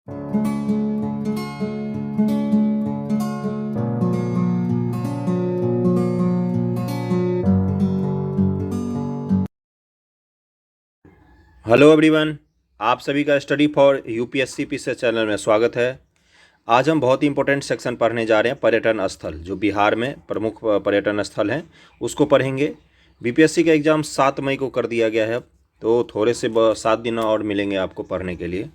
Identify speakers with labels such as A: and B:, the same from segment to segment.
A: Hello everyone, आप सभी का study for UPSC PCS channel में स्वागत है। आज हम बहुत ही इंपॉर्टेंट सेक्शन पढ़ने जा रहे हैं। पर्यटन स्थल, जो बिहार में प्रमुख पर्यटन स्थल हैं उसको पढ़ेंगे। बीपीएससी का एग्ज़ाम 7 मई को कर दिया गया है, तो थोड़े से 7 दिन और मिलेंगे आपको पढ़ने के लिए।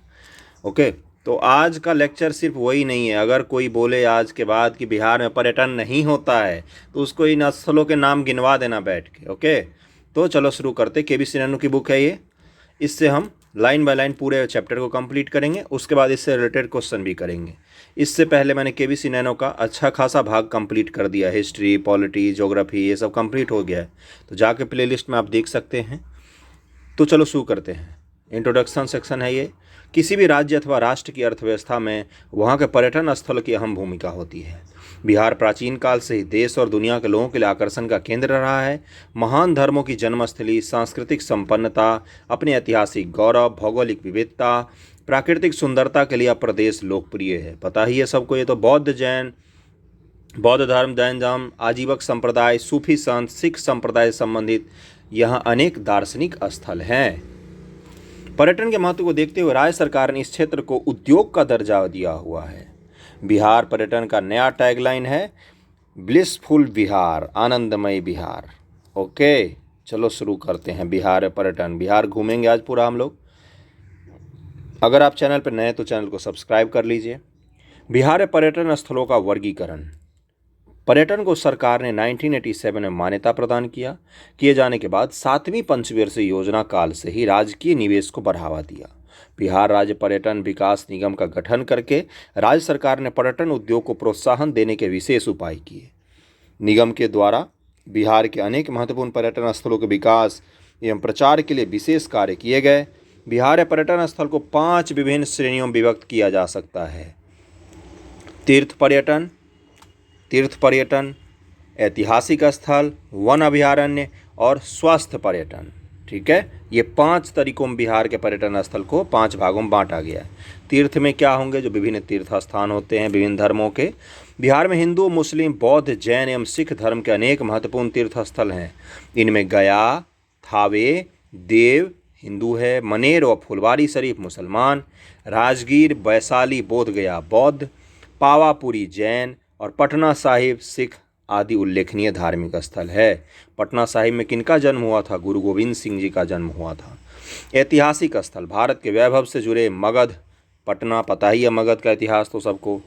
A: ओके, तो आज का लेक्चर सिर्फ वही नहीं है। अगर कोई बोले आज के बाद कि बिहार में पर्यटन नहीं होता है, तो उसको इन स्थलों के नाम गिनवा देना बैठ के। ओके, तो चलो शुरू करते। केबीसी नैनो की बुक है ये। इससे हम लाइन बाय लाइन पूरे चैप्टर को कंप्लीट करेंगे, उसके बाद इससे रिलेटेड क्वेश्चन भी करेंगे। इससे पहले मैंने केबीसी नैनो का अच्छा खासा भाग कंप्लीट कर दिया। हिस्ट्री, पॉलिटी, ज्योग्राफी, ये सब कंप्लीट हो गया है, तो जाके प्लेलिस्ट में आप देख सकते हैं। तो चलो शुरू करते हैं। इंट्रोडक्शन सेक्शन है ये। किसी भी राज्य अथवा राष्ट्र की अर्थव्यवस्था में वहाँ के पर्यटन स्थल की अहम भूमिका होती है। बिहार प्राचीन काल से ही देश और दुनिया के लोगों के लिए आकर्षण का केंद्र रहा है। महान धर्मों की जन्मस्थली, सांस्कृतिक संपन्नता, अपने ऐतिहासिक गौरव, भौगोलिक विविधता, प्राकृतिक सुंदरता के लिए यह प्रदेश लोकप्रिय है। पता ही है सबको। ये तो बौद्ध धर्म, जैन धर्म, आजीवक संप्रदाय, सूफी संत, सिख संप्रदाय से संबंधित यहाँ अनेक दार्शनिक स्थल हैं। पर्यटन के महत्व को देखते हुए राज्य सरकार ने इस क्षेत्र को उद्योग का दर्जा दिया हुआ है। बिहार पर्यटन का नया टैगलाइन है ब्लिसफुल बिहार, आनंदमय बिहार। ओके, चलो शुरू करते हैं। बिहार पर्यटन, बिहार घूमेंगे आज पूरा हम लोग। अगर आप चैनल पर नए हैं तो चैनल को सब्सक्राइब कर लीजिए। बिहार पर्यटन स्थलों का वर्गीकरण। पर्यटन को सरकार ने 1987 में मान्यता प्रदान किए जाने के बाद 7वीं पंचवर्षीय योजना काल से ही राजकीय निवेश को बढ़ावा दिया। बिहार राज्य पर्यटन विकास निगम का गठन करके राज्य सरकार ने पर्यटन उद्योग को प्रोत्साहन देने के विशेष उपाय किए। निगम के द्वारा बिहार के अनेक महत्वपूर्ण पर्यटन स्थलों के विकास एवं प्रचार के लिए विशेष कार्य किए गए। बिहार पर्यटन स्थल को 5 विभिन्न श्रेणियों में विभक्त किया जा सकता है। तीर्थ पर्यटन, ऐतिहासिक स्थल, वन अभयारण्य और स्वास्थ्य पर्यटन। ठीक है, ये 5 तरीकों में बिहार के पर्यटन स्थल को 5 भागों में बांटा गया है। तीर्थ में क्या होंगे? जो विभिन्न तीर्थ स्थान होते हैं विभिन्न धर्मों के। बिहार में हिंदू, मुस्लिम, बौद्ध, जैन एवं सिख धर्म के अनेक महत्वपूर्ण तीर्थ स्थल हैं। इनमें गया, थावे, देव हिंदू है, मनेर और फुलवारी शरीफ मुसलमान, राजगीर, वैशाली, बोधगया बौद्ध, पावापुरी जैन और पटना साहिब सिख आदि उल्लेखनीय धार्मिक स्थल है। पटना साहिब में किनका जन्म हुआ था? गुरु गोविंद सिंह जी का जन्म हुआ था। ऐतिहासिक स्थल, भारत के वैभव से जुड़े मगध, पटना, पता ही है मगध का इतिहास तो सबको।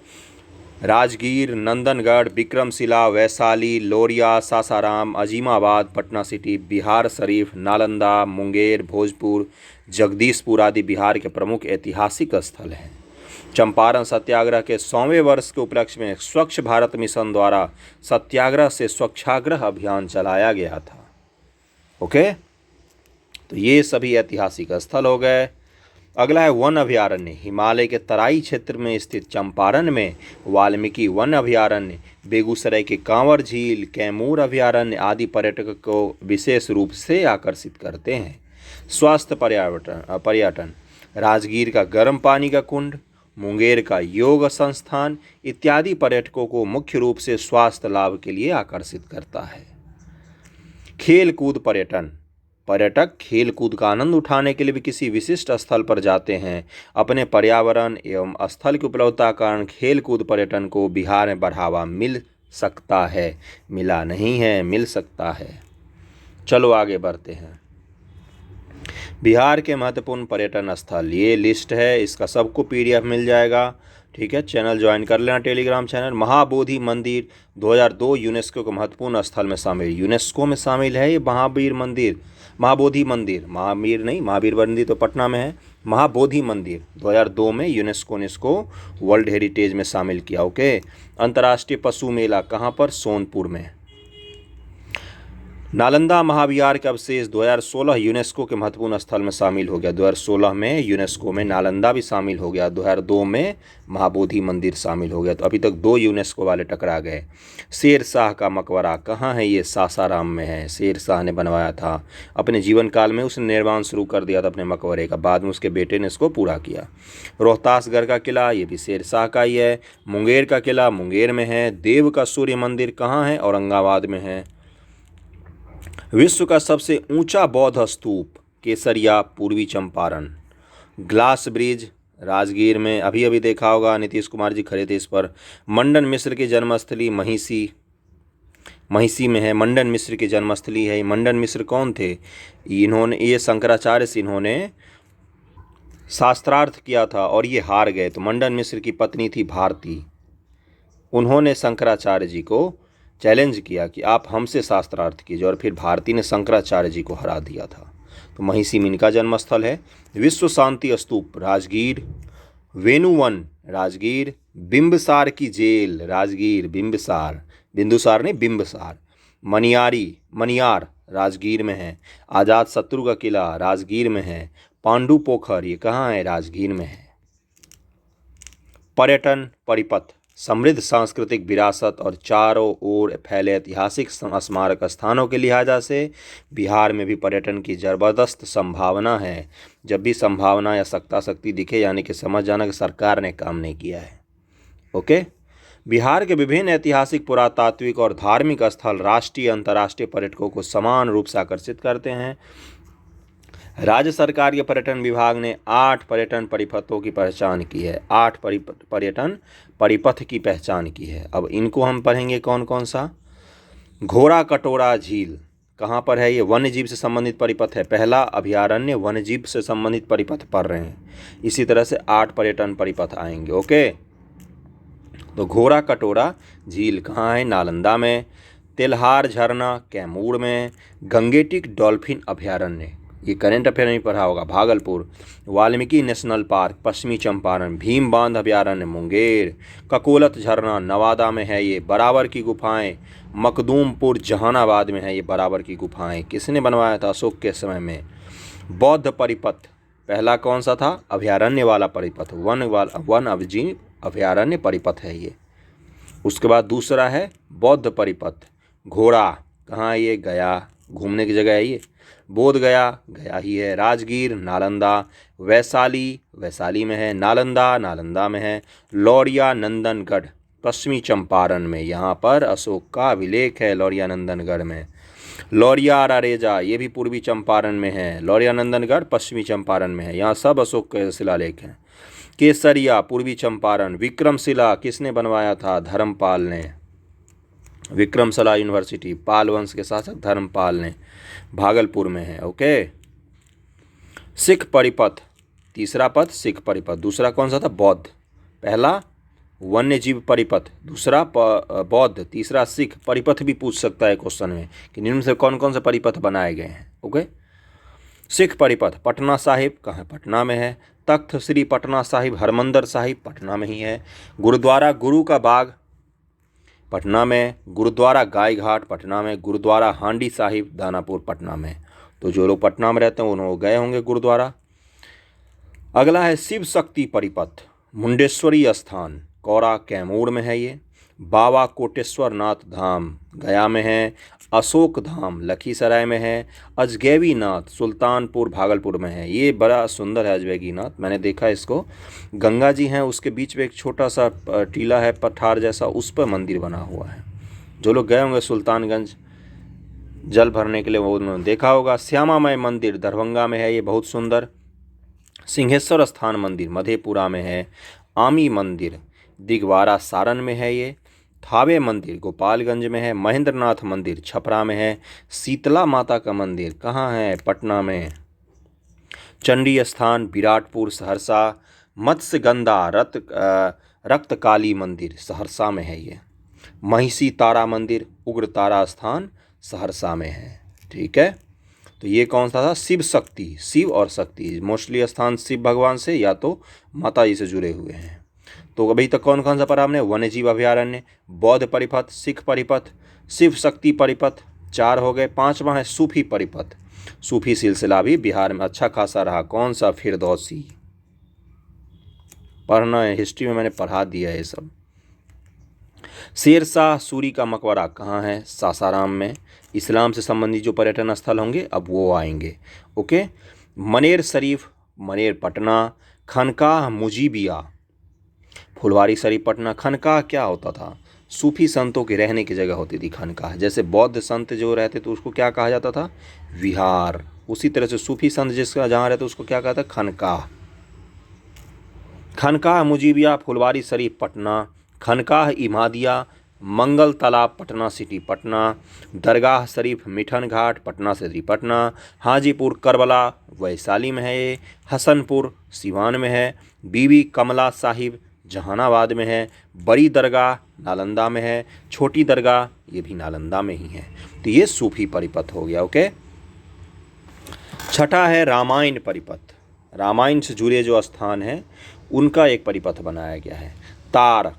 A: राजगीर, नंदनगढ़, विक्रमशिला, वैशाली, लोरिया, सासाराम, अजीमाबाद, पटना सिटी, बिहार शरीफ, नालंदा, मुंगेर, भोजपुर, जगदीशपुर आदि बिहार के प्रमुख ऐतिहासिक स्थल हैं। चंपारण सत्याग्रह के 100वें वर्ष के उपलक्ष्य में स्वच्छ भारत मिशन द्वारा सत्याग्रह से स्वच्छाग्रह अभियान चलाया गया था। ओके, तो ये सभी ऐतिहासिक स्थल हो गए। अगला है वन अभयारण्य। हिमालय के तराई क्षेत्र में स्थित चंपारण में वाल्मीकि वन अभयारण्य, बेगूसराय के कांवर झील, कैमूर अभयारण्य आदि पर्यटकों को विशेष रूप से आकर्षित करते हैं। स्वास्थ्य पर्यटन, राजगीर का गर्म पानी का कुंड, मुंगेर का योग संस्थान इत्यादि पर्यटकों को मुख्य रूप से स्वास्थ्य लाभ के लिए आकर्षित करता है। खेल कूद पर्यटन, पर्यटक खेल कूद का आनंद उठाने के लिए भी किसी विशिष्ट स्थल पर जाते हैं। अपने पर्यावरण एवं स्थल की उपलब्धता कारण खेल कूद पर्यटन को बिहार में बढ़ावा मिल सकता है। मिला नहीं है, मिल सकता है। चलो आगे बढ़ते हैं। बिहार के महत्वपूर्ण पर्यटन स्थल, ये लिस्ट है, इसका सबको PDF मिल जाएगा। ठीक है, चैनल ज्वाइन कर लेना, टेलीग्राम चैनल। महाबोधि मंदिर 2002 यूनेस्को के महत्वपूर्ण स्थल में शामिल, यूनेस्को में शामिल है ये महाबोधि मंदिर, महावीर नहीं, महावीर मंदिर तो पटना में है। महाबोधि मंदिर 2002 में यूनेस्को ने इसको वर्ल्ड हेरिटेज में शामिल किया। ओके, अंतर्राष्ट्रीय पशु मेला कहाँ पर? सोनपुर में। नालंदा महाविहार के अवशेष 2016 यूनेस्को के महत्वपूर्ण स्थल में शामिल हो गया। 2016 में यूनेस्को में नालंदा भी शामिल हो गया। 2002 में महाबोधि मंदिर शामिल हो गया। तो अभी तक 2 यूनेस्को वाले टकरा गए। शेर शाह का मकबरा कहाँ है? ये सासाराम में है। शेर शाह ने बनवाया था अपने जीवन काल में, उसने निर्माण शुरू कर दिया था अपने मकबरे का, बाद में उसके बेटे ने इसको पूरा किया। रोहतासगढ़ का किला, ये भी शेर शाह का ही है। मुंगेर का किला मुंगेर में है। देव का सूर्य मंदिर कहाँ है? औरंगाबाद में है। विश्व का सबसे ऊंचा बौद्ध स्तूप केसरिया पूर्वी चंपारण। ग्लास ब्रिज राजगीर में, अभी अभी देखा होगा, नीतीश कुमार जी खड़े थे इस पर। मंडन मिश्र की जन्मस्थली महिषी में है। मंडन मिश्र की जन्मस्थली है। मंडन मिश्र कौन थे? ये शंकराचार्य से इन्होंने शास्त्रार्थ किया था और ये हार गए। तो मंडन मिश्र की पत्नी थी भारती। उन्होंने शंकराचार्य जी को चैलेंज किया कि आप हमसे शास्त्रार्थ कीजिए, और फिर भारती ने शंकराचार्य जी को हरा दिया था। तो महिषी में इनका जन्मस्थल है। विश्व शांति स्तूप राजगीर। वेणुवन राजगीर। बिंबसार की जेल राजगीर। बिंदुसार नहीं, बिंबसार। मनियार राजगीर में है। आजाद शत्रु का किला राजगीर में है। पांडु पोखर ये कहाँ है? राजगीर में है। पर्यटन परिपथ समृद्ध सांस्कृतिक विरासत और चारों ओर फैले ऐतिहासिक स्मारक स्थानों के लिहाजा से बिहार में भी पर्यटन की ज़बरदस्त संभावना है। जब भी संभावना या सत्ता शक्ति दिखे, यानी कि समझ जाना कि सरकार ने काम नहीं किया है। ओके। बिहार के विभिन्न ऐतिहासिक, पुरातात्विक और धार्मिक स्थल राष्ट्रीय अंतर्राष्ट्रीय पर्यटकों को समान रूप से आकर्षित करते हैं। राज्य सरकार के पर्यटन विभाग ने 8 पर्यटन परिपथों की पहचान की है। 8 पर्यटन परिपथ की पहचान की है। अब इनको हम पढ़ेंगे कौन कौन सा। घोड़ा कटोरा झील कहाँ पर है? ये वन्य जीव से संबंधित परिपथ है। पहला अभयारण्य वन्य जीव से संबंधित परिपथ पढ़ रहे हैं। इसी तरह से 8 पर्यटन परिपथ आएंगे। ओके। तो घोड़ा कटोरा झील कहाँ है? नालंदा में। तेल्हार झरना कैमूर में। गंगेटिक डॉल्फिन अभयारण्य, ये करंट अफेयर नहीं पढ़ा होगा, भागलपुर। वाल्मीकि नेशनल पार्क पश्चिमी चंपारण। भीम बांध अभयारण्य मुंगेर। ककोलत झरना नवादा में है। ये बराबर की गुफाएं मखदूमपुर जहानाबाद में है। ये बराबर की गुफाएं किसने बनवाया था? अशोक के समय में। बौद्ध परिपथ पहला कौन सा था? अभयारण्य वाला परिपथ, वन अभयारण्य परिपथ है ये। उसके बाद दूसरा है बौद्ध परिपथ। घोड़ा कहाँ है? ये गया, घूमने की जगह है ये। बोध गया ही है। राजगीर नालंदा। वैशाली में है। नालंदा में है। लौरिया नंदनगढ़ पश्चिमी चंपारण में, यहाँ पर अशोक का अभिलेख है लौरिया नंदनगढ़ में। लौरिया रारेजा ये भी पूर्वी चंपारण में है। लौरिया नंदनगढ़ पश्चिमी चंपारण में है। यहाँ सब अशोक के शिलालेख हैं। केसरिया पूर्वी चंपारण। विक्रमशिला किसने बनवाया था? धर्मपाल ने। विक्रमशिला यूनिवर्सिटी, पाल वंश के शासक धर्मपाल ने, भागलपुर में है। ओके। सिख परिपथ तीसरा पद सिख परिपथ। दूसरा कौन सा था? बौद्ध। पहला वन्य जीव परिपथ, दूसरा बौद्ध, तीसरा सिख। परिपथ भी पूछ सकता है क्वेश्चन में कि निम्न से कौन कौन से परिपथ बनाए गए हैं। ओके। सिख परिपथ पटना साहिब कहाँ? पटना में है। तख्त श्री पटना साहिब हरमंदर साहिब पटना में ही है। गुरुद्वारा गुरु का बाग पटना में। गुरुद्वारा गाय घाट पटना में। गुरुद्वारा हांडी साहिब दानापुर पटना में। तो जो लोग पटना में रहते हैं उन्होंने गए होंगे गुरुद्वारा। अगला है शिव शक्ति परिपथ मुंडेश्वरी स्थान कौरा कैमूर में है ये। बाबा कोटेश्वर नाथ धाम गया में है। अशोक धाम लखीसराय में है। अजगैवी नाथ सुल्तानपुर भागलपुर में है। ये बड़ा सुंदर है अजगैवी नाथ, मैंने देखा इसको। गंगा जी हैं, उसके बीच में एक छोटा सा टीला है पठार जैसा, उस पर मंदिर बना हुआ है। जो लोग गए होंगे सुल्तानगंज जल भरने के लिए वो उन्होंने देखा होगा। श्यामा माई मंदिर दरभंगा में है, ये बहुत सुंदर। सिंहेश्वर स्थान मंदिर मधेपुरा में है। आमी मंदिर दिगवारा सारण में है ये। थावे मंदिर गोपालगंज में है। महेंद्रनाथ मंदिर छपरा में है। शीतला माता का मंदिर कहाँ है? पटना में। चंडी स्थान विराटपुर सहरसा। मत्स्यगंधा रक्तकाली मंदिर सहरसा में है ये। महिषी तारा मंदिर उग्र तारा स्थान सहरसा में है। ठीक है, तो ये कौन सा था? शिव शक्ति, शिव और शक्ति मोस्टली स्थान शिव भगवान से या तो माता जी से जुड़े हुए हैं। तो अभी तक कौन कौन सा पढ़ा हमने? वन्यजीव अभयारण्य, बौद्ध परिपथ, सिख परिपथ, शिव शक्ति परिपथ, 4 हो गए। 5वां है सूफी परिपथ। सूफी सिलसिला भी बिहार में अच्छा खासा रहा। कौन सा? फिरदौसी। पढ़ना है, हिस्ट्री में मैंने पढ़ा दिया है ये सब। शेरशाह सूरी का मकबरा कहाँ है? सासाराम में। इस्लाम से संबंधित जो पर्यटन स्थल होंगे अब वो आएंगे। ओके। मनेर शरीफ, मनेर पटना। खनकाह मुजीबिया, फुलवारी शरीफ पटना। खनकाह क्या होता था? सूफी संतों के रहने की जगह होती थी खनकाह। जैसे बौद्ध संत जो रहते तो उसको क्या कहा जाता था? विहार। उसी तरह से सूफी संत जिसका जहाँ रहते उसको क्या कहता? खनकाह। खनकाह मुजीबिया, फुलवारी शरीफ पटना। खनकाह इमादिया, मंगल तालाब पटना सिटी पटना। दरगाह शरीफ मिठन घाट पटना सिटी पटना। हाजीपुर करबला वैशाली में है ये। हसनपुर सिवान में है। बीबी कमला साहिब जहानाबाद में है। बड़ी दरगाह नालंदा में है। छोटी दरगाह ये भी नालंदा में ही है। तो ये सूफी परिपथ हो गया। ओके। छठा है रामायण परिपथ। रामायण से जुड़े जो स्थान हैं उनका एक परिपथ बनाया गया है। तार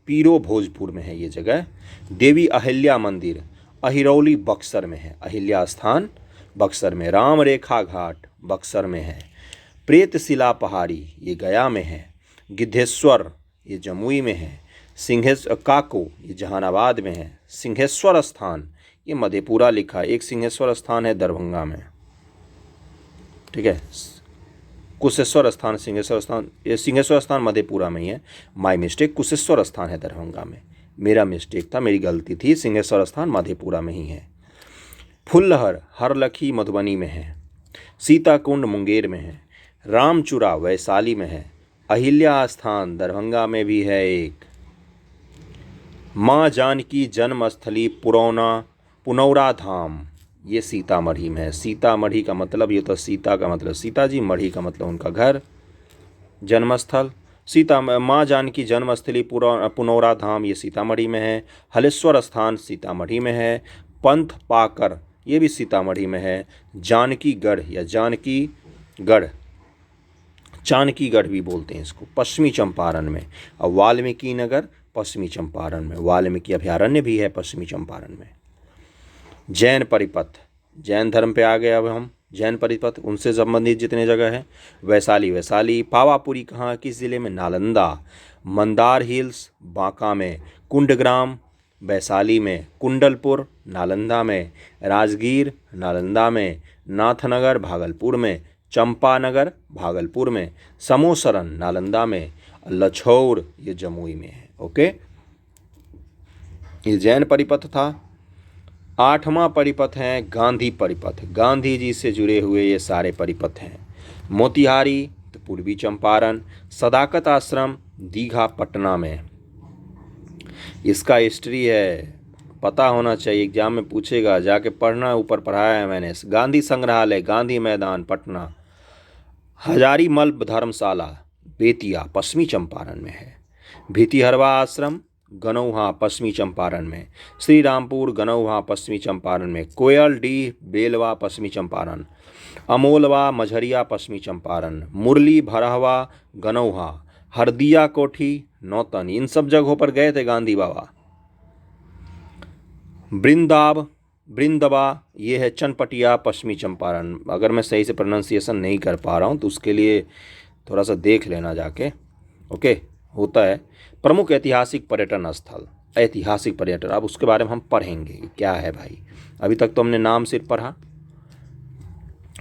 A: पीरो भोजपुर में है ये जगह। देवी अहिल्या मंदिर अहिरौली बक्सर में है। अहिल्या स्थान बक्सर में। राम रेखा घाट बक्सर में है। प्रेतशिला पहाड़ी ये गया में है। गिद्धेश्वर ये जमुई में है। काको ये जहानाबाद में है। सिंहेश्वर स्थान ये मधेपुरा लिखा है। एक सिंहेश्वर स्थान है दरभंगा में, ठीक है। कुशेश्वर स्थान सिंहेश्वर स्थान, ये सिंहेश्वर स्थान मधेपुरा में ही है। माय मिस्टेक, कुशेश्वर स्थान है दरभंगा में। मेरा मिस्टेक था, मेरी गलती थी। सिंहेश्वर स्थान मधेपुरा में ही है। फुल्लहर हरलखी मधुबनी में है। सीताकुंड मुंगेर में है। रामचूरा वैशाली में है। अहिल्या स्थान दरभंगा में भी है एक। माँ जानकी जन्मस्थली पुनौरा धाम ये सीतामढ़ी में है। सीतामढ़ी का मतलब ये तो सीता का मतलब सीता जी, मढ़ी का मतलब उनका घर, जन्मस्थल। माँ जानकी जन्मस्थली पुनौरा धाम ये सीतामढ़ी में है। हलेश्वर स्थान सीतामढ़ी में है। पंथ पाकर ये भी सीतामढ़ी में है। जानकीगढ़ या जानकीगढ़, चानकीगढ़ भी बोलते हैं इसको, पश्चिमी चंपारण में। और वाल्मीकि नगर पश्चिमी चंपारण में। वाल्मीकि अभयारण्य भी है पश्चिमी चंपारण में। जैन परिपथ, जैन धर्म पे आ गए अब हम। जैन परिपथ उनसे संबंधित जितने जगह हैं। वैशाली। पावापुरी कहाँ, किस ज़िले में? नालंदा। मंदार हिल्स बांका में। कुंडग्राम वैशाली में। कुंडलपुर नालंदा में। राजगीर नालंदा में। नाथनगर भागलपुर में। चंपानगर भागलपुर में। समोसरन नालंदा में। लछौर ये जमुई में है। ओके, ये जैन परिपथ था। 8वां परिपथ है गांधी परिपथ। गांधी जी से जुड़े हुए ये सारे परिपथ हैं। मोतिहारी तो पूर्वी चंपारण। सदाकत आश्रम दीघा पटना में। इसका हिस्ट्री है, पता होना चाहिए, एग्जाम में पूछेगा, जाके पढ़ना, ऊपर पढ़ाया है मैंने। गांधी संग्रहालय गांधी मैदान पटना। हजारीमल धर्मशाला बेतिया पश्चिमी चंपारण में है। भितिहरवा आश्रम गनौहा पश्चिमी चंपारण में। श्री रामपुर गनौहा पश्चिमी चंपारण में। कोयलडीह बेलवा पश्चिमी चंपारण। अमोलवा मझरिया पश्चिमी चंपारण। मुरली भरहवा गनौहा। हरदिया कोठी नौतन, इन सब जगहों पर गए थे गांधी बाबा। बृंदवा ये है चनपटिया पश्चिमी चंपारण। अगर मैं सही से प्रोनाउंसिएशन नहीं कर पा रहा हूँ तो उसके लिए थोड़ा सा देख लेना जाके। ओके, होता है। प्रमुख ऐतिहासिक पर्यटन स्थल, ऐतिहासिक पर्यटन, अब उसके बारे में हम पढ़ेंगे क्या है भाई। अभी तक तो हमने नाम सिर्फ पढ़ा।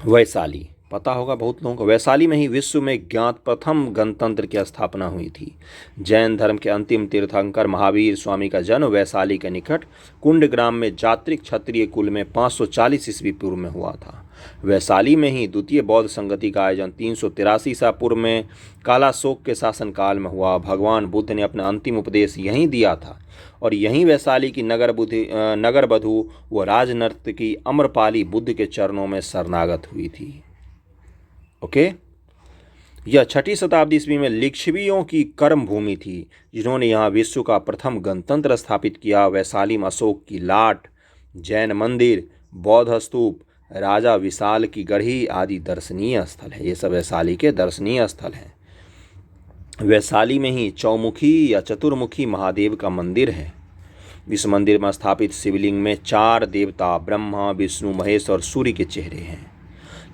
A: वैशाली पता होगा बहुत लोगों को। वैशाली में ही विश्व में ज्ञात प्रथम गणतंत्र की स्थापना हुई थी। जैन धर्म के अंतिम तीर्थंकर महावीर स्वामी का जन्म वैशाली के निकट कुंडग्राम में जात्रिक क्षत्रिय कुल में 540 ईस्वी पूर्व में हुआ था। वैशाली में ही द्वितीय बौद्ध संगति का आयोजन 383 ईसा पूर्व में कालाशोक के शासनकाल में हुआ। भगवान बुद्ध ने अपना अंतिम उपदेश यहीं दिया था और यहीं वैशाली की नगर बधू व राजनर्तकी अम्रपाली बुद्ध के चरणों में शरणागत हुई थी। ओके, यह 6ठी शताब्दी ईस्वी में लिच्छवियों की कर्म भूमि थी जिन्होंने यहाँ विश्व का प्रथम गणतंत्र स्थापित किया। वैशाली में अशोक की लाट, जैन मंदिर, बौद्ध स्तूप, राजा विशाल की गढ़ी आदि दर्शनीय स्थल है। ये सब वैशाली के दर्शनीय स्थल हैं। वैशाली में ही चौमुखी या चतुर्मुखी महादेव का मंदिर है। विश्व मंदिर में स्थापित शिवलिंग में 4 देवता ब्रह्मा, विष्णु, महेश और सूर्य के चेहरे हैं।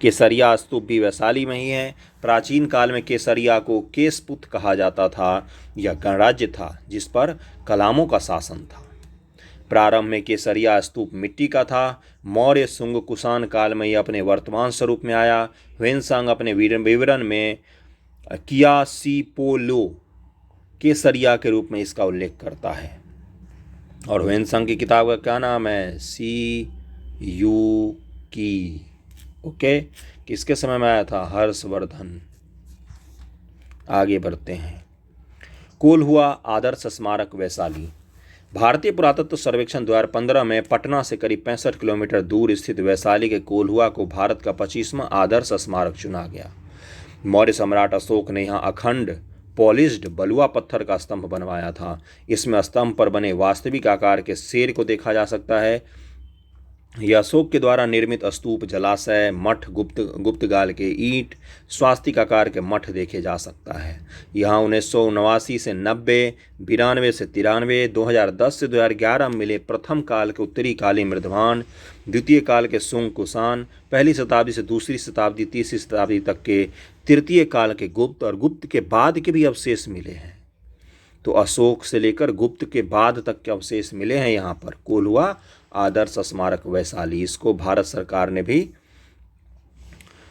A: केसरिया स्तूप भी वैशाली में ही है। प्राचीन काल में केसरिया को केसपुत कहा जाता था। यह गणराज्य था जिस पर कलामों का शासन था। प्रारंभ में केसरिया स्तूप मिट्टी का था। मौर्य, शुंग, कुषाण काल में यह अपने वर्तमान स्वरूप में आया। ह्वेनसांग अपने विवरण में कियासीपोलो केसरिया के रूप में इसका उल्लेख करता है। और ह्वेनसांग की किताब का क्या नाम है? सी यू की। ओके, किसके समय में आया था? हर्षवर्धन। आगे बढ़ते हैं। कोल्हुआ आदर्श स्मारक वैशाली। भारतीय पुरातत्व सर्वेक्षण 2015 में पटना से करीब 65 किलोमीटर दूर स्थित वैशाली के कोल्हुआ को भारत का 25वां आदर्श स्मारक चुना गया। मौर्य सम्राट अशोक ने यहाँ अखंड पॉलिश्ड बलुआ पत्थर का स्तंभ बनवाया था। इसमें स्तंभ पर बने वास्तविक आकार के शेर को देखा जा सकता है। यह अशोक के द्वारा निर्मित स्तूप, जलाशय, मठ, गुप्तगाल के ईंट, स्वास्तिक आकार के मठ देखे जा सकता है। यहाँ 1979 से 90, 92 से 93, 2010 से 2011 में मिले प्रथम काल के उत्तरी कालीन मृदभांड, द्वितीय काल के शुंग कुषाण, पहली शताब्दी से दूसरी शताब्दी, तीसरी शताब्दी तक के तृतीय काल के गुप्त और गुप्त के बाद के भी अवशेष मिले हैं। तो अशोक से लेकर गुप्त के बाद तक के अवशेष मिले हैं यहाँ पर। कोल्हुआ आदर्श स्मारक वैशाली, इसको भारत सरकार ने भी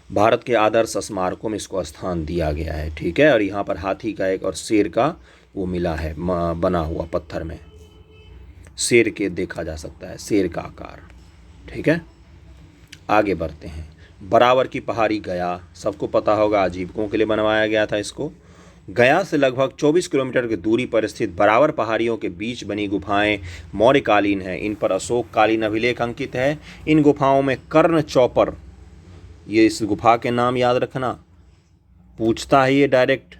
A: भारत के आदर्श स्मारकों में इसको स्थान दिया गया है। ठीक है, और यहाँ पर हाथी का एक और शेर का वो मिला है बना हुआ पत्थर में, शेर के देखा जा सकता है, शेर का आकार। ठीक है, आगे बढ़ते हैं। बराबर की पहाड़ी गया, सबको पता होगा, आजीविकों के लिए बनवाया गया था इसको। गया से लगभग 24 किलोमीटर की दूरी पर स्थित बराबर पहाड़ियों के बीच बनी गुफाएं मौर्यकालीन हैं। इन पर अशोक कालीन अभिलेख अंकित है। इन गुफाओं में कर्ण चौपर, ये इस गुफा के नाम याद रखना, पूछता है ये डायरेक्ट।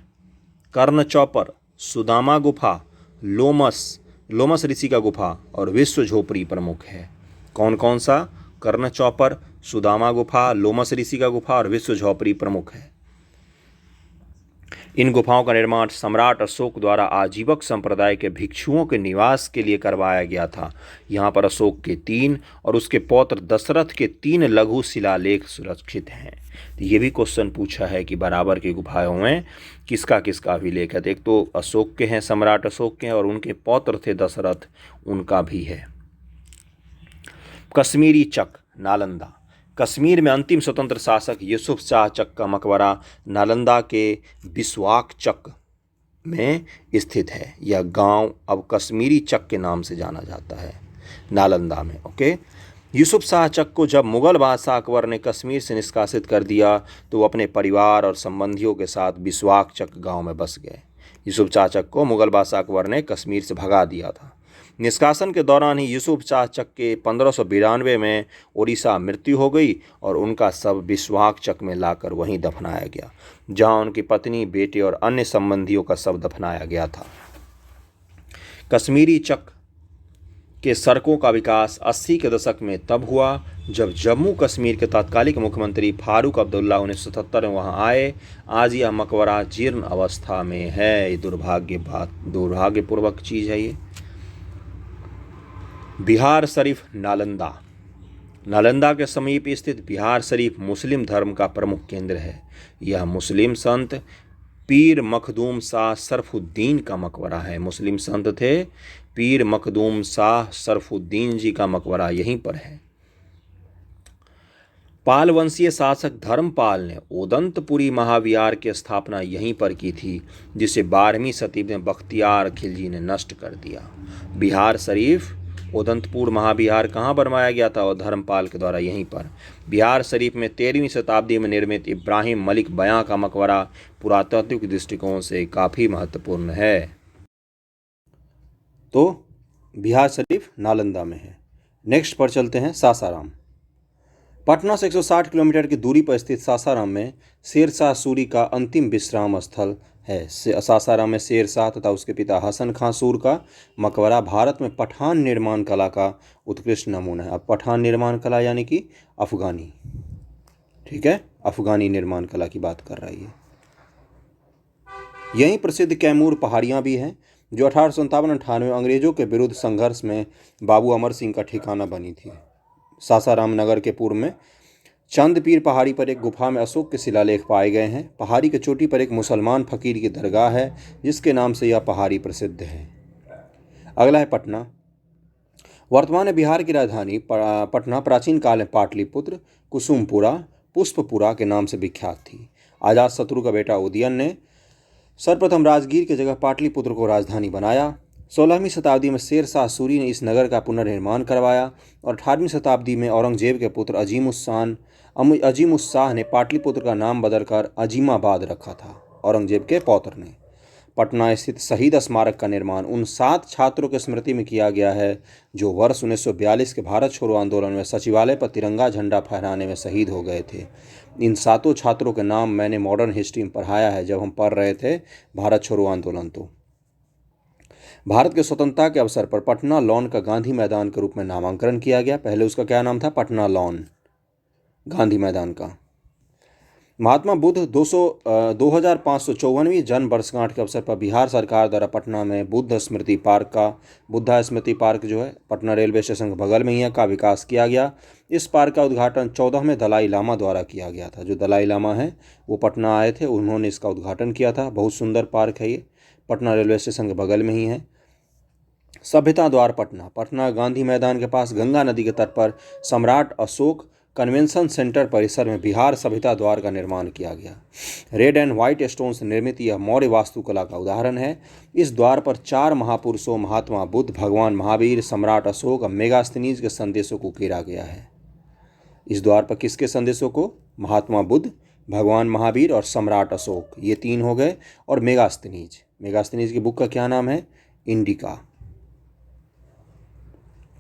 A: कर्ण चौपर, सुदामा गुफा, लोमस ऋषि का गुफा और विश्व झोपड़ी प्रमुख है। कौन कौन सा? कर्ण चौपर, सुदामा गुफा, लोमस ऋषि का गुफा और विश्व झोपड़ी प्रमुख है। इन गुफाओं का निर्माण सम्राट अशोक द्वारा आजीवक संप्रदाय के भिक्षुओं के निवास के लिए करवाया गया था। यहाँ पर अशोक के 3 और उसके पौत्र दशरथ के 3 लघु शिलालेख सुरक्षित हैं। तो ये भी क्वेश्चन पूछा है कि बराबर की गुफाओं में किसका किसका अभिलेख है। तो एक तो अशोक के हैं, सम्राट अशोक के हैं, और उनके पौत्र थे दशरथ, उनका भी है। कश्मीरी चक, नालंदा। कश्मीर में अंतिम स्वतंत्र शासक यूसुफ शाह चक का मकबरा नालंदा के बिस्वाक चक में स्थित है। यह गांव अब कश्मीरी चक के नाम से जाना जाता है, नालंदा में। ओके, यूसुफ शाह चक को जब मुगल बादशाह अकबर ने कश्मीर से निष्कासित कर दिया तो वो अपने परिवार और संबंधियों के साथ बिस्वाक चक गांव में बस गए। यूसुफ शाह चक को मुगल बादशाह अकबर ने कश्मीर से भगा दिया था। निष्कासन के दौरान ही यूसुफ शाह चक के 1592 में उड़ीसा मृत्यु हो गई और उनका शव बिस्वाक चक में लाकर वहीं दफनाया गया, जहां उनकी पत्नी, बेटे और अन्य संबंधियों का शव दफनाया गया था। कश्मीरी चक के सड़कों का विकास 80 के दशक में तब हुआ जब जम्मू कश्मीर के तत्कालीन मुख्यमंत्री फारूक अब्दुल्ला 1977 में वहाँ आए। आज यह मकबरा जीर्ण अवस्था में है। ये दुर्भाग्यपूर्वक चीज़ है ये। बिहार शरीफ, नालंदा। नालंदा के समीप स्थित बिहार शरीफ मुस्लिम धर्म का प्रमुख केंद्र है। यह मुस्लिम संत पीर मखदूम शाह शरफुद्दीन का मकबरा है। मुस्लिम संत थे पीर मखदूम शाह शरफुद्दीन जी का मकबरा यहीं पर है। पाल वंशीय शासक धर्मपाल ने ओदंतपुरी महाविहार की स्थापना यहीं पर की थी, जिसे 12वीं सदी में बख्तियार खिलजी ने नष्ट कर दिया। बिहार शरीफ ओदंतपुर महाविहार कहाँ बनवाया गया था? और धर्मपाल के द्वारा यहीं पर। बिहार शरीफ में 13वीं शताब्दी में निर्मित इब्राहिम मलिक बयां का मकबरा पुरातात्विक दृष्टिकोण से काफ़ी महत्वपूर्ण है। तो बिहार शरीफ नालंदा में है। नेक्स्ट पर चलते हैं सासाराम। पटना से 160 किलोमीटर की दूरी पर स्थित सासाराम में शेरशाह सूरी का अंतिम विश्राम स्थल है। सासाराम में शेरशाह तथा उसके पिता हसन खां सूर का मकबरा भारत में पठान निर्माण कला का उत्कृष्ट नमूना है। अब पठान निर्माण कला यानी कि अफगानी, ठीक है, अफगानी निर्माण कला की बात कर रही है। यहीं प्रसिद्ध कैमूर पहाड़ियाँ भी हैं, जो 1857-98 अंग्रेजों के विरुद्ध संघर्ष में बाबू अमर सिंह का ठिकाना बनी थी। सासाराम नगर के पूर्व में चंदपीर पहाड़ी पर एक गुफा में अशोक के शिलालेख पाए गए हैं। पहाड़ी की चोटी पर एक मुसलमान फकीर की दरगाह है जिसके नाम से यह पहाड़ी प्रसिद्ध है। अगला है पटना। वर्तमान बिहार की राजधानी पटना प्राचीन काल में पाटलिपुत्र, कुसुमपुरा, पुष्पपुरा के नाम से विख्यात थी। अजातशत्रु का बेटा उदयन ने सर्वप्रथम राजगीर की जगह पाटलिपुत्र को राजधानी बनाया। 16वीं शताब्दी में शेर शाह सूरी ने इस नगर का पुनर्निर्माण करवाया और 18वीं शताब्दी में औरंगजेब के पुत्र अजीमुस्शाह ने पाटलिपुत्र का नाम बदलकर अजीमाबाद रखा था। औरंगजेब के पौत्र ने। पटना स्थित शहीद स्मारक का निर्माण उन 7 छात्रों की स्मृति में किया गया है जो वर्ष 1942 के भारत छोड़ो आंदोलन में सचिवालय पर तिरंगा झंडा फहराने में शहीद हो गए थे। इन 7 छात्रों के नाम मैंने मॉडर्न हिस्ट्री में पढ़ाया है जब हम पढ़ रहे थे भारत छोड़ो आंदोलन। तो भारत के स्वतंत्रता के अवसर पर पटना लॉन का गांधी मैदान के रूप में नामांकन किया गया। पहले उसका क्या नाम था? पटना लॉन, गांधी मैदान का। महात्मा बुद्ध 2554वीं जन्म वर्षगांठ के अवसर पर बिहार सरकार द्वारा पटना में बुद्धा स्मृति पार्क जो है पटना रेलवे स्टेशन के बगल में ही है का विकास किया गया। इस पार्क का उद्घाटन 14वें दलाई लामा द्वारा किया गया था। जो दलाई लामा है वो पटना आए थे, उन्होंने इसका उद्घाटन किया था। बहुत सुंदर पार्क है ये, पटना रेलवे स्टेशन के बगल में ही है। सभ्यता द्वार पटना गांधी मैदान के पास गंगा नदी के तट पर सम्राट अशोक कन्वेंशन सेंटर परिसर में बिहार सभ्यता द्वार का निर्माण किया गया। रेड एंड व्हाइट स्टोन से निर्मित यह मौर्य वास्तुकला का उदाहरण है। इस द्वार पर 4 महापुरुषों महात्मा बुद्ध, भगवान महावीर, सम्राट अशोक और मेगास्थनीज के संदेशों को उकेरा गया है। इस द्वार पर किसके संदेशों को? महात्मा बुद्ध, भगवान महावीर और सम्राट अशोक, ये 3 हो गए। और मेगास्थनीज की बुक का क्या नाम है? इंडिका।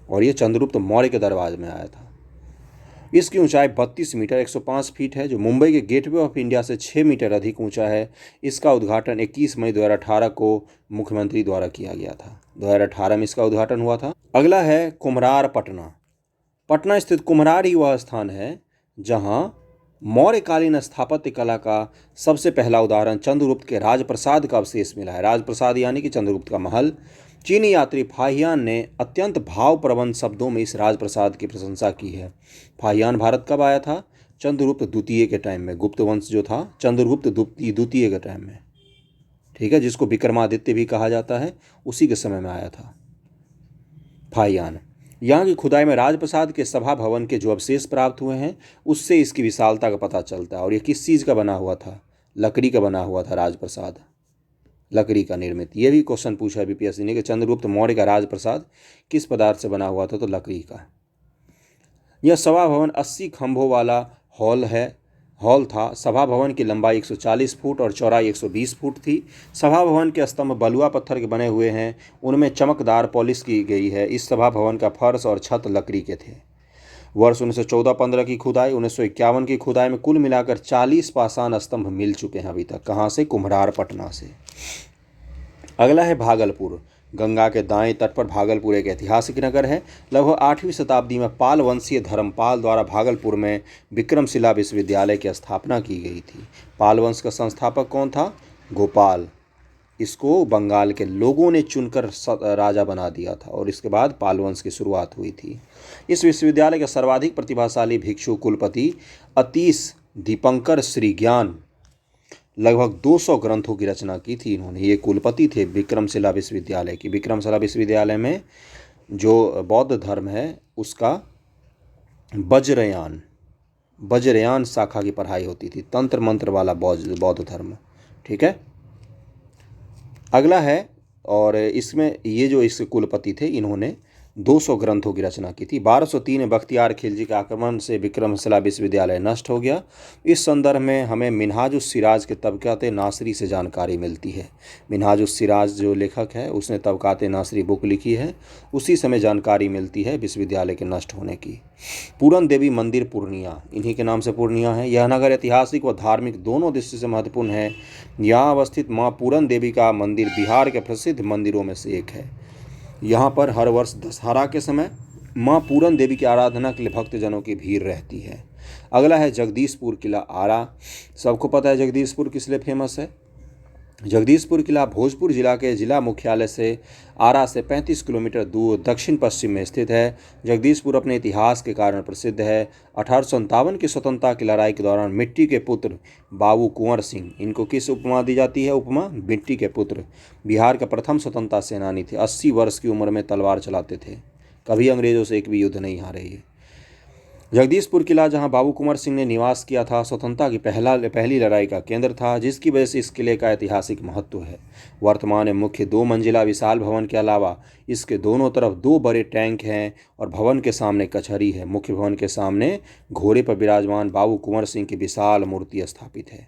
A: और ये चंद्रगुप्त मौर्य के दरबार में आया था। इसकी ऊंचाई 32 मीटर 105 फीट है जो मुंबई के गेटवे ऑफ इंडिया से 6 मीटर अधिक ऊंचा है। इसका उद्घाटन 21 मई 2018 को मुख्यमंत्री द्वारा किया गया था। 2018 में इसका उद्घाटन हुआ था। अगला है कुम्हरार पटना। पटना स्थित कुम्हरार ही वह स्थान है जहां मौर्यकालीन स्थापत्य कला का सबसे पहला उदाहरण चंद्रगुप्त के राजप्रसाद का अवशेष मिला है। राजप्रसाद यानी कि चंद्रगुप्त का महल। चीनी यात्री फाहियान ने अत्यंत भावप्रवण शब्दों में इस राजप्रसाद की प्रशंसा की है। फाहियान भारत कब आया था? चंद्रगुप्त द्वितीय के टाइम में। गुप्त वंश जो था चंद्रगुप्त द्वितीय के टाइम में, ठीक है, जिसको विक्रमादित्य भी कहा जाता है, उसी के समय में आया था फाहियान। यहाँ की खुदाई में राजप्रसाद के सभा भवन के जो अवशेष प्राप्त हुए हैं उससे इसकी विशालता का पता चलता है। और ये किस चीज़ का बना हुआ था? लकड़ी का बना हुआ था राजप्रसाद, लकड़ी का निर्मित। ये भी क्वेश्चन पूछा है बीपीएससी ने कि चंद्रगुप्त मौर्य का राजप्रसाद किस पदार्थ से बना हुआ था? तो लकड़ी का। यह सभा भवन 80 खंभों वाला हॉल था। सभा भवन की लंबाई 140 फुट और चौड़ाई 120 फुट थी। सभा भवन के स्तंभ बलुआ पत्थर के बने हुए हैं, उनमें चमकदार पॉलिश की गई है। इस सभा भवन का फर्श और छत लकड़ी के थे। वर्ष 1914-15 की खुदाई, 1951 की खुदाई में कुल मिलाकर 40 पाषाण स्तंभ मिल चुके हैं अभी तक। कहाँ से? कुम्हरार पटना से। अगला है भागलपुर। गंगा के दाएं तट पर भागलपुर एक ऐतिहासिक नगर है। लगभग 8वीं शताब्दी में पाल वंशीय धर्मपाल द्वारा भागलपुर में विक्रमशिला विश्वविद्यालय की स्थापना की गई थी। पाल वंश का संस्थापक कौन था? गोपाल। इसको बंगाल के लोगों ने चुनकर राजा बना दिया था और इसके बाद पाल वंश की शुरुआत हुई थी। इस विश्वविद्यालय के सर्वाधिक प्रतिभाशाली भिक्षु कुलपति अतीश दीपंकर श्रीज्ञान लगभग 200 ग्रंथों की रचना की थी इन्होंने। ये कुलपति थे विक्रमशिला विश्वविद्यालय की। विक्रमशिला विश्वविद्यालय में जो बौद्ध धर्म है उसका वज्रयान शाखा की पढ़ाई होती थी, तंत्र मंत्र वाला बौद्ध धर्म, ठीक है। अगला है, और इसमें ये जो इस कुलपति थे इन्होंने 200 ग्रंथों की रचना की थी। 1203 में बख्तियार खिलजी के आक्रमण से विक्रमशिला विश्वविद्यालय नष्ट हो गया। इस संदर्भ में हमें मिनहाजुस सिराज के तबकात नासरी से जानकारी मिलती है। मिनहाजुस सिराज जो लेखक है उसने तबकात नासरी बुक लिखी है, उसी समय जानकारी मिलती है विश्वविद्यालय के नष्ट होने की। पूरन देवी मंदिर पूर्णिया, इन्हीं के नाम से पूर्णिया है। यह नगर ऐतिहासिक व धार्मिक दोनों दृष्टि से महत्वपूर्ण है। यहाँ अवस्थित माँ पूरन देवी का मंदिर बिहार के प्रसिद्ध मंदिरों में से एक है। यहाँ पर हर वर्ष दशहरा के समय माँ पूरन देवी की आराधना के लिए भक्तजनों की भीड़ रहती है। अगला है जगदीशपुर किला आरा। सबको पता है जगदीशपुर किस लिए फेमस है? जगदीशपुर किला भोजपुर जिला के जिला मुख्यालय से आरा से 35 किलोमीटर दूर दक्षिण पश्चिम में स्थित है। जगदीशपुर अपने इतिहास के कारण प्रसिद्ध है। 1857 की स्वतंत्रता की लड़ाई के दौरान मिट्टी के पुत्र बाबू कुंवर सिंह, इनको किस उपमा दी जाती है? उपमा मिट्टी के पुत्र, बिहार के प्रथम स्वतंत्रता सेनानी थे। 80 वर्ष की उम्र में तलवार चलाते थे, कभी अंग्रेजों से एक भी युद्ध नहीं हारे ये। जगदीशपुर किला जहां बाबू कुंवर सिंह ने निवास किया था, स्वतंत्रता की पहली लड़ाई का केंद्र था, जिसकी वजह से इस किले का ऐतिहासिक महत्व है। वर्तमान में मुख्य 2 मंजिला विशाल भवन के अलावा इसके दोनों तरफ 2 बड़े टैंक हैं और भवन के सामने कचहरी है। मुख्य भवन के सामने घोड़े पर विराजमान बाबू कुंवर सिंह की विशाल मूर्ति स्थापित है।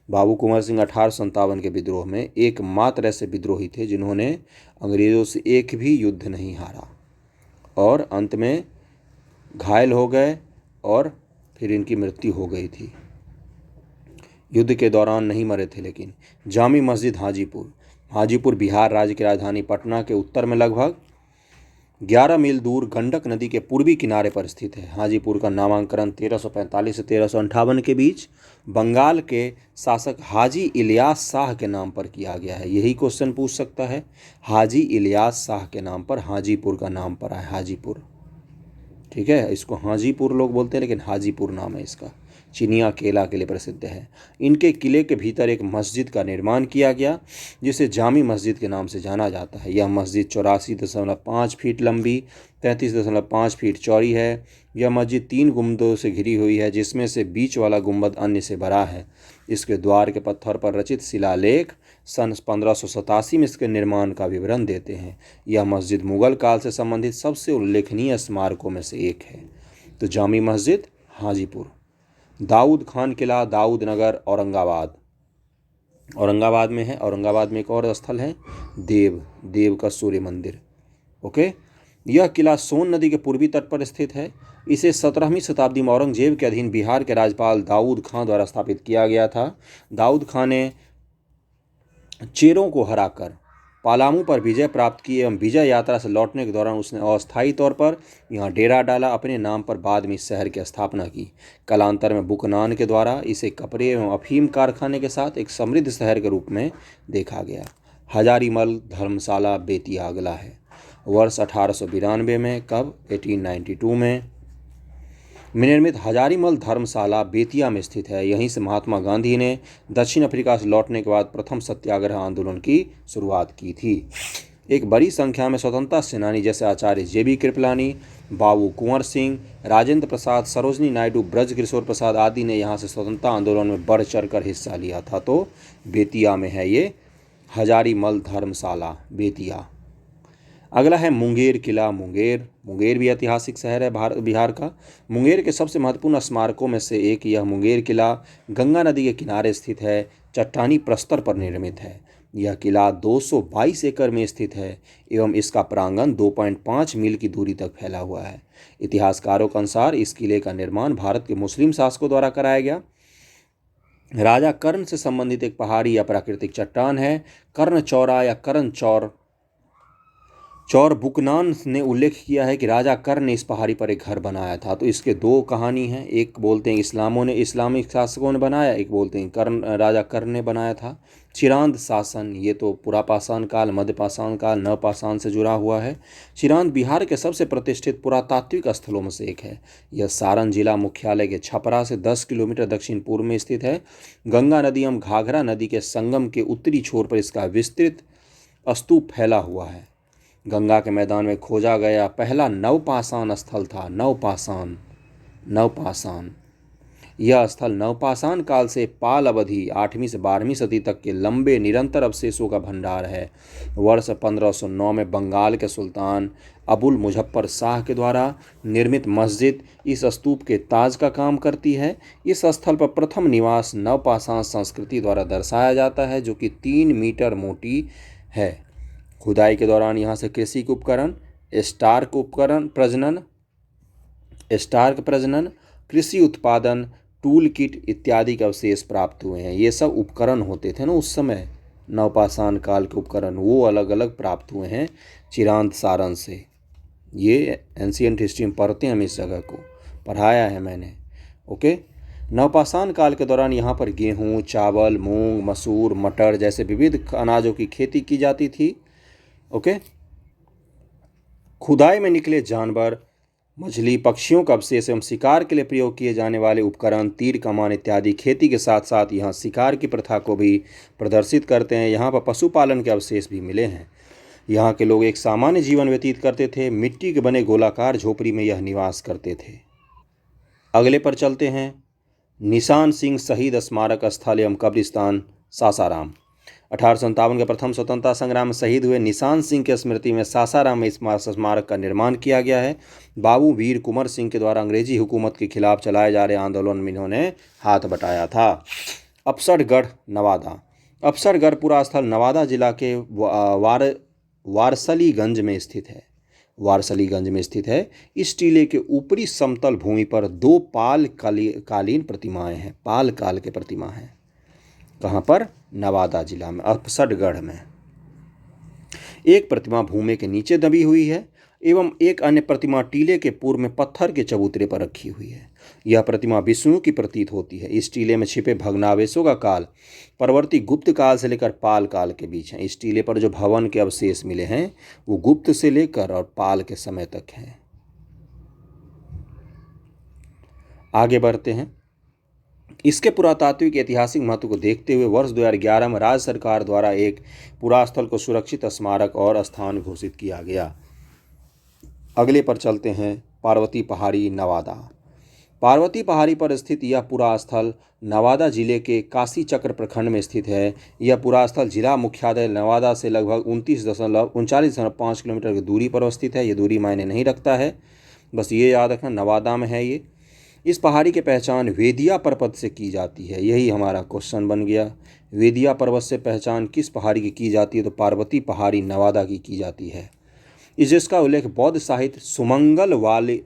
A: बाबू कुंवर सिंह 1857 के विद्रोह में एकमात्र ऐसे विद्रोही थे जिन्होंने अंग्रेजों से एक भी युद्ध नहीं हारा और अंत में घायल हो गए और फिर इनकी मृत्यु हो गई थी। युद्ध के दौरान नहीं मरे थे। लेकिन जामी मस्जिद हाजीपुर बिहार राज्य की राजधानी पटना के उत्तर में लगभग 11 मील दूर गंडक नदी के पूर्वी किनारे पर स्थित है। हाजीपुर का नामांकन 1345 से 1358 के बीच बंगाल के शासक हाजी इलियास शाह के नाम पर किया गया है। यही क्वेश्चन पूछ सकता है, हाजी इलियास शाह के नाम पर हाजीपुर का नाम पड़ा है, हाजीपुर। ठीक है, इसको हाजीपुर लोग बोलते हैं लेकिन हाजीपुर नाम है इसका। चिनिया केला के लिए प्रसिद्ध है। इनके किले के भीतर एक मस्जिद का निर्माण किया गया जिसे जामी मस्जिद के नाम से जाना जाता है। यह मस्जिद 84.5 फीट लंबी, 33.5 फीट चौड़ी है। यह मस्जिद 3 गुंबदों से घिरी हुई है, जिसमें से बीच वाला गुंबद अन्य से बड़ा है। इसके द्वार के पत्थर पर रचित शिलालेख सन 1587 में इसके निर्माण का विवरण देते हैं। यह मस्जिद मुगल काल से संबंधित सबसे उल्लेखनीय स्मारकों में से एक है। तो जामी मस्जिद हाजीपुर। दाऊद खान किला दाऊद नगर औरंगाबाद में है। औरंगाबाद में एक और स्थल है देव का सूर्य मंदिर। ओके, यह किला सोन नदी के पूर्वी तट पर स्थित है। इसे 17वीं शताब्दी में औरंगजेब के अधीन बिहार के राज्यपाल दाऊद खां द्वारा स्थापित किया गया था। दाऊद खां ने चेरों को हराकर पालामू पर विजय प्राप्त की एवं विजय यात्रा से लौटने के दौरान उसने अस्थायी तौर पर यहाँ डेरा डाला। अपने नाम पर बाद में इस शहर की स्थापना की। कालांतर में बुकनान के द्वारा इसे कपड़े एवं अफीम कारखाने के साथ एक समृद्ध शहर के रूप में देखा गया। हजारीमल धर्मशाला बेतिया अगला है। वर्ष 1892 में, कब? 1892 में निर्मित हजारीमल धर्मशाला बेतिया में स्थित है। यहीं से महात्मा गांधी ने दक्षिण अफ्रीका से लौटने के बाद प्रथम सत्याग्रह आंदोलन की शुरुआत की थी। एक बड़ी संख्या में स्वतंत्रता सेनानी जैसे आचार्य JB कृपलानी, बाबू कुंवर सिंह, राजेंद्र प्रसाद, सरोजनी नायडू, ब्रज किशोर प्रसाद आदि ने यहाँ से स्वतंत्रता आंदोलन में बढ़ चढ़ कर हिस्सा लिया था। तो बेतिया में है ये हजारीमल धर्मशाला बेतिया। अगला है मुंगेर किला। मुंगेर भी ऐतिहासिक शहर है बिहार का। मुंगेर के सबसे महत्वपूर्ण स्मारकों में से एक यह मुंगेर किला गंगा नदी के किनारे स्थित है, चट्टानी प्रस्तर पर निर्मित है। यह किला 222 एकड़ में स्थित है एवं इसका प्रांगण 2.5 मील की दूरी तक फैला हुआ है। इतिहासकारों के अनुसार इस किले का निर्माण भारत के मुस्लिम शासकों द्वारा कराया गया। राजा कर्ण से संबंधित एक पहाड़ी या प्राकृतिक चट्टान है। कर्ण चौरा या कर्ण चौर बुकनान ने उल्लेख किया है कि राजा कर्ण ने इस पहाड़ी पर एक घर बनाया था। तो इसके 2 कहानी हैं। एक बोलते हैं इस्लामिक शासकों ने बनाया, एक बोलते हैं राजा कर्ण ने बनाया था। चिरांद शासन, ये तो पुरापाषाण काल, मध्यपाषाण काल, नवपाषाण से जुड़ा हुआ है। चिरांद बिहार के सबसे प्रतिष्ठित पुरातात्विक स्थलों में से एक है। यह सारण जिला मुख्यालय के छपरा से 10 किलोमीटर दक्षिण पूर्व में स्थित है। गंगा नदी एवं घाघरा नदी के संगम के उत्तरी छोर पर इसका विस्तृत स्तूप फैला हुआ है। गंगा के मैदान में खोजा गया पहला नवपाषाण स्थल था। नवपाषाण यह स्थल नवपाषाण काल से पाल अवधि 8वीं से 12वीं सदी तक के लंबे निरंतर अवशेषों का भंडार है। वर्ष 1509 में बंगाल के सुल्तान अबुल मुजफ्फर शाह के द्वारा निर्मित मस्जिद इस स्तूप के ताज का काम करती है। इस स्थल पर प्रथम निवास नवपाषाण संस्कृति द्वारा दर्शाया जाता है, जो कि 3 मीटर मोटी है। खुदाई के दौरान यहाँ से कृषि के उपकरण, स्टार्क प्रजनन, कृषि उत्पादन, टूल किट इत्यादि के अवशेष प्राप्त हुए हैं। ये सब उपकरण होते थे ना उस समय, नवपाषाण काल के उपकरण, वो अलग अलग प्राप्त हुए हैं चिरांद सारण से। ये एंशिएंट हिस्ट्री में पढ़ते हैं, हम इस जगह को पढ़ाया है मैंने। ओके, नवपाषाण काल के दौरान यहाँ पर गेहूँ, चावल, मूंग, मसूर, मटर जैसे विविध अनाजों की खेती की जाती थी। ओके। खुदाई में निकले जानवर, मछली, पक्षियों का अवशेष एवं शिकार के लिए प्रयोग किए जाने वाले उपकरण, तीर, कमान इत्यादि खेती के साथ साथ यहाँ शिकार की प्रथा को भी प्रदर्शित करते हैं। यहाँ पर पशुपालन के अवशेष भी मिले हैं। यहाँ के लोग एक सामान्य जीवन व्यतीत करते थे। मिट्टी के बने गोलाकार झोपड़ी में यह निवास करते थे। अगले पर चलते हैं। निशान सिंह शहीद स्मारक स्थल एवं कब्रिस्तान, सासाराम। 1857 के प्रथम स्वतंत्रता संग्राम में शहीद हुए निशान सिंह की स्मृति में सासाराम में इस स्मारक का निर्माण किया गया है। बाबू वीर कुंवर सिंह के द्वारा अंग्रेजी हुकूमत के खिलाफ चलाए जा रहे आंदोलन में इन्होंने हाथ बटाया था। अफसरगढ़, नवादा। अफसरगढ़ पूरा स्थल नवादा जिला के वारसलीगंज में स्थित है। वारसलीगंज में स्थित है। इस टीले के ऊपरी समतल भूमि पर 2 पाल कालीन प्रतिमाएं हैं। पाल काल के प्रतिमा हैं। कहाँ पर? नवादा जिला में, अफसरगढ़ में। एक प्रतिमा भूमि के नीचे दबी हुई है एवं एक अन्य प्रतिमा टीले के पूर्व में पत्थर के चबूतरे पर रखी हुई है। यह प्रतिमा विष्णु की प्रतीत होती है। इस टीले में छिपे भग्नावशेषों का काल परवर्ती गुप्त काल से लेकर पाल काल के बीच है। इस टीले पर जो भवन के अवशेष मिले हैं वो गुप्त से लेकर और पाल के समय तक हैं। आगे बढ़ते हैं। इसके पुरातात्विक ऐतिहासिक महत्व को देखते हुए वर्ष 2011 में राज्य सरकार द्वारा एक पुरास्थल को सुरक्षित स्मारक और स्थान घोषित किया गया। अगले पर चलते हैं। पार्वती पहाड़ी, नवादा। पार्वती पहाड़ी पर स्थित यह पुरास्थल नवादा जिले के काशी चक्र प्रखंड में स्थित है। यह पुरास्थल जिला मुख्यालय नवादा से लगभग 39.5 किलोमीटर की दूरी पर स्थित है। ये दूरी मायने नहीं रखता है, बस ये याद रखना नवादा में है ये। इस पहाड़ी की पहचान वेदिया पर्वत से की जाती है। यही हमारा क्वेश्चन बन गया। वेदिया पर्वत से पहचान किस पहाड़ी की जाती है? तो पार्वती पहाड़ी नवादा की जाती है। जिसका उल्लेख बौद्ध साहित्य सुमंगल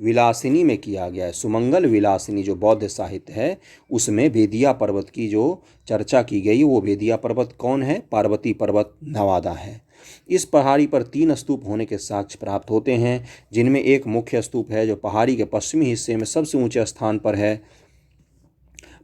A: विलासिनी में किया गया है। सुमंगल विलासिनी जो बौद्ध साहित्य है उसमें वेदिया पर्वत की जो चर्चा की गई, वो वेदिया पर्वत कौन है? पार्वती पर्वत नवादा है। इस पहाड़ी पर 3 स्तूप होने के साक्ष्य प्राप्त होते हैं, जिनमें एक मुख्य स्तूप है जो पहाड़ी के पश्चिमी हिस्से में सबसे ऊंचे स्थान पर है।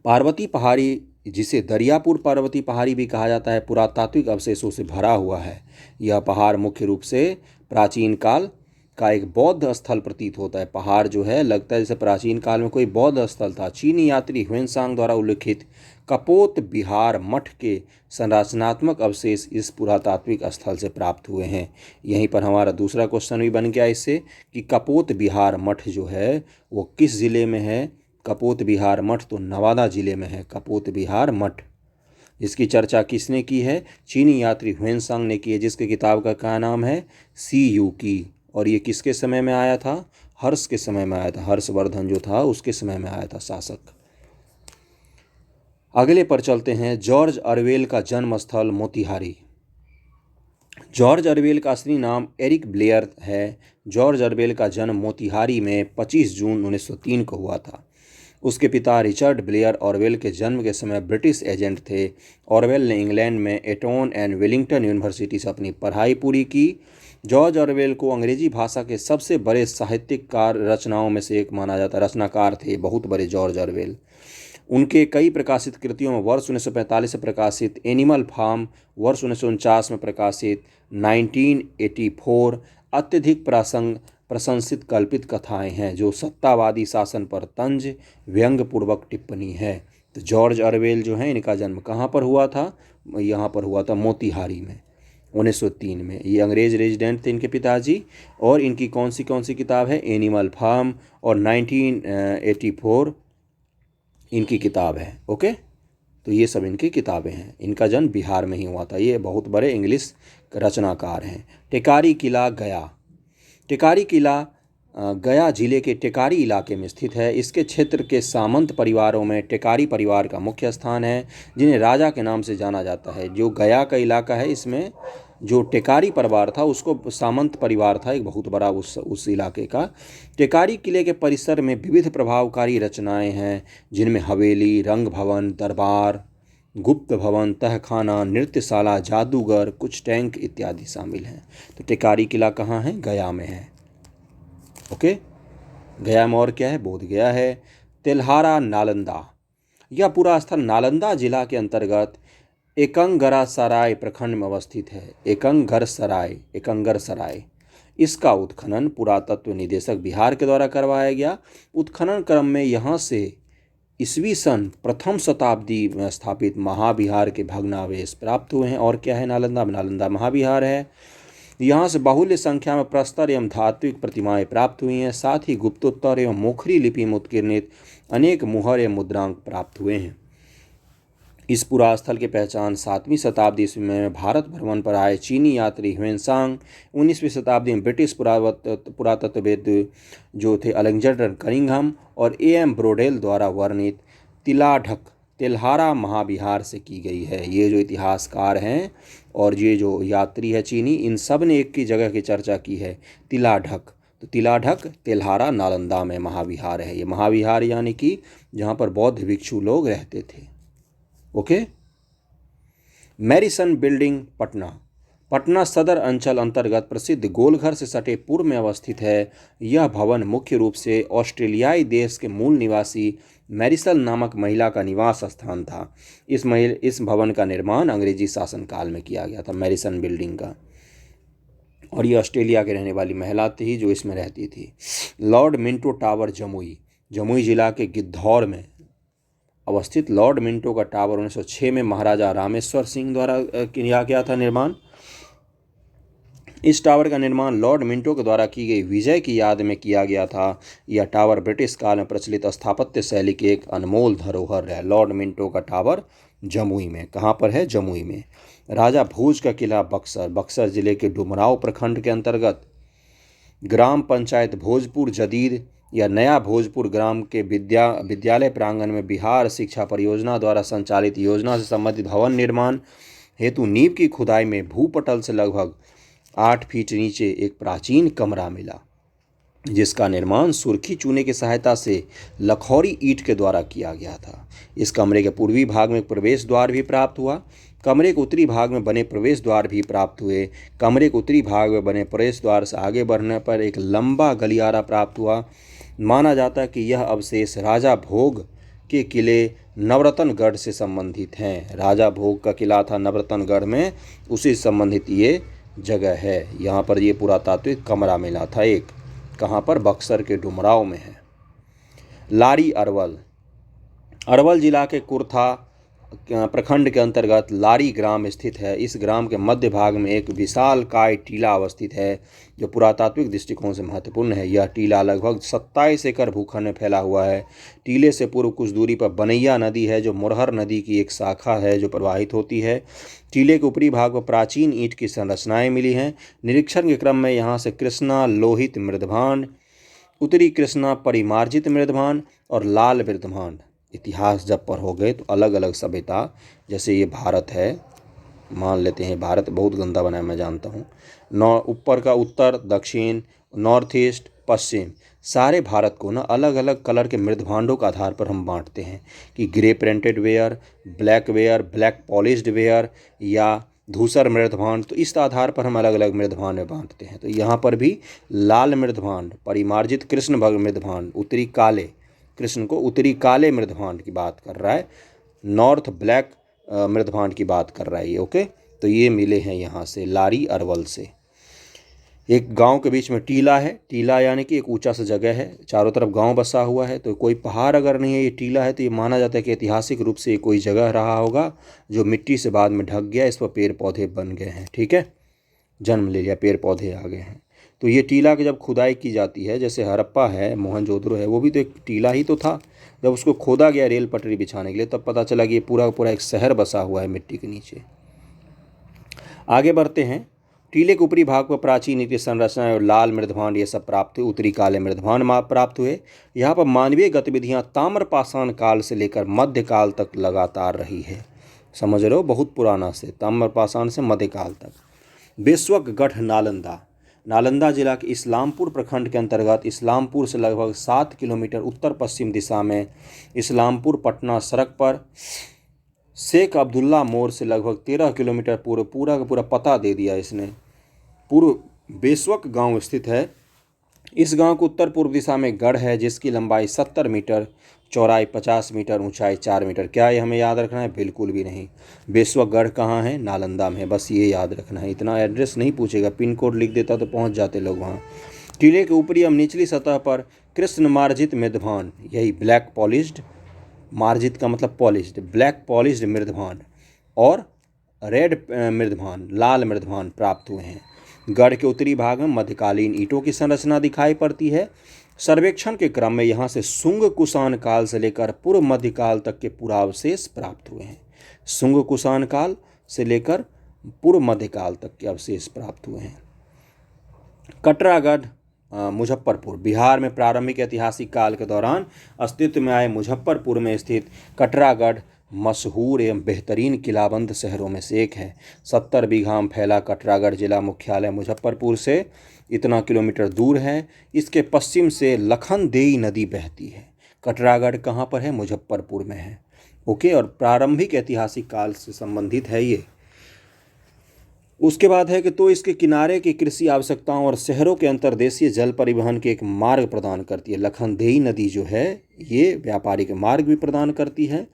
A: पार्वती पहाड़ी, जिसे दरियापुर पार्वती पहाड़ी भी कहा जाता है, पुरातात्विक अवशेषों से भरा हुआ है। यह पहाड़ मुख्य रूप से प्राचीन काल का एक बौद्ध स्थल प्रतीत होता है। पहाड़ जो है लगता है जैसे प्राचीन काल में कोई बौद्ध स्थल था। चीनी यात्री ह्वेनसांग द्वारा उल्लिखित कपोत बिहार मठ के संरचनात्मक अवशेष इस पुरातात्विक स्थल से प्राप्त हुए हैं। यहीं पर हमारा दूसरा क्वेश्चन भी बन गया इससे कि कपोत बिहार मठ जो है वो किस जिले में है? कपोत बिहार मठ तो नवादा जिले में है। कपोत बिहार मठ, जिसकी चर्चा किसने की है? चीनी यात्री ह्वेनसांग ने की है, जिसकी किताब का क्या नाम है? सी यू की। और ये किसके समय में आया था? हर्ष के समय में आया था। हर्षवर्धन जो था उसके समय में आया था शासक। अगले पर चलते हैं। जॉर्ज ऑरवेल का जन्म स्थल मोतिहारी। जॉर्ज ऑरवेल का असली नाम एरिक ब्लेयर है। जॉर्ज ऑरवेल का जन्म मोतिहारी में 25 जून 1903 को हुआ था। उसके पिता रिचर्ड ब्लेयर ऑरवेल के जन्म के समय ब्रिटिश एजेंट थे। ऑरवेल ने इंग्लैंड में एटन एंड वेलिंगटन यूनिवर्सिटी से अपनी पढ़ाई पूरी की। जॉर्ज ऑरवेल को अंग्रेजी भाषा के सबसे बड़े साहित्यकार रचनाओं में से एक माना जाता है। रचनाकार थे बहुत बड़े जॉर्ज ऑरवेल। उनके कई प्रकाशित कृतियों में वर्ष 1945 में प्रकाशित एनिमल फार्म, वर्ष 1949 में प्रकाशित 1984 अत्यधिक प्रशंसित कल्पित कथाएं हैं जो सत्तावादी शासन पर तंज व्यंग्यपूर्वक टिप्पणी है। तो जॉर्ज ऑरवेल जो है इनका जन्म कहाँ पर हुआ था? यहाँ पर हुआ था मोतिहारी में 1903 में। ये अंग्रेज रेजिडेंट थे इनके पिताजी। और इनकी कौन सी किताब है? एनिमल फार्म और 1984 इनकी किताब है। ओके, तो ये सब इनकी किताबें हैं। इनका जन्म बिहार में ही हुआ था। ये बहुत बड़े इंग्लिश रचनाकार हैं। टेकारी किला, गया। टेकारी किला गया जिले के टेकारी इलाके में स्थित है। इसके क्षेत्र के सामंत परिवारों में टेकारी परिवार का मुख्य स्थान है, जिन्हें राजा के नाम से जाना जाता है। जो गया का इलाका है इसमें जो टेकारी परिवार था उसको सामंत परिवार था एक बहुत बड़ा उस इलाके का। टेकारी किले के परिसर में विविध प्रभावकारी रचनाएं हैं, जिनमें हवेली, रंग भवन, दरबार, गुप्त भवन, तहखाना, नृत्यशाला, जादूगर, कुछ टैंक इत्यादि शामिल हैं। तो टेकारी किला कहाँ है? गया में है। ओके, गया में और क्या है? बोध गया है। तेल्हारा, नालंदा। यह पूरा स्थल नालंदा जिला के अंतर्गत एकंगरासराय प्रखंड में अवस्थित है। एकंगरसराय इसका उत्खनन पुरातत्व निदेशक बिहार के द्वारा करवाया गया। उत्खनन क्रम में यहाँ से ईस्वी सन प्रथम शताब्दी में स्थापित महाविहार के भग्नावशेष प्राप्त हुए हैं। और क्या है नालंदा महाविहार है। यहाँ से बाहुल्य संख्या में प्रस्तर एवं धात्विक प्रतिमाएं प्राप्त हुई हैं। साथ ही गुप्तोत्तर एवं मोखरी लिपि में उत्कीर्णित अनेक मुहर एवं मुद्रांक प्राप्त हुए हैं। इस पुरास्थल की पहचान 7वीं शताब्दी में भारत भ्रमण पर आए चीनी यात्री ह्वेनसांग, 19वीं शताब्दी में ब्रिटिश पुरातत्वविद जो थे अलेक्जेंडर कनिंघम और A.M. ब्रोडेल द्वारा वर्णित तेल्हारा महाविहार से की गई है। ये जो इतिहासकार हैं और ये जो यात्री है चीनी, इन सब ने एक की जगह की चर्चा की है, तिलाढक। तो तिलाढक तेल्हारा नालंदा में महाविहार है। ये महाविहार यानी कि जहाँ पर बौद्ध भिक्षु लोग रहते थे। ओके। मैरिसन बिल्डिंग पटना सदर अंचल अंतर्गत प्रसिद्ध गोलघर से सटे पूर्व में अवस्थित है। यह भवन मुख्य रूप से ऑस्ट्रेलियाई देश के मूल निवासी मैरिसल नामक महिला का निवास स्थान था। इस भवन का निर्माण अंग्रेजी शासनकाल में किया गया था, मैरिसन बिल्डिंग का। और ये ऑस्ट्रेलिया के रहने वाली महिला थी जो इसमें रहती थी। लॉर्ड मिंटो टावर जमुई जिला के गिद्धौर में अवस्थित लॉर्ड मिंटो का टावर 1906 में महाराजा रामेश्वर सिंह द्वारा किया गया था निर्माण। इस टावर का निर्माण लॉर्ड मिंटो के द्वारा की गई विजय की याद में किया गया था। यह टावर ब्रिटिश काल में प्रचलित स्थापत्य शैली की एक अनमोल धरोहर है। लॉर्ड मिंटो का टावर जमुई में, कहाँ पर है? जमुई में। राजा भोज का किला बक्सर जिले के डुमराव प्रखंड के अंतर्गत ग्राम पंचायत भोजपुर जदीद या नया भोजपुर ग्राम के विद्यालय प्रांगण में बिहार शिक्षा परियोजना द्वारा संचालित योजना से संबंधित भवन निर्माण हेतु नींव की खुदाई में भूपटल से लगभग 8 फीट नीचे एक प्राचीन कमरा मिला, जिसका निर्माण सुर्खी चूने की सहायता से लखौरी ईंट के द्वारा किया गया था। इस कमरे के पूर्वी भाग में प्रवेश द्वार भी प्राप्त हुआ। कमरे के उत्तरी भाग में बने प्रवेश द्वार भी प्राप्त हुए। कमरे के उत्तरी भाग में बने प्रवेश द्वार से आगे बढ़ने पर एक लंबा गलियारा प्राप्त हुआ। माना जाता है कि यह अवशेष राजा भोग के किले नवरत्नगढ़ से संबंधित हैं। राजा भोग का किला था नवरत्नगढ़ में, उसी से संबंधित ये जगह है। यहाँ पर ये पुरातात्विक कमरा मिला था एक, कहाँ पर? बक्सर के डुमराव में है। लारी अरवल जिला के कुर्था प्रखंड के अंतर्गत लारी ग्राम स्थित है। इस ग्राम के मध्य भाग में एक विशालकाय टीला अवस्थित है जो पुरातात्विक दृष्टिकोण से महत्वपूर्ण है। यह टीला लगभग 27 एकड़ भूखंड में फैला हुआ है। टीले से पूर्व कुछ दूरी पर बनैया नदी है जो मुरहर नदी की एक शाखा है जो प्रवाहित होती है। टीले के ऊपरी भाग पर प्राचीन ईंट की संरचनाएं मिली हैं। निरीक्षण के क्रम में यहाँ से कृष्णा लोहित मृदभांड, उत्तरी कृष्णा परिमार्जित मृदभांड और लाल मृदभांड इतिहास जब पर हो गए तो अलग अलग सभ्यता, जैसे ये भारत है, मान लेते हैं भारत बहुत गंदा बना है मैं जानता हूँ, ऊपर का उत्तर दक्षिण नॉर्थ ईस्ट पश्चिम सारे भारत को ना अलग अलग कलर के मृदभांडों के आधार पर हम बांटते हैं कि grey printed ware, black polished ware या धूसर मृदभांड। तो इस आधार पर हम अलग अलग मृदभांड में बांटते हैं। तो यहाँ पर भी लाल मृदभांड, परिमार्जित कृष्ण भग मृदभांड, उत्तरी काले कृष्ण को उत्तरी काले मृदभांड की बात कर रहा है, नॉर्थ ब्लैक मृदभांड की बात कर रहा है ये। ओके, तो ये मिले हैं यहाँ से लारी अरवल से। एक गांव के बीच में टीला है। टीला यानी कि एक ऊंचा सा जगह है, चारों तरफ गांव बसा हुआ है। तो कोई पहाड़ अगर नहीं है, ये टीला है, तो ये माना जाता है कि ऐतिहासिक रूप से कोई जगह रहा होगा जो मिट्टी से बाद में ढक गया, इस पर पेड़ पौधे बन गए हैं। ठीक है, जन्म ले लिया, पेड़ पौधे आ गए हैं। तो ये टीला की जब खुदाई की जाती है, जैसे हड़प्पा है, मोहनजोदड़ो है, वो भी तो एक टीला ही तो था। जब उसको खोदा गया रेल पटरी बिछाने के लिए, तब पता चला कि ये पूरा पूरा एक शहर बसा हुआ है मिट्टी के नीचे। आगे बढ़ते हैं। टीले के ऊपरी भाग पर प्राचीन ईंट संरचनाएं और लाल मृदभांड ये सब प्राप्त हुए। उत्तरी काले मृदभांड प्राप्त हुए। यहाँ पर मानवीय गतिविधियाँ ताम्रपाषाण काल से लेकर मध्यकाल तक लगातार रही है। समझ रहे हो, बहुत पुराना से, ताम्रपाषाण से मध्यकाल तक। बेस्वकगढ़ नालंदा जिला के इस्लामपुर प्रखंड के अंतर्गत इस्लामपुर से लगभग 7 किलोमीटर उत्तर पश्चिम दिशा में इस्लामपुर पटना सड़क पर शेख अब्दुल्ला मोड़ से लगभग 13 किलोमीटर पूर्व, पूरा का पूरा पता दे दिया इसने, पूर्व बेस्वक गांव स्थित है। इस गांव को उत्तर पूर्व दिशा में गढ़ है जिसकी लंबाई 70 मीटर, चौड़ाई 50 मीटर, ऊंचाई 4 मीटर। क्या ये हमें याद रखना है? बिल्कुल भी नहीं। बेसवगढ़ कहाँ है? नालंदा में है, बस ये याद रखना है। इतना एड्रेस नहीं पूछेगा, पिन कोड लिख देता तो पहुंच जाते लोग वहाँ। किले के ऊपरी एवं निचली सतह पर कृष्ण मार्जित मृदभान, यही ब्लैक पॉलिश्ड, मार्जित का मतलब पॉलिश्ड, ब्लैक पॉलिश्ड मृदभान और रेड मृदभान, लाल मृदभान प्राप्त हुए हैं। गढ़ के उत्तरी भाग में मध्यकालीन ईंटों की संरचना दिखाई पड़ती है। सर्वेक्षण के क्रम में यहाँ से शुंग कुषाण काल से लेकर पूर्व मध्यकाल तक के पुरावशेष प्राप्त हुए हैं। शुंग कुषाण काल से लेकर पूर्व मध्यकाल तक के अवशेष प्राप्त हुए हैं। कटरागढ़ मुजफ्फरपुर, बिहार में प्रारंभिक ऐतिहासिक काल के दौरान अस्तित्व में आए मुजफ्फरपुर में स्थित कटरागढ़ मशहूर एवं बेहतरीन किलाबंद शहरों में से एक है। 70 बीघा में फैला कटरागढ़ जिला मुख्यालय मुजफ्फरपुर से इतना किलोमीटर दूर है। इसके पश्चिम से लखनदेई नदी बहती है। कटरागढ़ कहाँ पर है? मुजफ्फरपुर में है। ओके, और प्रारंभिक ऐतिहासिक काल से संबंधित है ये। उसके बाद है कि तो इसके किनारे की कृषि आवश्यकताओं और शहरों के अंतर्देशीय जल परिवहन के एक मार्ग प्रदान करती है। लखनदेई नदी जो है ये व्यापारिक मार्ग भी प्रदान करती है।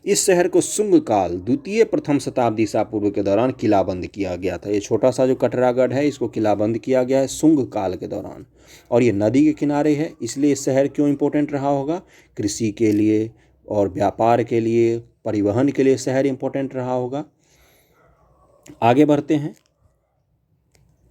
A: इस शहर को शुंग काल, द्वितीय प्रथम शताब्दी ईसा पूर्व के दौरान किलाबंद किया गया था। ये छोटा सा जो कटरागढ़ है इसको किलाबंद किया गया है शुंग काल के दौरान, और ये नदी के किनारे है, इसलिए इस शहर क्यों इंपॉर्टेंट रहा होगा? कृषि के लिए और व्यापार के लिए, परिवहन के लिए शहर इंपॉर्टेंट रहा होगा। आगे बढ़ते हैं।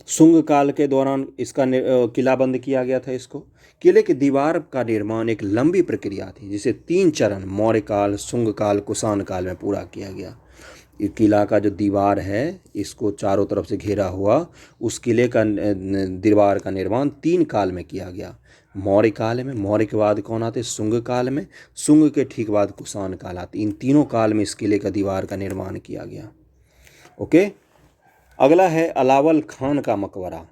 A: शुंग काल के दौरान इसका किलाबंद किया गया था इसको। किले की दीवार का निर्माण एक लंबी प्रक्रिया थी जिसे 3 चरण मौर्य काल, शुंग काल, कुषाण काल में पूरा किया गया। ये किला का जो दीवार है इसको चारों तरफ से घेरा हुआ, उस किले का दीवार का निर्माण 3 काल में किया गया। मौर्य काल में, मौर्य के बाद कौन आते? शुंग काल में, शुंग के ठीक बाद कुषाण काल आते। इन तीनों काल में इस किले का दीवार का निर्माण किया गया। ओके, अगला है अलावल खान का मकबरा।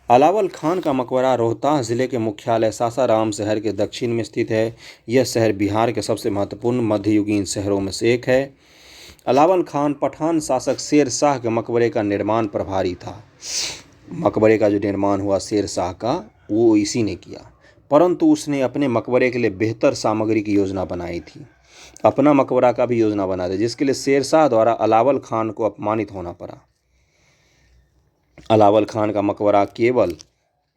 A: अलावल खान का मकबरा रोहतास जिले के मुख्यालय सासाराम शहर के दक्षिण में स्थित है। यह शहर बिहार के सबसे महत्वपूर्ण मध्ययुगीन शहरों में से एक है। अलावल खान पठान शासक शेर शाह के मकबरे का निर्माण प्रभारी था। मकबरे का जो निर्माण हुआ शेर शाह का, वो इसी ने किया, परंतु उसने अपने मकबरे के लिए बेहतर सामग्री की योजना बनाई थी। अपना मकबरा का भी योजना बना दे, जिसके लिए शेर शाह द्वारा अलावल खान को अपमानित होना पड़ा। अलावल खान का मकबरा केवल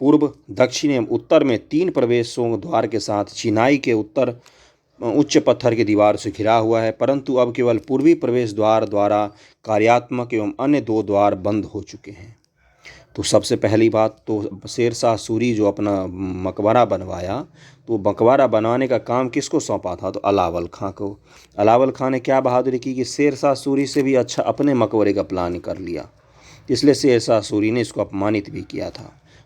A: पूर्व, दक्षिण एवं उत्तर में 3 प्रवेशों द्वार के साथ चिनाई के उत्तर उच्च पत्थर की दीवार से घिरा हुआ है, परंतु अब केवल पूर्वी प्रवेश द्वार द्वारा कार्यात्मक एवं अन्य 2 द्वार बंद हो चुके हैं। तो सबसे पहली बात तो शेर शाह सूरी जो अपना मकबरा बनवाया, तो मकबरा बनाने का काम किसको सौंपा था? तो अलावल खां को। अलावल खां ने क्या बहादुरी की कि शेर शाह सूरी से भी अच्छा अपने मकबरे का प्लान कर लिया, इसलिए शेर शाह सूरी ने इसको अपमानित भी किया था।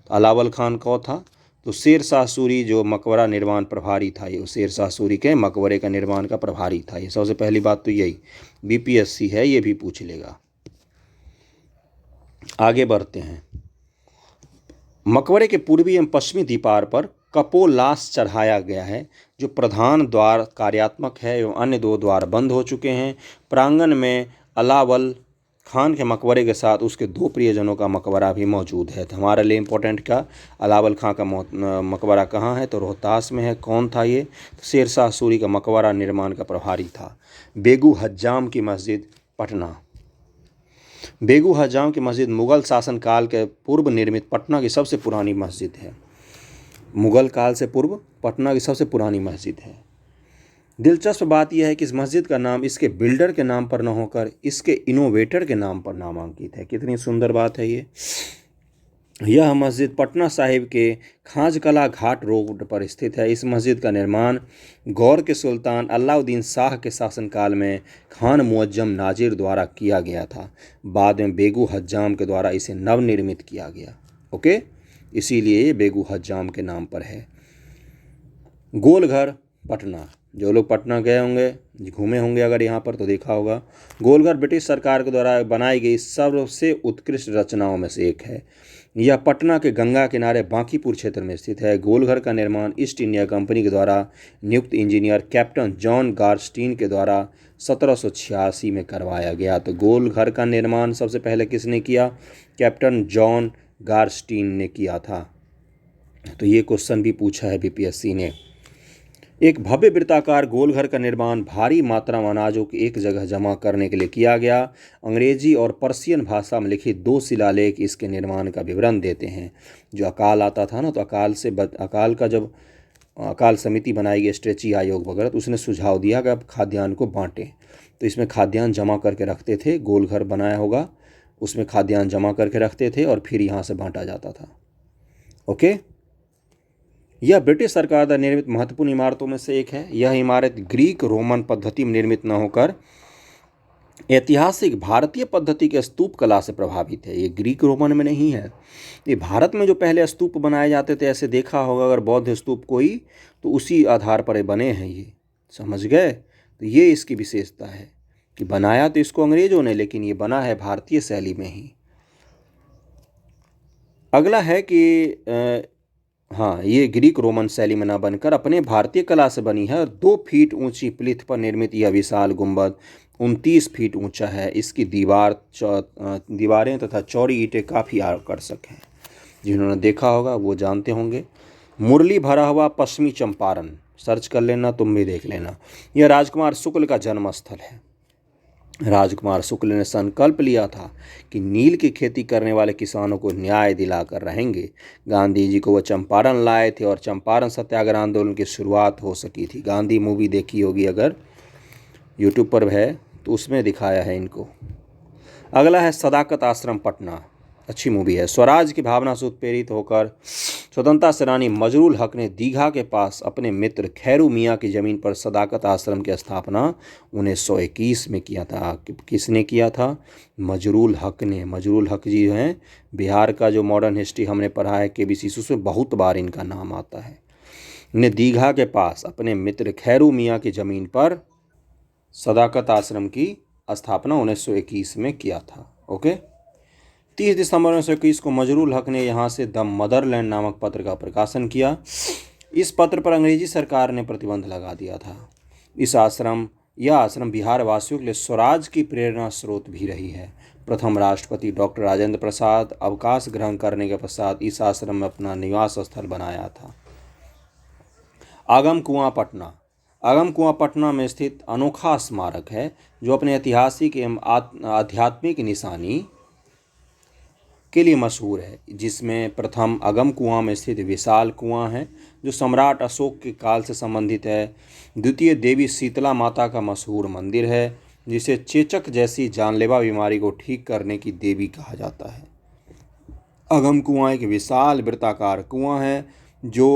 A: तो अलावल खान कौन था? तो शेर शाह सूरी जो मकबरा निर्माण प्रभारी था, ये शेर शाह सूरी के मकबरे का निर्माण का प्रभारी था। ये सबसे पहली बात तो यही, बीपीएससी है ये भी पूछ लेगा। आगे बढ़ते हैं। मकबरे के पूर्वी एवं पश्चिमी दीपार पर कपोलास चढ़ाया गया है, जो प्रधान द्वार कार्यात्मक है एवं अन्य 2 द्वार बंद हो चुके हैं। प्रांगण में अलावल खान के मकबरे के साथ उसके 2 प्रियजनों का मकबरा भी मौजूद है। तो हमारे लिए इम्पोर्टेंट क्या, अलावल खां का मकबरा कहाँ है? तो रोहतास में है। कौन था ये? शेर शाह सूरी का मकबरा निर्माण का प्रभारी था। बेगू हज्जाम की मस्जिद, पटना। बेगू हज्जाम की मस्जिद मुग़ल शासन काल के पूर्व निर्मित पटना की सबसे पुरानी मस्जिद है। मुग़ल काल से पूर्व पटना की सबसे पुरानी मस्जिद है। दिलचस्प बात यह है कि इस मस्जिद का नाम इसके बिल्डर के नाम पर न होकर इसके इनोवेटर के नाम पर नामांकित है। कितनी सुंदर बात है ये। यह मस्जिद पटना साहिब के खाजकला घाट रोड पर स्थित है। इस मस्जिद का निर्माण गौर के सुल्तान अलाउद्दीन शाह के शासनकाल में खान मुअज्जम नाजिर द्वारा किया गया था। बाद में बेगू हज्जाम के द्वारा इसे नवनिर्मित किया गया। ओके, इसीलिए ये बेगू हज्जाम के नाम पर है। गोलघर, पटना। जो लोग पटना गए होंगे, घूमे होंगे अगर यहाँ पर, तो देखा होगा। गोलघर ब्रिटिश सरकार के द्वारा बनाई गई सबसे उत्कृष्ट रचनाओं में से एक है। यह पटना के गंगा किनारे बांकीपुर क्षेत्र में स्थित है। गोलघर का निर्माण ईस्ट इंडिया कंपनी के द्वारा नियुक्त इंजीनियर कैप्टन जॉन गारस्टीन के द्वारा 1786 में करवाया गया। तो गोलघर का निर्माण सबसे पहले किसने किया? कैप्टन जॉन गारस्टीन ने किया था। तो ये क्वेश्चन भी पूछा है बीपीएससी ने। एक भव्य वृत्ताकार गोलघर का निर्माण भारी मात्रा में अनाजों को एक जगह जमा करने के लिए किया गया। अंग्रेजी और पर्शियन भाषा में लिखित 2 शिलालेख इसके निर्माण का विवरण देते हैं। जो अकाल आता था ना, तो अकाल का जब अकाल समिति बनाई गई, स्ट्रेची आयोग वगैरह, तो उसने सुझाव दिया कि अब खाद्यान्न को बांटें। तो इसमें खाद्यान्न जमा करके रखते थे, गोलघर बनाया होगा, उसमें खाद्यान्न जमा करके रखते थे और फिर यहाँ से बांटा जाता था। ओके, यह ब्रिटिश सरकार द्वारा निर्मित महत्वपूर्ण इमारतों में से एक है। यह इमारत ग्रीक रोमन पद्धति में निर्मित न होकर ऐतिहासिक भारतीय पद्धति के स्तूप कला से प्रभावित है। ये ग्रीक रोमन में नहीं है, ये भारत में जो पहले स्तूप बनाए जाते थे, ऐसे देखा होगा अगर बौद्ध स्तूप कोई, तो उसी आधार पर बने हैं ये, समझ गए। तो ये इसकी विशेषता है कि बनाया तो इसको अंग्रेजों ने, लेकिन ये बना है भारतीय शैली में ही। अगला है कि हाँ, ये ग्रीक रोमन शैली में ना बनकर अपने भारतीय कला से बनी है। 2 फीट ऊंची प्लिथ पर निर्मित यह विशाल गुंबद 29 फीट ऊंचा है। इसकी दीवारें तथा चौड़ी ईंटें काफ़ी आकर्षक हैं। जिन्होंने देखा होगा वो जानते होंगे। मुरली भरा हुआ पश्चिमी चंपारण, सर्च कर लेना, तुम भी देख लेना। यह राजकुमार शुक्ल का जन्म स्थल है। राजकुमार शुक्ल ने संकल्प लिया था कि नील की खेती करने वाले किसानों को न्याय दिलाकर रहेंगे। गांधी जी को वह चंपारण लाए थे और चंपारण सत्याग्रह आंदोलन की शुरुआत हो सकी थी। गांधी मूवी देखी होगी, अगर यूट्यूब पर है तो उसमें दिखाया है इनको। अगला है सदाकत आश्रम पटना, अच्छी मूवी है। स्वराज की भावना से उत्प्रेरित होकर स्वतंत्रता सेनानी मजरूल हक ने दीघा के पास अपने मित्र खैरू मियाँ की ज़मीन पर सदाकत आश्रम की स्थापना 1921 में किया था। किसने किया था? मजरूल हक ने। मजरूल हक जी हैं, बिहार का जो मॉडर्न हिस्ट्री हमने पढ़ा है KBC में, बहुत बार इनका नाम आता है। ने दीघा के पास अपने मित्र खैरू मियाँ की ज़मीन पर सदाकत आश्रम की स्थापना 1921 में किया था। ओके, 30 दिसंबर 1921 को मजरूल हक ने यहाँ से द मदरलैंड नामक पत्र का प्रकाशन किया। इस पत्र पर अंग्रेजी सरकार ने प्रतिबंध लगा दिया था। यह आश्रम बिहार वासियों के लिए स्वराज की प्रेरणा स्रोत भी रही है। प्रथम राष्ट्रपति डॉक्टर राजेंद्र प्रसाद अवकाश ग्रहण करने के पश्चात इस आश्रम में अपना निवास स्थल बनाया था। आगम कुआं पटना। आगम कुआं पटना में स्थित अनोखा स्मारक है जो अपने ऐतिहासिक एवं आध्यात्मिक निशानी के लिए मशहूर है, जिसमें प्रथम अगम कुआं में स्थित विशाल कुआं है जो सम्राट अशोक के काल से संबंधित है। द्वितीय देवी शीतला माता का मशहूर मंदिर है, जिसे चेचक जैसी जानलेवा बीमारी को ठीक करने की देवी कहा जाता है। अगम कुआं एक विशाल वृत्ताकार कुआं है जो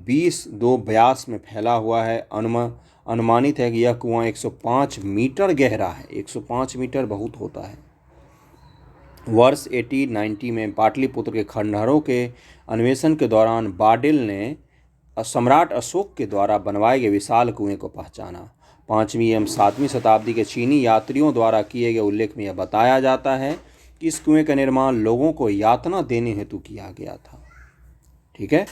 A: 20 व्यास में फैला हुआ है। अनुमानित है कि यह कुआं 105 मीटर गहरा है। 105 मीटर बहुत होता है। वर्ष 1890 में पाटलिपुत्र के खंडहरों के अन्वेषण के दौरान बाडेल ने सम्राट अशोक के द्वारा बनवाए गए विशाल कुएं को पहचाना। 5वीं एवं 7वीं शताब्दी के चीनी यात्रियों द्वारा किए गए उल्लेख में यह बताया जाता है कि इस कुएं का निर्माण लोगों को यातना देने हेतु किया गया था। ठीक है,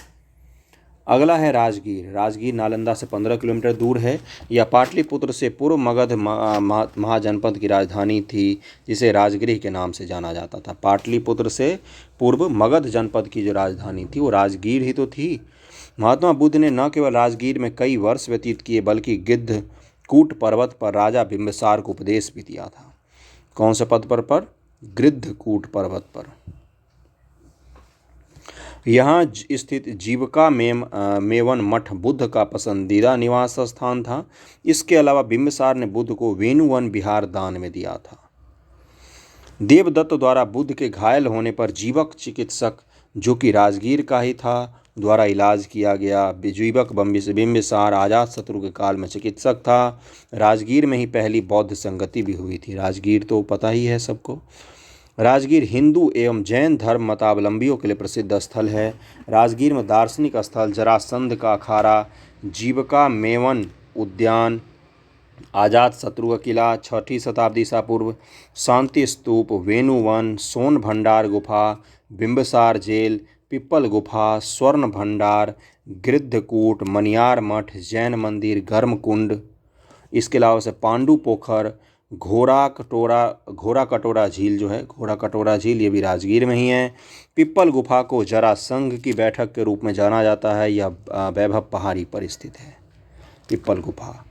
A: अगला है राजगीर। राजगीर नालंदा से 15 किलोमीटर दूर है। यह पाटलिपुत्र से पूर्व मगध महाजनपद की राजधानी थी, जिसे राजगृह के नाम से जाना जाता था। पाटलिपुत्र से पूर्व मगध जनपद की जो राजधानी थी वो राजगीर ही तो थी। महात्मा बुद्ध ने न केवल राजगीर में कई वर्ष व्यतीत किए, बल्कि गिद्धकूट पर्वत पर राजा बिंबिसार को उपदेश भी दिया था। कौन से पद पर? गिद्धकूट पर्वत पर। यहाँ स्थित जीविका मेवन मठ बुद्ध का पसंदीदा निवास स्थान था। इसके अलावा बिंबिसार ने बुद्ध को वेणुवन विहार दान में दिया था। देवदत्त द्वारा बुद्ध के घायल होने पर जीवक चिकित्सक, जो कि राजगीर का ही था, द्वारा इलाज किया गया। जीवक बिंबिसार अजातशत्रु के काल में चिकित्सक था। राजगीर में ही पहली बौद्ध संगति भी हुई थी। राजगीर तो पता ही है सबको। राजगीर हिंदू एवं जैन धर्म मतावलंबियों के लिए प्रसिद्ध स्थल है। राजगीर में दार्शनिक स्थल जरासंध का अखाड़ा, जीविका मेवन उद्यान, अजातशत्रु का किला, 6ठी शताब्दी ईसा पूर्व, शांति स्तूप, वेणुवन, सोन भंडार गुफा, बिंबिसार जेल, पिप्पल गुफा, स्वर्ण भंडार, गिद्धकूट, मनियार मठ, जैन मंदिर, गर्म कुंड। इसके अलावा से पांडु पोखर, घोड़ा कटोरा झील जो है, घोड़ा कटोरा झील, ये भी राजगीर में ही है। पिप्पल गुफा को जरासंध की बैठक के रूप में जाना जाता है। यह वैभव पहाड़ी पर स्थित है। पिप्पल गुफा।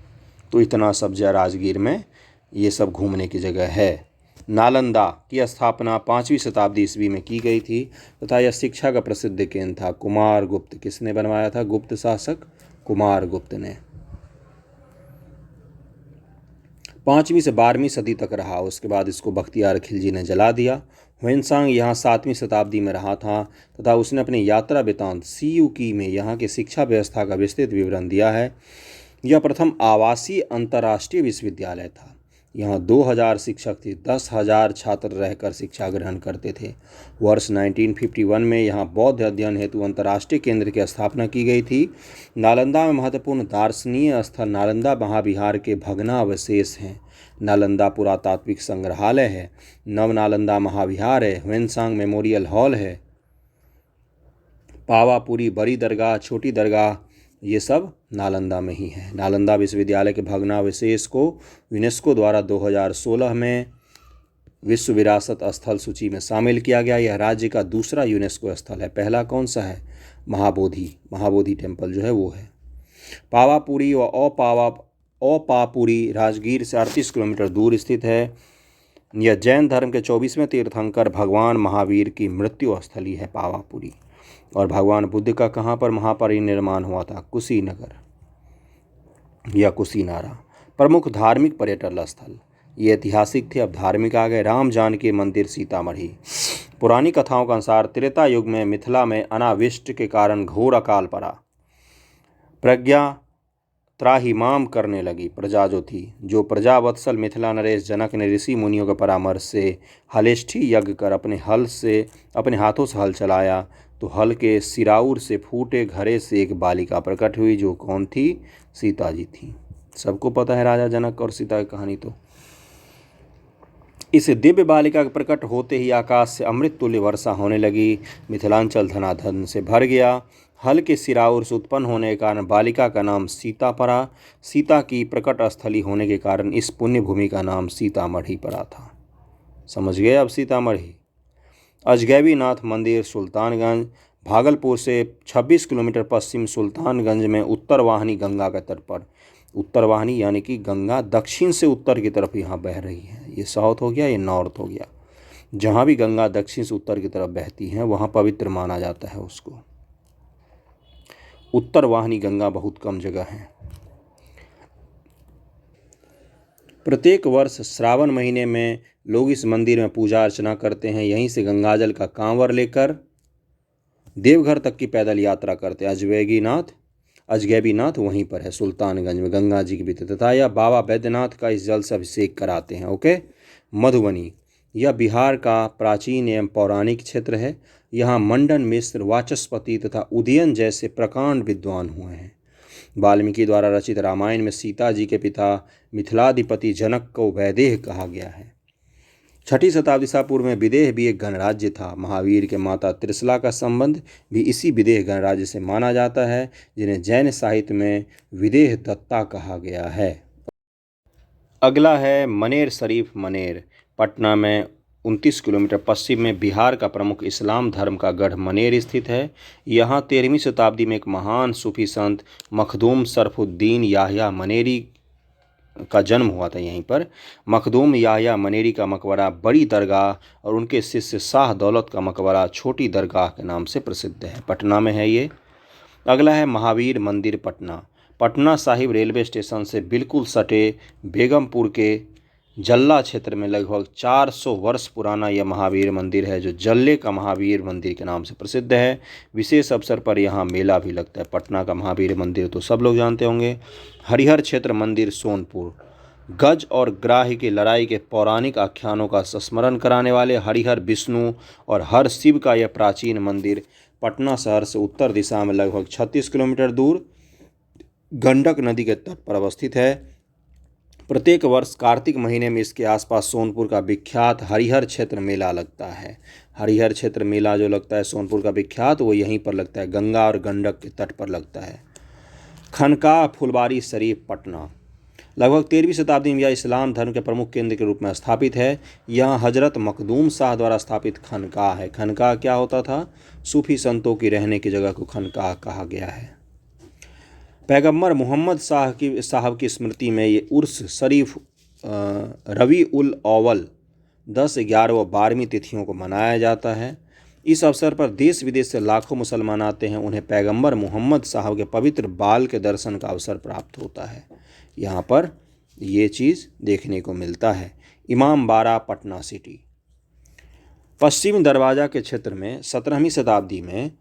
A: तो इतना सब राजगीर में ये सब घूमने की जगह है। नालंदा की स्थापना 5वीं शताब्दी ईस्वी में की गई थी तथा यह शिक्षा का प्रसिद्ध केंद्र था। कुमार गुप्त किसने बनवाया था? गुप्त शासक कुमार गुप्त ने। 5वीं से 12वीं सदी तक रहा, उसके बाद इसको बख्तियार खिलजी ने जला दिया। ह्वेनसांग यहाँ 7वीं शताब्दी में रहा था तथा उसने अपनी यात्रा वृत्तांत सीयूकी में यहाँ की शिक्षा व्यवस्था का विस्तृत विवरण दिया है। यह प्रथम आवासीय अंतर्राष्ट्रीय विश्वविद्यालय था। यहाँ 2000 शिक्षक थे, 10,000 छात्र रहकर शिक्षा ग्रहण करते थे। वर्ष 1951 में यहाँ बौद्ध अध्ययन हेतु अंतर्राष्ट्रीय केंद्र की स्थापना की गई थी। नालंदा में महत्वपूर्ण दार्शनिक स्थल नालंदा महाविहार के भग्नावशेष हैं। नालंदा पुरातात्विक संग्रहालय है। नव नालंदा महाविहार है। ह्वेनसांग मेमोरियल हॉल है। पावापुरी बड़ी दरगाह, छोटी दरगाह, ये सब नालंदा में ही है। नालंदा विश्वविद्यालय के भग्नावशेष को यूनेस्को द्वारा 2016 में विश्व विरासत स्थल सूची में शामिल किया गया। यह राज्य का दूसरा यूनेस्को स्थल है। पहला कौन सा है? महाबोधि टेम्पल जो है वो है। पावापुरी व औपापुरी राजगीर से 38 किलोमीटर दूर स्थित है। यह जैन धर्म के 24वें तीर्थंकर भगवान महावीर की मृत्यु स्थली है पावापुरी। और भगवान बुद्ध का कहाँ पर महापरिनिर्वाण हुआ था? कुशीनगर या कुशीनारा। प्रमुख धार्मिक पर्यटन स्थल, ये ऐतिहासिक थे, अब धार्मिक आ गए। राम जानकी मंदिर सीतामढ़ी। पुरानी कथाओं के अनुसार त्रेता युग में मिथिला में अनावृष्टि के कारण घोर अकाल पड़ा। प्रज्ञा त्राहिमाम करने लगी। प्रजा जो थी, जो प्रजावत्सल मिथिला नरेश जनक ने ऋषि मुनियों के परामर्श से हलेष्ठी यज्ञ कर अपने हाथों से हल चलाया, तो हल के सिराउर से फूटे घड़े से एक बालिका प्रकट हुई, जो कौन थी? सीता जी थी। सबको पता है राजा जनक और सीता की कहानी। तो इस दिव्य बालिका के प्रकट होते ही आकाश से अमृत तुल्य वर्षा होने लगी। मिथिलांचल धनाधन से भर गया। हल के सिराउर से उत्पन्न होने के कारण बालिका का नाम सीता पड़ा। सीता की प्रकट स्थली होने के कारण इस पुण्य भूमि का नाम सीतामढ़ी पड़ा था। समझ गए अब सीतामढ़ी। अजगैबीनाथ मंदिर सुल्तानगंज। भागलपुर से 26 किलोमीटर पश्चिम सुल्तानगंज में उत्तर वाहिनी गंगा के तट पर, उत्तर वाहिनी यानी कि गंगा दक्षिण से उत्तर की तरफ यहाँ बह रही है। ये साउथ हो गया, ये नॉर्थ हो गया। जहाँ भी गंगा दक्षिण से उत्तर की तरफ बहती है वहाँ पवित्र माना जाता है उसको। उत्तर वाहिनी गंगा बहुत कम जगह है। प्रत्येक वर्ष श्रावण महीने में लोग इस मंदिर में पूजा अर्चना करते हैं। यहीं से गंगाजल का कांवर लेकर देवघर तक की पैदल यात्रा करते हैं। अजगैबीनाथ वहीं पर है, सुल्तानगंज में गंगा जी के भीतर। तथा यह बाबा बैद्यनाथ का इस जल से अभिषेक कराते हैं। ओके। मधुबनी, यह बिहार का प्राचीन एवं पौराणिक क्षेत्र है। यहाँ मंडन मिश्र, वाचस्पति तथा उदयन जैसे प्रकांड विद्वान हुए हैं। वाल्मीकि द्वारा रचित रामायण में सीता जी के पिता मिथिलाधिपति जनक को वैदेह कहा गया है। 6ठी शताब्दी ईसा पूर्व में विदेह भी एक गणराज्य था। महावीर के माता त्रिशला का संबंध भी इसी विदेह गणराज्य से माना जाता है, जिन्हें जैन साहित्य में विदेह दत्ता कहा गया है। अगला है मनेर शरीफ। मनेर पटना में 29 किलोमीटर पश्चिम में बिहार का प्रमुख इस्लाम धर्म का गढ़ मनेर स्थित है। यहाँ 13वीं शताब्दी में एक महान सूफी संत मखदूम शरफुद्दीन याह्या मनेरी का जन्म हुआ था। यहीं पर मखदूम याह्या मनेरी का मकबरा बड़ी दरगाह और उनके शिष्य शाह दौलत का मकबरा छोटी दरगाह के नाम से प्रसिद्ध है। पटना में है ये। अगला है महावीर मंदिर पटना। पटना साहिब रेलवे स्टेशन से बिल्कुल सटे बेगमपुर के जल्ला क्षेत्र में लगभग 400 वर्ष पुराना यह महावीर मंदिर है, जो जल्ले का महावीर मंदिर के नाम से प्रसिद्ध है। विशेष अवसर पर यहाँ मेला भी लगता है। पटना का महावीर मंदिर तो सब लोग जानते होंगे। हरिहर क्षेत्र मंदिर सोनपुर। गज और ग्राही की लड़ाई के पौराणिक आख्यानों का स्मरण कराने वाले हरिहर विष्णु और हर शिव का यह प्राचीन मंदिर पटना शहर से उत्तर दिशा में लगभग 36 किलोमीटर दूर गंडक नदी के तट पर अवस्थित है। प्रत्येक वर्ष कार्तिक महीने में इसके आसपास सोनपुर का विख्यात हरिहर क्षेत्र मेला लगता है। हरिहर क्षेत्र मेला जो लगता है सोनपुर का विख्यात, वो यहीं पर लगता है, गंगा और गंडक के तट पर लगता है। खनका फुलवारी शरीफ पटना। लगभग 13वीं शताब्दी में यह इस्लाम धर्म के प्रमुख केंद्र के रूप में स्थापित है। यहाँ हजरत मखदूम शाह द्वारा स्थापित खनकाह है। खनकाह क्या होता था? सूफी संतों की रहने की जगह को खनकाह कहा गया है। पैगम्बर मोहम्मद साहब की स्मृति में ये उर्स शरीफ रबी उल अव्वल 10, 11 व 12वीं तिथियों को मनाया जाता है। इस अवसर पर देश विदेश से लाखों मुसलमान आते हैं। उन्हें पैगम्बर मोहम्मद साहब के पवित्र बाल के दर्शन का अवसर प्राप्त होता है। यहाँ पर ये चीज़ देखने को मिलता है। इमामबाड़ा पटना सिटी पश्चिमी दरवाज़ा के क्षेत्र में 17वीं शताब्दी में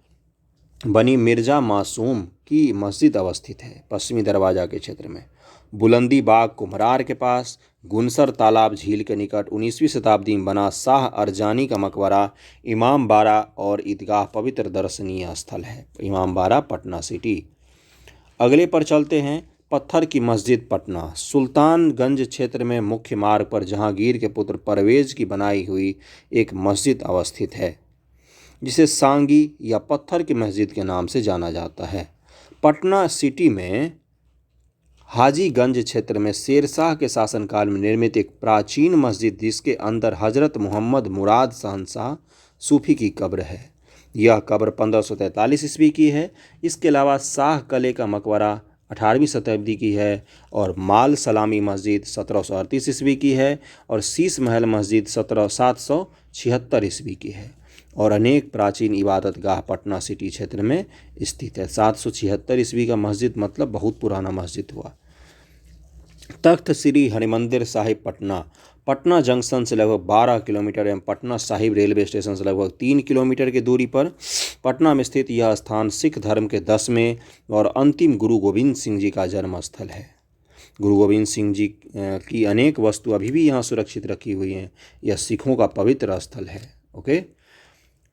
A: बनी मिर्ज़ा मासूम की मस्जिद अवस्थित है। पश्चिमी दरवाज़ा के क्षेत्र में बुलंदी बाग कुम्हरार के पास गुनसर तालाब झील के निकट 19वीं शताब्दी में बना शाह अरजानी का मकबरा इमामबाड़ा और ईदगाह पवित्र दर्शनीय स्थल है। इमामबाड़ा पटना सिटी। अगले पर चलते हैं। पत्थर की मस्जिद पटना सुल्तानगंज क्षेत्र में मुख्य मार्ग पर जहांगीर के पुत्र परवेज की बनाई हुई एक मस्जिद अवस्थित है, जिसे सांगी या पत्थर की मस्जिद के नाम से जाना जाता है। पटना सिटी में हाजीगंज क्षेत्र में शेरशाह के शासनकाल में निर्मित एक प्राचीन मस्जिद, जिसके अंदर हजरत मोहम्मद मुराद शहंशाह सूफी की कब्र है। यह कब्र 1543 ईस्वी की है। इसके अलावा शाह कले का मकबरा 18वीं शताब्दी की है और माल सलामी मस्जिद 1738 ईस्वी की है और शीश महल मस्जिद 776 ईस्वी की है। और अनेक प्राचीन इबादत गाह पटना सिटी क्षेत्र में स्थित है। 776 ईस्वी का मस्जिद मतलब बहुत पुराना मस्जिद हुआ। तख्त श्री हरिमंदिर साहिब पटना पटना जंक्शन से लगभग 12 किलोमीटर एवं पटना साहिब रेलवे स्टेशन से लगभग 3 किलोमीटर की दूरी पर पटना में स्थित यह स्थान सिख धर्म के 10वें और अंतिम गुरु गोविंद सिंह जी का जन्म स्थल है। गुरु गोविंद सिंह जी की अनेक वस्तु अभी भी यहाँ सुरक्षित रखी हुई हैं। यह सिखों का पवित्र स्थल है। Okay.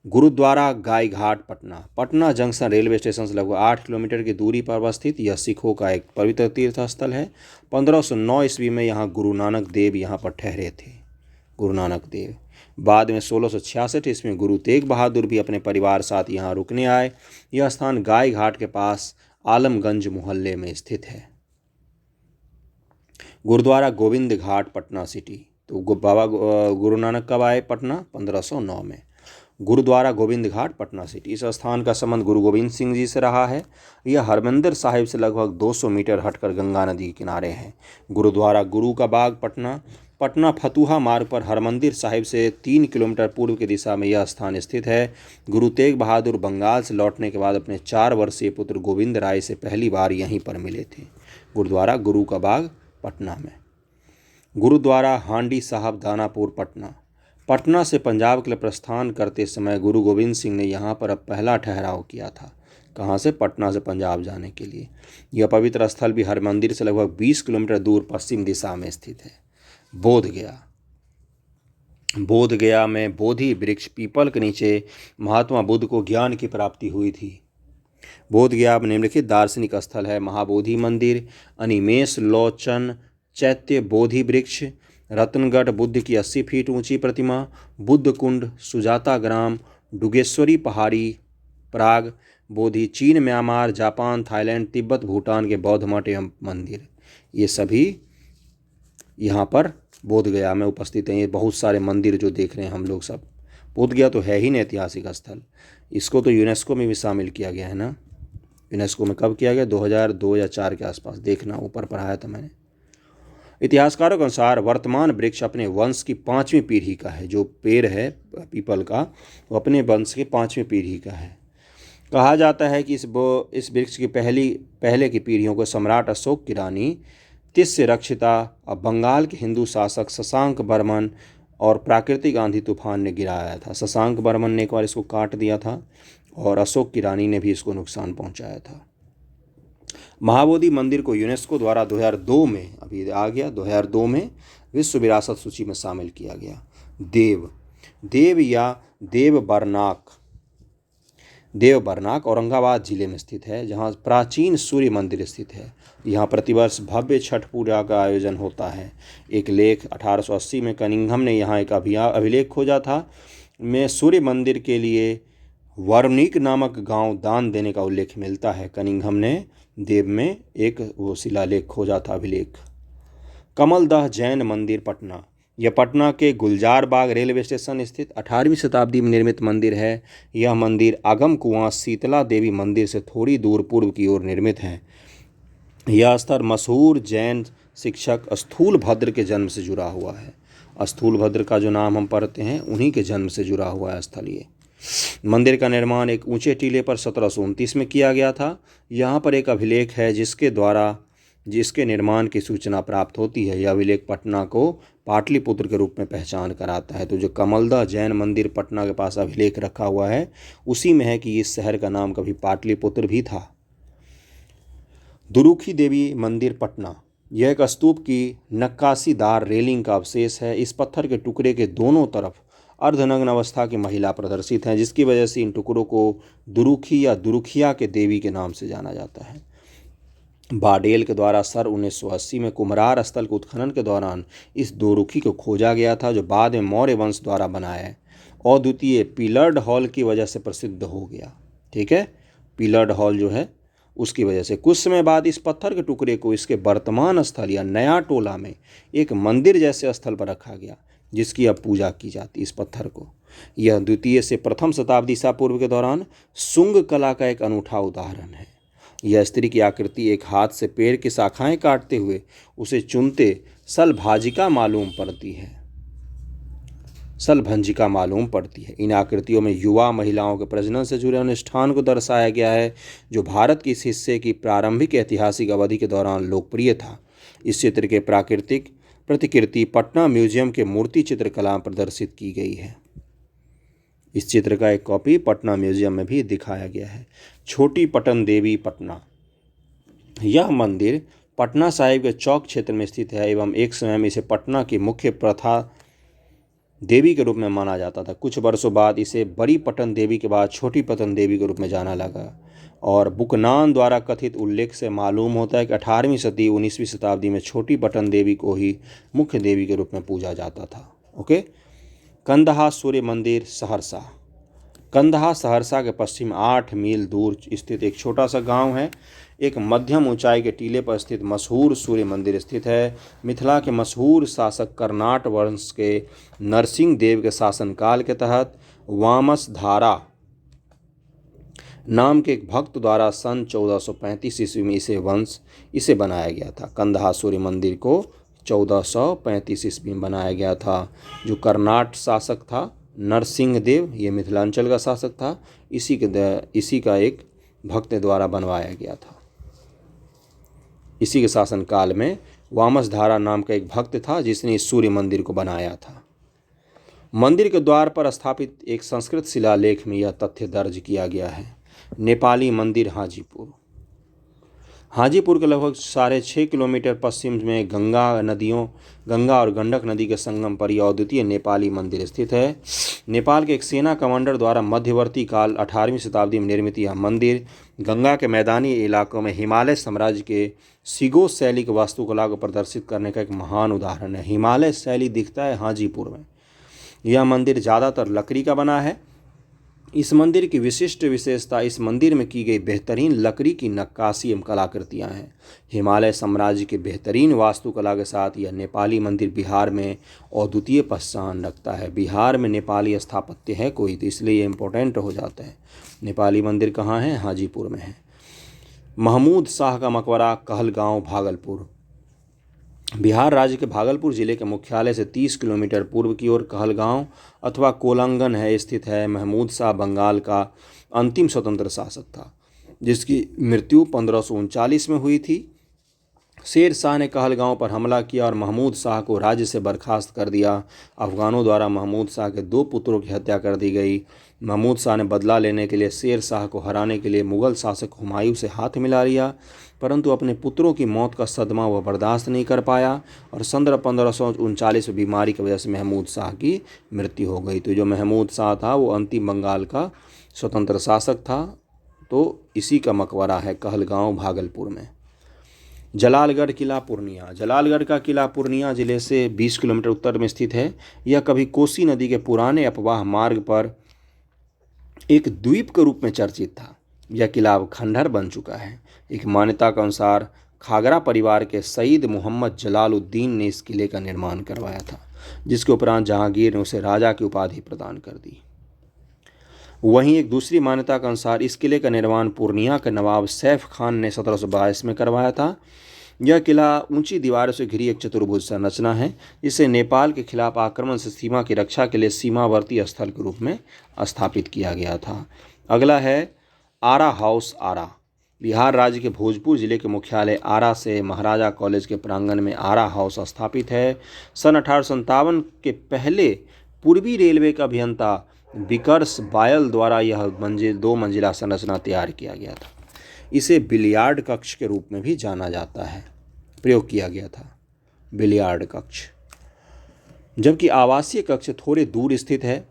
A: Gurdwara Gai Ghat Patna Patna junction railway station से लगभग 8 किलोमीटर की दूरी पर अवस्थित यह सिखों का एक पवित्र तीर्थ स्थल है। 1509 ईस्वी में यहाँ गुरु नानक देव यहाँ पर ठहरे थे। गुरु नानक देव बाद में 1666 ईस्वी में गुरु तेग बहादुर भी अपने परिवार साथ यहाँ रुकने आए। यह स्थान गाय घाट के पास आलमगंज मोहल्ले में स्थित है। गुरुद्वारा गोविंद घाट पटना सिटी तो बाबा गुरु नानक कब आए पटना? 1509 में। गुरुद्वारा गोविंद घाट पटना सिटी इस स्थान का संबंध गुरु गोविंद सिंह जी से रहा है। यह हरमंदिर साहिब से लगभग 200 मीटर हटकर गंगा नदी के किनारे है। गुरुद्वारा गुरु का बाग पटना पटना फतुहा मार्ग पर हरमंदिर साहिब से 3 किलोमीटर पूर्व की दिशा में यह स्थान स्थित है। गुरु तेग बहादुर बंगाल से लौटने के बाद अपने 4 वर्षीय पुत्र गोविंद राय से पहली बार यहीं पर मिले थे। गुरुद्वारा गुरु का बाग पटना में। गुरुद्वारा हांडी साहब दानापुर पटना पटना से पंजाब के लिए प्रस्थान करते समय गुरु गोविंद सिंह ने यहाँ पर अब पहला ठहराव किया था। कहाँ से? पटना से पंजाब जाने के लिए। यह पवित्र स्थल भी हरमंदिर से लगभग 20 किलोमीटर दूर पश्चिम दिशा में स्थित है। बोधगया में बोधि वृक्ष पीपल के नीचे महात्मा बुद्ध को ज्ञान की प्राप्ति हुई थी। बोधगया में निम्नलिखित दार्शनिक स्थल है: महाबोधि मंदिर, अनिमेष लोचन चैत्य बोधि वृक्ष, रतनगढ़ बुद्ध की 80 फीट ऊंची प्रतिमा, बुद्ध कुंड, सुजाता ग्राम, डुगेश्वरी पहाड़ी, प्राग, बोधि, चीन, Myanmar, Japan, Thailand, Tibet, Bhutan के बौद्ध मठ एवं मंदिर, ये सभी यहाँ पर बोधगया में उपस्थित हैं। ये बहुत सारे मंदिर जो देख रहे हैं हम लोग सब। बोधगया तो है ही नहीं ऐतिहासिक स्थल। इसको तो यूनेस्को में भी शामिल किया गया है ना। यूनेस्को में कब किया गया? 2002 या 4 के आसपास। देखना, ऊपर पढ़ाया था मैंने। इतिहासकारों के अनुसार वर्तमान वृक्ष अपने वंश की 5वीं पीढ़ी का है। जो पेड़ है पीपल का वो अपने वंश की 5वीं पीढ़ी का है। कहा जाता है कि इस वृक्ष की पहले की पीढ़ियों को सम्राट अशोक की रानी तिस्य रक्षिता और बंगाल के हिंदू शासक शशांक बर्मन और प्राकृतिक आंधी तूफान ने गिराया था। शशांक बर्मन ने एक बार इसको काट दिया था और अशोक की रानी ने भी इसको नुकसान पहुंचाया था। महाबोधि मंदिर को यूनेस्को द्वारा 2002 में, अभी आ गया 2002 में, विश्व विरासत सूची में शामिल किया गया। देव या देवबरनाक औरंगाबाद जिले में स्थित है, जहां प्राचीन सूर्य मंदिर स्थित है। यहां प्रतिवर्ष भव्य छठ पूजा का आयोजन होता है। एक लेख 1880 में कनिंघम ने यहां एक अभिलेख खोजा था। में सूर्य मंदिर के लिए वर्निक नामक गांव दान देने का उल्लेख मिलता है। कनिंघम ने देव में एक वो शिलालेख खोजा था, अभिलेख। कमलदह जैन मंदिर पटना, यह पटना के गुलजार बाग रेलवे स्टेशन स्थित 18वीं शताब्दी में निर्मित मंदिर है। यह मंदिर आगम कुआं शीतला देवी मंदिर से थोड़ी दूर पूर्व की ओर निर्मित है। यह स्थल मशहूर जैन शिक्षक स्थूलभद्र के जन्म से जुड़ा हुआ है। स्थूलभद्र का जो नाम हम पढ़ते हैं उन्हीं के जन्म से जुड़ा हुआ है स्थल ये। मंदिर का निर्माण एक ऊंचे टीले पर 1729 में किया गया था। यहाँ पर एक अभिलेख है जिसके निर्माण की सूचना प्राप्त होती है। यह अभिलेख पटना को पाटलिपुत्र के रूप में पहचान कराता है। तो जो कमलदह जैन मंदिर पटना के पास अभिलेख रखा हुआ है उसी में है कि इस शहर का नाम कभी पाटलिपुत्र भी था। दुरुखी देवी मंदिर पटना, यह एक स्तूप की नक्काशीदार रेलिंग का अवशेष है। इस पत्थर के टुकड़े के दोनों तरफ अर्धनग्न अवस्था की महिला प्रदर्शित हैं, जिसकी वजह से इन टुकड़ों को दुरुखी या दुरुखिया के देवी के नाम से जाना जाता है। बाडेल के द्वारा सन 1980 में कुम्हरार स्थल के उत्खनन के दौरान इस दोरुखी को खोजा गया था, जो बाद में मौर्य वंश द्वारा बनाया है। अद्वितीय पिलर्ड हॉल की वजह से प्रसिद्ध हो गया। ठीक है, पिलर्ड हॉल जो है उसकी वजह से कुछ समय बाद इस पत्थर के टुकड़े को इसके वर्तमान स्थल या नया टोला में एक मंदिर जैसे स्थल पर रखा गया, जिसकी अब पूजा की जाती है। इस पत्थर को यह द्वितीय से प्रथम शताब्दी ईसा पूर्व के दौरान शुंग कला का एक अनूठा उदाहरण है। यह स्त्री की आकृति एक हाथ से पेड़ की शाखाएं काटते हुए उसे चुनते सलभंजिका मालूम पड़ती है। इन आकृतियों में युवा महिलाओं के प्रजनन से जुड़े अनुष्ठान को दर्शाया गया है, जो भारत के इस हिस्से की प्रारंभिक ऐतिहासिक अवधि के दौरान लोकप्रिय था। इस चित्र के प्राकृतिक प्रतिकृति पटना म्यूजियम के मूर्ति चित्रकला में प्रदर्शित की गई है। इस चित्र का एक कॉपी पटना म्यूजियम में भी दिखाया गया है। छोटी पटन देवी पटना, यह मंदिर पटना साहिब के चौक क्षेत्र में स्थित है एवं एक समय में इसे पटना की मुख्य प्रथा देवी के रूप में माना जाता था। कुछ वर्षों बाद इसे बड़ी पटन देवी के बाद छोटी पटन देवी के रूप में जाना लगा और बुकनान द्वारा कथित उल्लेख से मालूम होता है कि 18वीं सदी 19वीं शताब्दी में छोटी पटन देवी को ही मुख्य देवी के रूप में पूजा जाता था। ओके। कंदहा सूर्य मंदिर सहरसा, कंदहा सहरसा के पश्चिम 8 मील दूर स्थित एक छोटा सा गांव है। एक मध्यम ऊंचाई के टीले पर स्थित मशहूर सूर्य मंदिर स्थित है। मिथिला के मशहूर शासक कर्नाट वंश के नरसिंह देव के शासनकाल के तहत वामसधारा नाम के एक भक्त द्वारा सन 1435 ईस्वी में इसे बनाया गया था। कंदहा सूर्य मंदिर को 1435 ईस्वी में बनाया गया था। जो कर्नाट शासक था नरसिंह देव, ये मिथिलांचल का शासक था, इसी का एक भक्त द्वारा बनवाया गया था। इसी के शासनकाल में वामसधारा नाम का एक भक्त था जिसने इस सूर्य मंदिर को बनाया था। मंदिर के द्वार पर स्थापित एक संस्कृत शिलालेख में यह तथ्य दर्ज किया गया है। नेपाली मंदिर हाजीपुर के लगभग 6.5 किलोमीटर पश्चिम में गंगा और गंडक नदी के संगम पर यह अद्वितीय नेपाली मंदिर स्थित है। नेपाल के एक सेना कमांडर द्वारा मध्यवर्ती काल 18वीं शताब्दी में निर्मित यह मंदिर गंगा के मैदानी इलाकों में हिमालय साम्राज्य के सिगो शैली की वास्तुकला को प्रदर्शित करने का एक महान उदाहरण है। हिमालय शैली दिखता है हाजीपुर में। यह मंदिर ज़्यादातर लकड़ी का बना है। इस मंदिर की विशिष्ट विशेषता इस मंदिर में की गई बेहतरीन लकड़ी की नक्काशी एवं कलाकृतियाँ हैं। हिमालय साम्राज्य के बेहतरीन वास्तुकला के साथ यह नेपाली मंदिर बिहार में अद्वितीय पहचान रखता है। बिहार में नेपाली स्थापत्य है कोई, तो इसलिए ये इम्पोर्टेंट हो जाता है। नेपाली मंदिर कहाँ है? हाजीपुर में है। महमूद शाह का मकबरा कहलगांव भागलपुर, बिहार राज्य के भागलपुर जिले के मुख्यालय से 30 किलोमीटर पूर्व की ओर कहलगांव अथवा कोलंगन है स्थित है। महमूद शाह बंगाल का अंतिम स्वतंत्र शासक था जिसकी मृत्यु 1539 में हुई थी। शेर शाह ने कहलगांव पर हमला किया और महमूद शाह को राज्य से बर्खास्त कर दिया। अफगानों द्वारा महमूद शाह के 2 पुत्रों की हत्या कर दी गई। महमूद शाह ने बदला लेने के लिए शेर शाह को हराने के लिए मुग़ल शासक हुमायूं से हाथ मिला लिया, परंतु अपने पुत्रों की मौत का सदमा वह बर्दाश्त नहीं कर पाया और सन 1539 में बीमारी की वजह से महमूद शाह की मृत्यु हो गई। तो जो महमूद शाह था वो अंतिम बंगाल का स्वतंत्र शासक था। तो इसी का मकबरा है कहलगांव भागलपुर में। जलालगढ़ किला पूर्णिया, जलालगढ़ का किला पूर्णिया जिले से 20 किलोमीटर उत्तर में स्थित है। यह कभी कोसी नदी के पुराने अपवाह मार्ग पर एक द्वीप के रूप में चर्चित था। यह किला अब खंडहर बन चुका है। एक मान्यता के अनुसार खागरा परिवार के सईद मोहम्मद जलालुद्दीन ने इस किले का निर्माण करवाया था, जिसके उपरांत जहांगीर ने उसे राजा की उपाधि प्रदान कर दी। वहीं एक दूसरी मान्यता के अनुसार इस किले का निर्माण पूर्णिया के नवाब सैफ खान ने 1722 में करवाया था। यह किला ऊंची दीवारों से घिरी एक चतुर्भुज संरचना है, जिसे नेपाल के खिलाफ आक्रमण से सीमा की रक्षा के लिए सीमावर्ती स्थल के रूप में स्थापित किया गया था। अगला है आरा हाउस आरा। बिहार राज्य के भोजपुर जिले के मुख्यालय आरा से महाराजा कॉलेज के प्रांगण में आरा हाउस स्थापित है। सन 1857 के पहले पूर्वी रेलवे का अभियंता विकर्स बायल द्वारा यह 2 मंजिला संरचना तैयार किया गया था। इसे बिलियार्ड कक्ष के रूप में भी जाना जाता है, प्रयोग किया गया था, बिलियार्ड कक्ष। जबकि आवासीय कक्ष थोड़े दूर स्थित है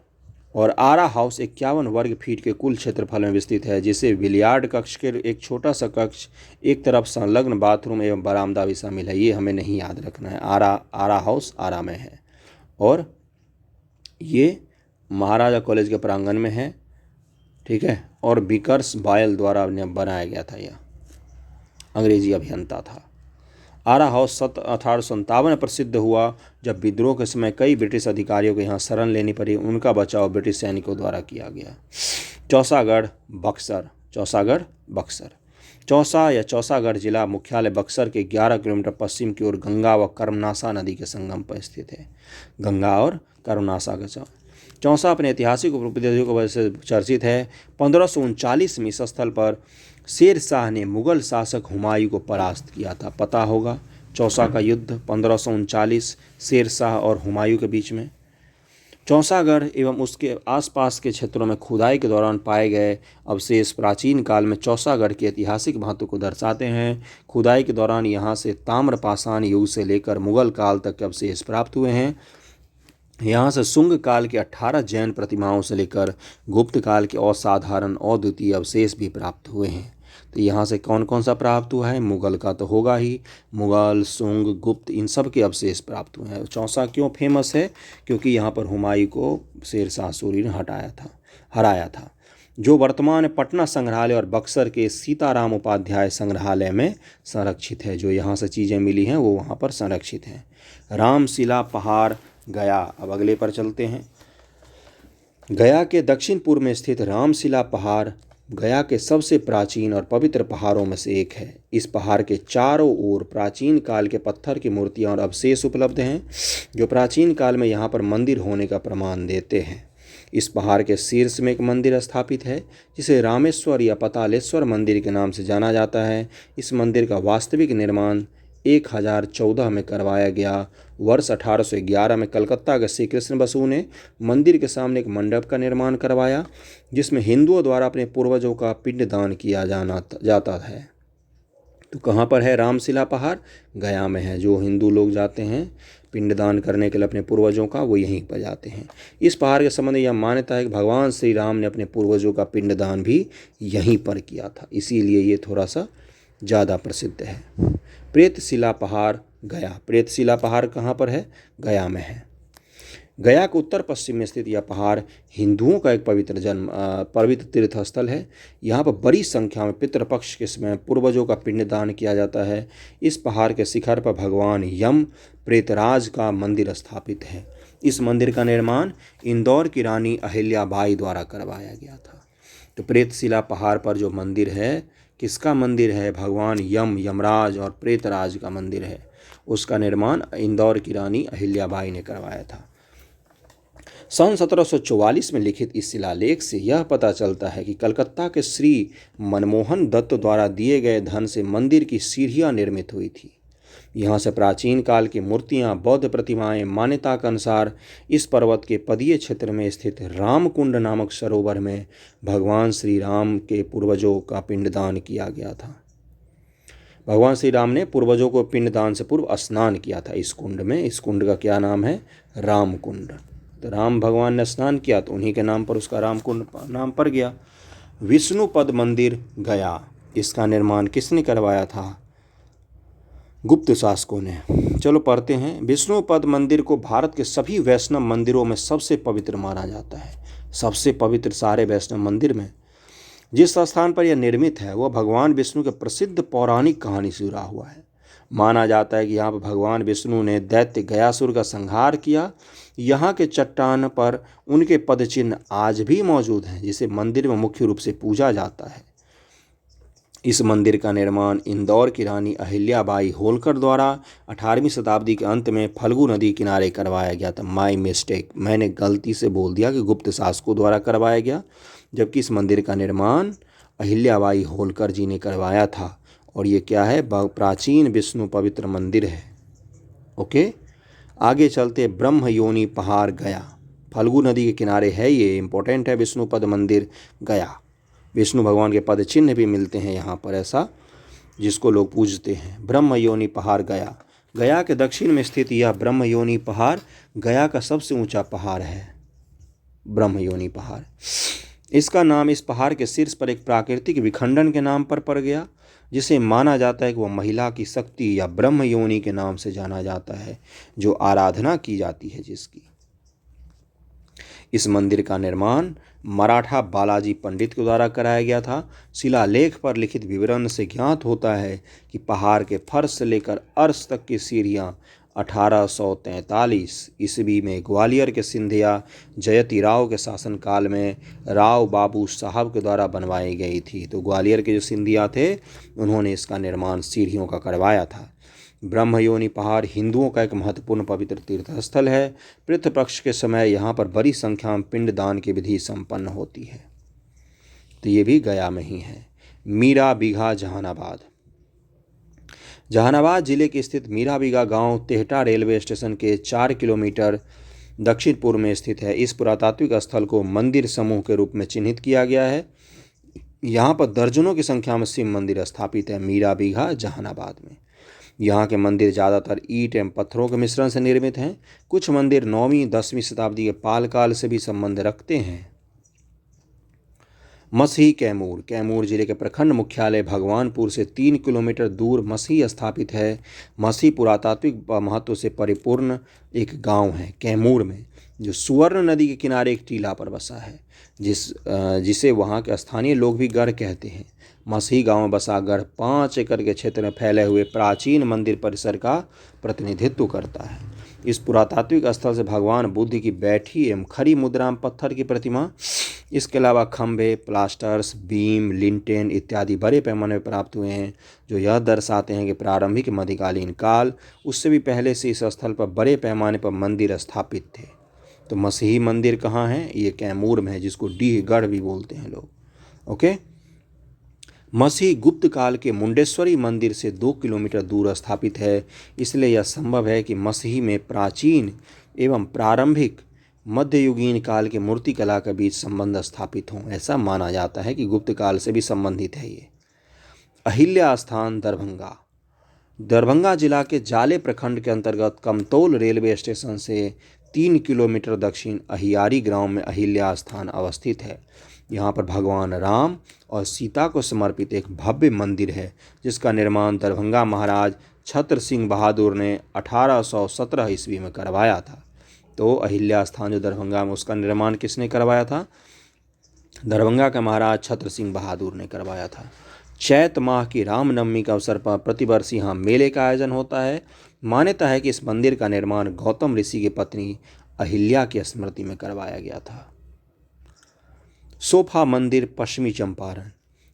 A: और आरा हाउस 51 वर्ग फीट के कुल क्षेत्रफल में विस्तृत है, जिसे बिलियार्ड कक्ष के एक छोटा सा कक्ष, एक तरफ संलग्न बाथरूम एवं बरामदा भी शामिल है। ये हमें नहीं याद रखना है। आरा हाउस आरा में है और ये महाराजा कॉलेज के प्रांगण में है, ठीक है। और विकर्स बायल द्वारा बनाया गया था, यह अंग्रेजी अभियंता था। आरा हाउस 1857 में प्रसिद्ध हुआ, जब विद्रोह के समय कई ब्रिटिश अधिकारियों को यहाँ शरण लेनी पड़ी। उनका बचाव ब्रिटिश सैनिकों द्वारा किया गया। चौसागढ़ बक्सर। चौसा या चौसागढ़ जिला मुख्यालय बक्सर के 11 किलोमीटर पश्चिम की ओर गंगा व कर्मनासा नदी के संगम पर स्थित है। गंगा और कर्मनासा का चौसा अपने ऐतिहासिक उपलब्धियों की वजह से चर्चित है। 1539 में इस स्थल पर शेर शाह ने मुगल शासक हुमायूं को परास्त किया था। पता होगा चौसा का युद्ध 1539 शेर शाह और हुमायूं के बीच में। चौसागढ़ एवं उसके आसपास के क्षेत्रों में खुदाई के दौरान पाए गए अवशेष प्राचीन काल में चौसागढ़ के ऐतिहासिक महत्व को दर्शाते हैं। खुदाई के दौरान यहाँ से ताम्रपाषाण युग से लेकर मुगल काल तक के अवशेष प्राप्त हुए हैं। यहाँ से शुंग काल के 18 जैन प्रतिमाओं से लेकर गुप्त काल के असाधारण अद्वितीय अवशेष भी प्राप्त हुए हैं। तो यहाँ से कौन कौन सा प्राप्त हुआ है? मुगल का तो होगा ही, मुगल, शुंग, गुप्त, इन सब के अवशेष प्राप्त हुए हैं। चौसा क्यों फेमस है? क्योंकि यहाँ पर हुमायूं को शेर शाह सूरी ने हराया था, जो वर्तमान पटना संग्रहालय और बक्सर के सीताराम उपाध्याय संग्रहालय में संरक्षित है। जो यहाँ से चीज़ें मिली हैं वो वहाँ पर संरक्षित हैं। रामशिला पहाड़ गया। अब अगले पर चलते हैं। गया के दक्षिण पूर्व में स्थित रामशिला पहाड़ गया के सबसे प्राचीन और पवित्र पहाड़ों में से एक है। इस पहाड़ के चारों ओर प्राचीन काल के पत्थर की मूर्तियां और अवशेष उपलब्ध हैं, जो प्राचीन काल में यहाँ पर मंदिर होने का प्रमाण देते हैं। इस पहाड़ के शीर्ष में एक मंदिर स्थापित है, जिसे रामेश्वर या पतालेश्वर मंदिर के नाम से जाना जाता है। इस मंदिर का वास्तविक निर्माण 1014 में करवाया गया। वर्ष 1811 में कलकत्ता के श्री कृष्ण बसु ने मंदिर के सामने एक मंडप का निर्माण करवाया, जिसमें हिंदुओं द्वारा अपने पूर्वजों का पिंडदान किया जाता है। तो कहाँ पर है रामशिला पहाड़? गया में है। जो हिंदू लोग जाते हैं पिंडदान करने के लिए अपने पूर्वजों का, वो यहीं पर जाते हैं। इस पहाड़ के संबंध में यह मान्यता है कि भगवान श्री राम ने अपने पूर्वजों का पिंडदान भी यहीं पर किया था, इसीलिए ये थोड़ा सा ज़्यादा प्रसिद्ध है। प्रेतशिला पहाड़ गया। प्रेतशिला पहाड़ कहाँ पर है? गया में है। गया के उत्तर पश्चिम में स्थित यह पहाड़ हिंदुओं का एक पवित्र तीर्थ स्थल है। यहाँ पर बड़ी संख्या में पितृपक्ष के समय पूर्वजों का पिंडदान किया जाता है। इस पहाड़ के शिखर पर भगवान यम प्रेतराज का मंदिर स्थापित है। इस मंदिर का निर्माण इंदौर की रानी अहिल्याबाई द्वारा करवाया गया था। तो प्रेतशिला पहाड़ पर जो मंदिर है, किसका मंदिर है? भगवान यमराज और प्रेतराज का मंदिर है। उसका निर्माण इंदौर की रानी अहिल्याबाई ने करवाया था। सन 1744 में लिखित इस शिलालेख से यह पता चलता है कि कलकत्ता के श्री मनमोहन दत्त द्वारा दिए गए धन से मंदिर की सीढ़ियाँ निर्मित हुई थी। यहाँ से प्राचीन काल की मूर्तियाँ, बौद्ध प्रतिमाएं, मान्यता के अनुसार इस पर्वत के पदीय क्षेत्र में स्थित रामकुंड नामक सरोवर में भगवान श्री राम के पूर्वजों का पिंडदान किया गया था। भगवान श्री राम ने पूर्वजों को पिंडदान से पूर्व स्नान किया था इस कुंड में। इस कुंड का क्या नाम है? रामकुंड। तो राम भगवान ने स्नान किया तो उन्हीं के नाम पर उसका रामकुंड नाम पड़ गया। विष्णुपद मंदिर गया। इसका निर्माण किसने करवाया था? गुप्त शासकों ने। चलो पढ़ते हैं। विष्णुपद मंदिर को भारत के सभी वैष्णव मंदिरों में सबसे पवित्र माना जाता है। सबसे पवित्र सारे वैष्णव मंदिर में जिस स्थान पर यह निर्मित है वह भगवान विष्णु के प्रसिद्ध पौराणिक कहानी से जुड़ा हुआ है। माना जाता है कि यहाँ पर भगवान विष्णु ने दैत्य गयासुर का संहार किया। यहाँ के चट्टान पर उनके पद चिन्ह आज भी मौजूद हैं, जिसे मंदिर में मुख्य रूप से पूजा जाता है। इस मंदिर का निर्माण इंदौर की रानी अहिल्याबाई होलकर द्वारा 18वीं शताब्दी के अंत में फल्गु नदी किनारे करवाया गया था। माई मिस्टेक, मैंने गलती से बोल दिया कि गुप्त शासकों द्वारा करवाया गया, जबकि इस मंदिर का निर्माण अहिल्याबाई होलकर जी ने करवाया था। और ये क्या है? प्राचीन विष्णु पवित्र मंदिर है। ओके, आगे चलते। ब्रह्म योनि पहाड़ गया, फल्गु नदी के किनारे है, ये इंपॉर्टेंट है। विष्णुपद मंदिर गया, विष्णु भगवान के पद चिन्ह भी मिलते हैं यहाँ पर, ऐसा जिसको लोग पूजते हैं। ब्रह्म योनि पहाड़ गया, गया के दक्षिण में स्थित यह ब्रह्म योनि पहाड़ गया का सबसे ऊंचा पहाड़ है। ब्रह्म योनि पहाड़, इसका नाम इस पहाड़ के शीर्ष पर एक प्राकृतिक विखंडन के नाम पर पड़ गया, जिसे माना जाता है कि वह महिला की शक्ति या ब्रह्म योनि के नाम से जाना जाता है, जो आराधना की जाती है जिसकी। इस मंदिर का निर्माण मराठा बालाजी पंडित के द्वारा कराया गया था। शिलालेख पर लिखित विवरण से ज्ञात होता है कि पहाड़ के फर्श से लेकर अर्श तक की सीढ़ियाँ 1843 ईस्वी में ग्वालियर के सिंधिया जयती राव के शासनकाल में राव बाबू साहब के द्वारा बनवाई गई थी। तो ग्वालियर के जो सिंधिया थे, उन्होंने इसका निर्माण सीढ़ियों का करवाया था। ब्रह्मयोनि पहाड़ हिंदुओं का एक महत्वपूर्ण पवित्र तीर्थ स्थल है। पितृ पक्ष के समय यहाँ पर बड़ी संख्या में पिंडदान की विधि संपन्न होती है। तो ये भी गया में ही है। मीरा बीघा जहानाबाद, जहानाबाद जिले के स्थित मीरा बीघा गांव तेहटा रेलवे स्टेशन के 4 किलोमीटर दक्षिण पूर्व में स्थित है। इस पुरातात्विक स्थल को मंदिर समूह के रूप में चिन्हित किया गया है। यहाँ पर दर्जनों की संख्या में शिव मंदिर स्थापित है। मीरा बीघा जहानाबाद में यहाँ के मंदिर ज़्यादातर ईंट एवं पत्थरों के मिश्रण से निर्मित हैं। कुछ मंदिर 9वीं 10वीं शताब्दी के पाल काल से भी संबंध रखते हैं। मसही कैमूर, कैमूर जिले के प्रखंड मुख्यालय भगवानपुर से 3 किलोमीटर दूर मसही स्थापित है। मसही पुरातात्विक महत्व से परिपूर्ण एक गांव है कैमूर में, जो सुवर्ण नदी के किनारे एक टीला पर बसा है, जिसे वहां के स्थानीय लोग भी गढ़ कहते हैं। मसही गांव में बसा गढ़ 5 एकड़ के क्षेत्र में फैले हुए प्राचीन मंदिर परिसर का प्रतिनिधित्व करता है। इस पुरातात्विक स्थल से भगवान बुद्ध की बैठी एवं खड़ी मुद्रा में पत्थर की प्रतिमा, इसके अलावा खंभे, प्लास्टर्स, बीम, लिंटेन इत्यादि बड़े पैमाने पर प्राप्त हुए हैं, जो यह दर्शाते हैं कि प्रारंभिक मध्यकालीन काल उससे भी पहले से इस स्थल पर बड़े पैमाने पर मंदिर स्थापित थे। तो मसही मंदिर कहाँ है? ये कैमूर में है, जिसको डीहगढ़ भी बोलते हैं लोग। ओके, मसही गुप्त काल के मुंडेश्वरी मंदिर से 2 किलोमीटर दूर स्थापित है। इसलिए यह संभव है कि मसही में प्राचीन एवं प्रारंभिक मध्ययुगीन काल के मूर्तिकला के बीच संबंध स्थापित हों। ऐसा माना जाता है कि गुप्त काल से भी संबंधित है ये। अहिल्या स्थान दरभंगा, दरभंगा जिला के जाले प्रखंड के अंतर्गत कमतौल रेलवे स्टेशन से 3 किलोमीटर दक्षिण अहियारी गांव में अहिल्या स्थान अवस्थित है। यहाँ पर भगवान राम और सीता को समर्पित एक भव्य मंदिर है, जिसका निर्माण दरभंगा महाराज छत्र सिंह बहादुर ने 1817 ईस्वी में करवाया था। तो अहिल्या स्थान जो दरभंगा में, उसका निर्माण किसने करवाया था? दरभंगा के महाराज छत्र सिंह बहादुर ने करवाया था। चैत माह की रामनवमी के अवसर पर प्रतिवर्ष यहाँ मेले का आयोजन होता है। मान्यता है कि इस मंदिर का निर्माण गौतम ऋषि की पत्नी अहिल्या की स्मृति में करवाया गया था। सोफा मंदिर पश्चिमी चंपारण,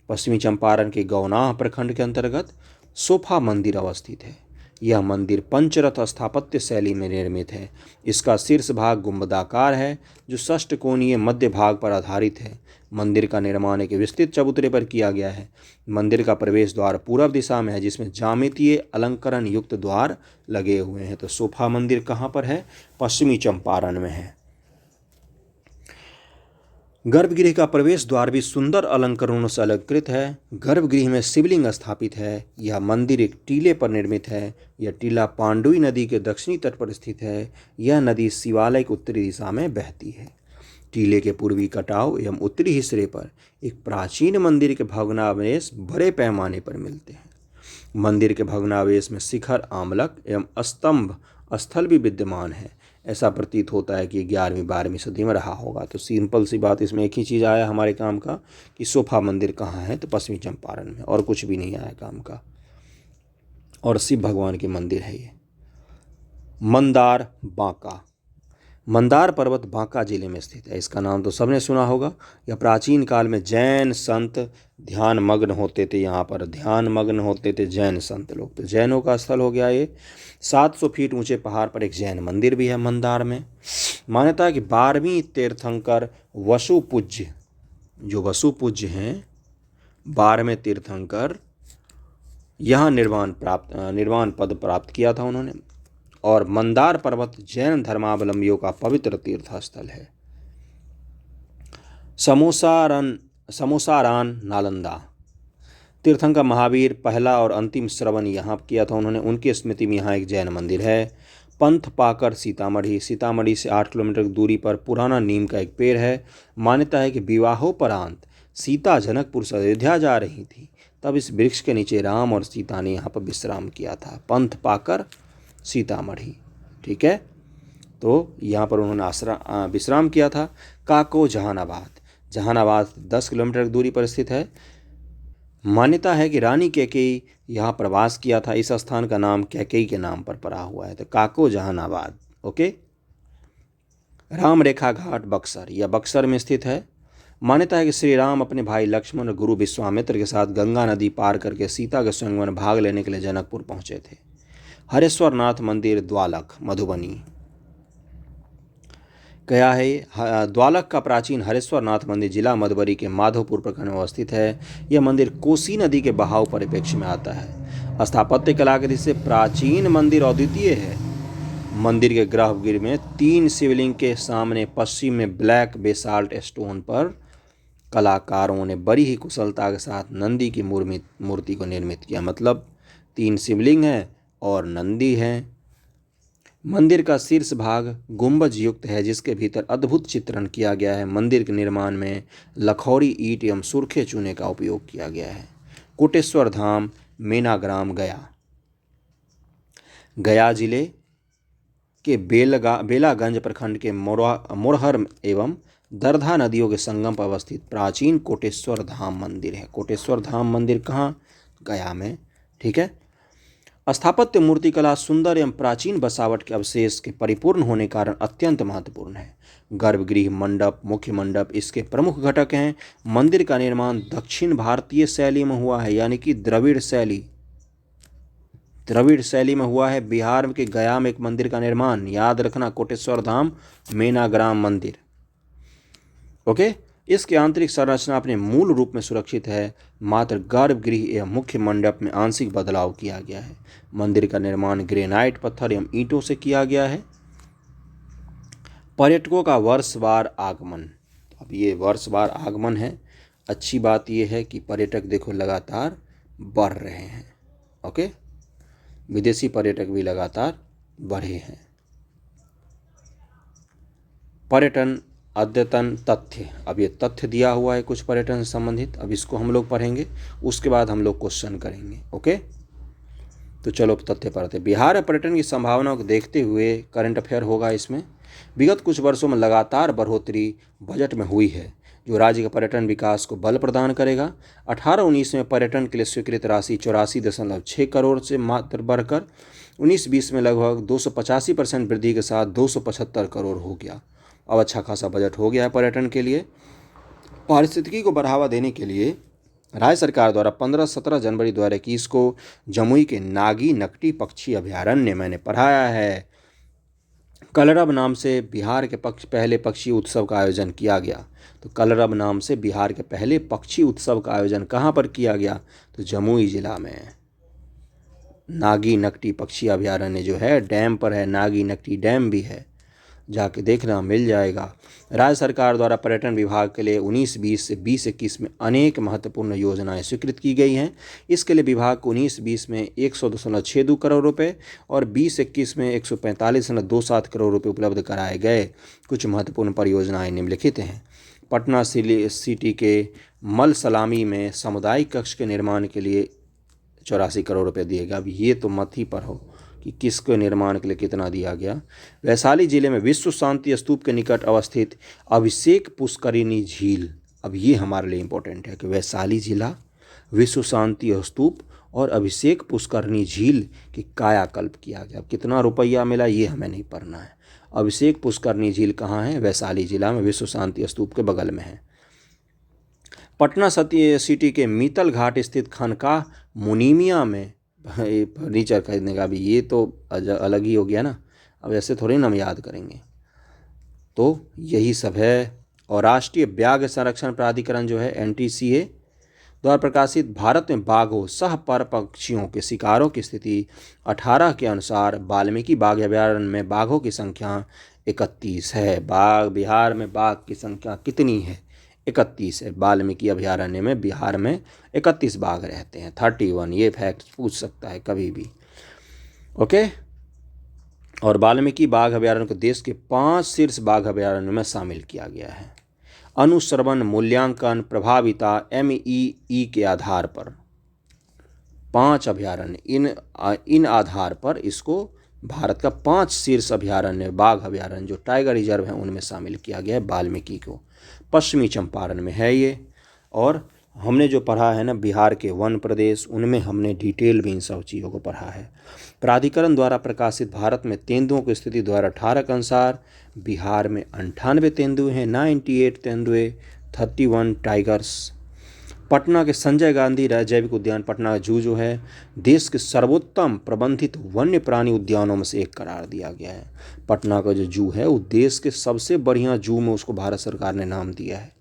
A: पश्चिमी चंपारण के गौनाह प्रखंड के अंतर्गत सोफा मंदिर अवस्थित है। यह मंदिर पंचरथ स्थापत्य शैली में निर्मित है। इसका शीर्ष भाग गुंबदाकार है, जो षष्ठकोणीय मध्य भाग पर आधारित है। मंदिर का निर्माण एक विस्तृत चबूतरे पर किया गया है। मंदिर का प्रवेश द्वार पूर्व दिशा में है, जिसमें ज्यामितीय अलंकरण युक्त द्वार लगे हुए हैं। तो सोफा मंदिर कहाँ पर है? पश्चिमी चंपारण में है। गर्भगृह का प्रवेश द्वार भी सुंदर अलंकरणों से अलंकृत है। गर्भगृह में शिवलिंग स्थापित है। यह मंदिर एक टीले पर निर्मित है। यह टीला पांडुई नदी के दक्षिणी तट पर स्थित है। यह नदी शिवालय की उत्तरी दिशा में बहती है। टीले के पूर्वी कटाव एवं उत्तरी हिस्से पर एक प्राचीन मंदिर के भग्नावशेष बड़े पैमाने पर मिलते हैं। मंदिर के भग्नावशेष में शिखर, आमलक एवं स्तंभ स्थल भी विद्यमान है। ऐसा प्रतीत होता है कि 11वीं 12वीं सदी में रहा होगा। तो सिंपल सी बात, इसमें एक ही चीज़ आया हमारे काम का कि सोफा मंदिर कहाँ है, तो पश्चिमी चंपारण में, और कुछ भी नहीं आया काम का। और शिव भगवान के मंदिर है ये। मंदार बांका, मंदार पर्वत बांका जिले में स्थित है। इसका नाम तो सबने सुना होगा। यह प्राचीन काल में जैन संत ध्यान मग्न होते थे, यहाँ पर ध्यान मग्न होते थे जैन संत लोग, तो जैनों का स्थल हो गया ये। 700 फीट ऊंचे पहाड़ पर एक जैन मंदिर भी है मंदार में। मान्यता है कि 12वीं तीर्थंकर वसु पूज्य, जो वसु पूज्य हैं 12वें तीर्थंकर, यहाँ निर्वाण पद प्राप्त किया था उन्होंने। और मंदार पर्वत जैन धर्मावलंबियों का पवित्र तीर्थ स्थल है। समोसारान नालंदा, तीर्थंकर महावीर पहला और अंतिम श्रवण यहाँ किया था उन्होंने, उनकी स्मृति में यहाँ एक जैन मंदिर है। पंथ पाकर सीतामढ़ी, सीतामढ़ी से 8 किलोमीटर की दूरी पर पुराना नीम का एक पेड़ है। मान्यता है कि विवाहोपरांत सीता जनकपुर से अयोध्या जा रही थी, तब इस वृक्ष के नीचे राम और सीता ने यहाँ पर विश्राम किया था। पंथ पाकर सीतामढ़ी, ठीक है, तो यहाँ पर उन्होंने विश्राम किया था। काको जहानाबाद, जहानाबाद 10 किलोमीटर की दूरी पर स्थित है। मान्यता है कि रानी कैकेयी यहाँ प्रवास किया था। इस स्थान का नाम कैकेयी के नाम पर पड़ा हुआ है, तो काको जहानाबाद। ओके। राम रेखा घाट बक्सर, यह बक्सर में स्थित है। मान्यता है कि श्री राम अपने भाई लक्ष्मण और गुरु विश्वामित्र के साथ गंगा नदी पार करके सीता के स्वयंवर में भाग लेने के लिए जनकपुर पहुंचे थे। हरेश्वर नाथ मंदिर द्वालक मधुबनी, गया है। द्वालक का प्राचीन हरेश्वर नाथ मंदिर जिला मधुबनी के माधोपुर प्रखंड में अवस्थित है। यह मंदिर कोसी नदी के बहाव परिप्रेक्ष्य में आता है। स्थापत्य कला के दृष्टि से प्राचीन मंदिर अद्वितीय है। मंदिर के गर्भगृह में 3 शिवलिंग के सामने पश्चिम में ब्लैक बेसाल्ट स्टोन पर कलाकारों ने बड़ी ही कुशलता के साथ नंदी की मूर्ति को निर्मित किया। मतलब 3 शिवलिंग हैं और नंदी है। मंदिर का शीर्ष भाग गुंबज युक्त है, जिसके भीतर अद्भुत चित्रण किया गया है। मंदिर के निर्माण में लखौरी ईंट एवं सुर्खे चूने का उपयोग किया गया है। कोटेश्वर धाम मेनाग्राम गया, गया जिले के बेलागंज प्रखंड के मोरहर एवं दरधा नदियों के संगम पर अवस्थित प्राचीन कोटेश्वर धाम मंदिर है। कोटेश्वर धाम मंदिर कहाँ? गया में, ठीक है। स्थापत्य मूर्तिकला सुंदर एवं प्राचीन बसावट के अवशेष के परिपूर्ण होने के कारण अत्यंत महत्वपूर्ण है। गर्भगृह, मंडप, मुख्य मंडप इसके प्रमुख घटक हैं। मंदिर का निर्माण दक्षिण भारतीय शैली में हुआ है, यानी कि द्रविड़ शैली में हुआ है। बिहार के गया में एक मंदिर का निर्माण, याद रखना, कोटेश्वर धाम मेनाग्राम मंदिर। ओके। इसकी आंतरिक संरचना अपने मूल रूप में सुरक्षित है, मात्र गर्भगृह एवं मुख्य मंडप में आंशिक बदलाव किया गया है। मंदिर का निर्माण ग्रेनाइट पत्थर एवं ईंटों से किया गया है। पर्यटकों का वर्षवार आगमन, अब ये वर्षवार आगमन है। अच्छी बात यह है कि पर्यटक देखो लगातार बढ़ रहे हैं। ओके, विदेशी पर्यटक भी लगातार बढ़े हैं। पर्यटन अद्यतन तथ्य, अब ये तथ्य दिया हुआ है कुछ पर्यटन से संबंधित, अब इसको हम लोग पढ़ेंगे, उसके बाद हम लोग क्वेश्चन करेंगे। ओके, तो चलो तथ्य पढ़ते। बिहार में पर्यटन की संभावनाओं को देखते हुए करंट अफेयर होगा इसमें। विगत कुछ वर्षों में लगातार बढ़ोतरी बजट में हुई है, जो राज्य के पर्यटन विकास को बल प्रदान करेगा। 18-19 में पर्यटन के लिए स्वीकृत राशि 84.6 करोड़ से मात्र बढ़कर 19-20 में लगभग 285% वृद्धि के साथ 275 करोड़ हो गया। अब अच्छा खासा बजट हो गया है पर्यटन के लिए। पारिस्थितिकी को बढ़ावा देने के लिए राज्य सरकार द्वारा 15-17 जनवरी 2021 को जमुई के नागी नकटी पक्षी अभयारण्य मैंने पढ़ाया है, कलरब नाम से बिहार के पहले पक्षी उत्सव का आयोजन किया गया। तो कलरब नाम से बिहार के पहले पक्षी उत्सव का आयोजन कहाँ पर किया गया? तो जमुई जिला में नागी नकटी पक्षी अभयारण्य जो है डैम पर है, नागी नकटी डैम भी है, जाके देखना मिल जाएगा। राज्य सरकार द्वारा पर्यटन विभाग के लिए 19-20 से 20-21 में अनेक महत्वपूर्ण योजनाएं स्वीकृत की गई हैं। इसके लिए विभाग को 19-20 में 100.62 करोड़ रुपए और 20-21 में 145.27 करोड़ रुपए उपलब्ध कराए गए। कुछ महत्वपूर्ण परियोजनाएं निम्नलिखित हैं। पटना सिटी के मल सलामी में सामुदायिक कक्ष के निर्माण के लिए 84 करोड़ रुपये दिए गए। अब ये तो मत ही पर हो कि किसके निर्माण के लिए कितना दिया गया। वैशाली जिले में विश्व शांति स्तूप के निकट अवस्थित अभिषेक पुष्करिणी झील, अब ये हमारे लिए इम्पोर्टेंट है कि वैशाली जिला विश्व शांति स्तूप और अभिषेक पुष्करणी झील की कायाकल्प किया गया। अब कितना रुपया मिला ये हमें नहीं पढ़ना है। अभिषेक पुष्करणी झील कहाँ है? वैशाली जिला में विश्व शांति स्तूप के बगल में है। पटना सिटी के मीतल घाट स्थित खानकाह मुनीमिया में फर्नीचर खरीदने का भी ये तो अलग ही हो गया ना। अब ऐसे थोड़ी ना हम याद करेंगे। तो यही सब है। और राष्ट्रीय व्याघ्र संरक्षण प्राधिकरण जो है NTCA द्वारा प्रकाशित भारत में बाघों सह परपक्षियों के शिकारों की स्थिति 18 के अनुसार वाल्मीकि बाघ अभयारण्य में बाघों की संख्या 31 है। बिहार में बाघ की संख्या कितनी है? 31 है। वाल्मीकि अभयारण्य में बिहार में 31 बाघ रहते हैं, 31। ये फैक्ट पूछ सकता है कभी भी। ओके। और वाल्मीकि बाघ अभयारण्य को देश के 5 शीर्ष बाघ अभयारण्यों में शामिल किया गया है। अनुश्रवण मूल्यांकन प्रभाविता MEE के आधार पर 5 अभयारण्य, इन आधार पर इसको भारत का 5 शीर्ष अभयारण्य बाघ अभयारण्य जो टाइगर रिजर्व है उनमें शामिल किया गया है वाल्मीकि को। पश्चिमी चंपारण में है ये। और हमने जो पढ़ा है ना बिहार के वन प्रदेश, उनमें हमने डिटेल में इन सब चीज़ों को पढ़ा है। प्राधिकरण द्वारा प्रकाशित भारत में तेंदुओं की स्थिति 2018 के अनुसार बिहार में 98 तेंदुए हैं, 98 तेंदुए, 31 टाइगर्स। पटना के संजय गांधी जैविक उद्यान, पटना जू जो है देश के सर्वोत्तम प्रबंधित वन्य प्राणी उद्यानों में से एक करार दिया गया है। पटना का जो जू है वो देश के सबसे बढ़िया जू में उसको भारत सरकार ने नाम दिया है।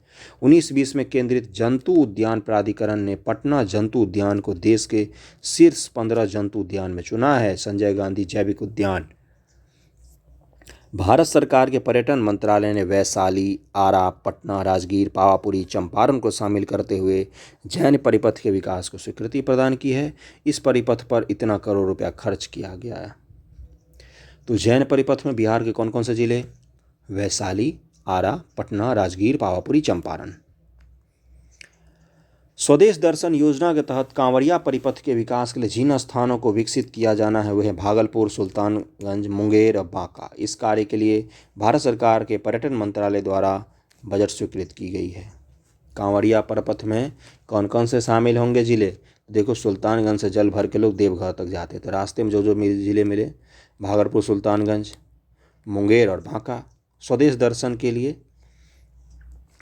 A: 1920 में केंद्रित जंतु उद्यान प्राधिकरण ने पटना जंतु उद्यान को देश के शीर्ष 15 जंतु उद्यान में चुना है। संजय गांधी जैविक उद्यान। भारत सरकार के पर्यटन मंत्रालय ने वैशाली, आरा, पटना, राजगीर, पावापुरी, चंपारण को शामिल करते हुए जैन परिपथ के विकास को स्वीकृति प्रदान की है। इस परिपथ पर इतना करोड़ रुपया खर्च किया गया है। तो जैन परिपथ में बिहार के कौन कौन से जिले? वैशाली, आरा, पटना, राजगीर, पावापुरी, चंपारण। स्वदेश दर्शन योजना के तहत कांवरिया परिपथ के विकास के लिए जिन स्थानों को विकसित किया जाना है वह भागलपुर, सुल्तानगंज, मुंगेर और बांका। इस कार्य के लिए भारत सरकार के पर्यटन मंत्रालय द्वारा बजट स्वीकृत की गई है। कांवरिया परिपथ में कौन कौन से शामिल होंगे जिले? देखो, सुल्तानगंज से जल भर के लोग देवघर तक जाते थे। रास्ते में जो जो जिले मिले, भागलपुर, सुल्तानगंज, मुंगेर और बांका। स्वदेश दर्शन के लिए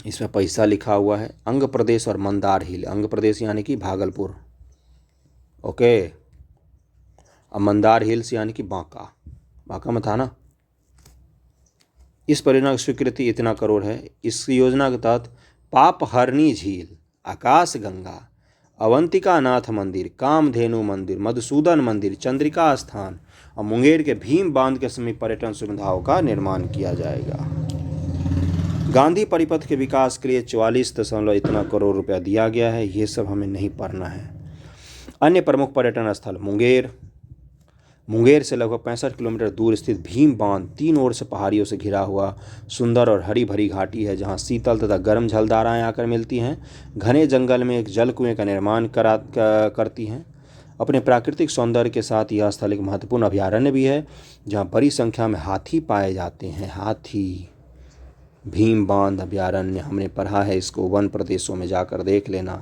A: इसमें पैसा लिखा हुआ है। अंग प्रदेश और मंदार हिल, अंग प्रदेश यानी कि भागलपुर, ओके, अब मंदार हिल्स यानी कि बांका, बांका में था ना। इस परियोजना की स्वीकृति इतना करोड़ है। इस योजना के तहत पापहरनी झील, आकाश गंगा, अवंतिका नाथ मंदिर, कामधेनु मंदिर, मधुसूदन मंदिर, चंद्रिका स्थान और मुंगेर के भीम बांध के समीप पर्यटन सुविधाओं का निर्माण किया जाएगा। गांधी परिपथ के विकास के लिए 44 इतना करोड़ रुपया दिया गया है। ये सब हमें नहीं पढ़ना है। अन्य प्रमुख पर्यटन स्थल मुंगेर से लगभग 65 किलोमीटर दूर स्थित भीम बांध 3 ओर से पहाड़ियों से घिरा हुआ सुंदर और हरी भरी घाटी है, जहां शीतल तथा गर्म जलधाराएं आकर मिलती हैं। घने जंगल में एक जल कुएं का निर्माण करती हैं। अपने प्राकृतिक सौंदर्य के साथ यह स्थल एक महत्वपूर्ण अभयारण्य भी है, जहां बड़ी संख्या में हाथी पाए जाते हैं। हाथी। भीम बांध अभयारण्य हमने पढ़ा है, इसको वन प्रदेशों में जाकर देख लेना।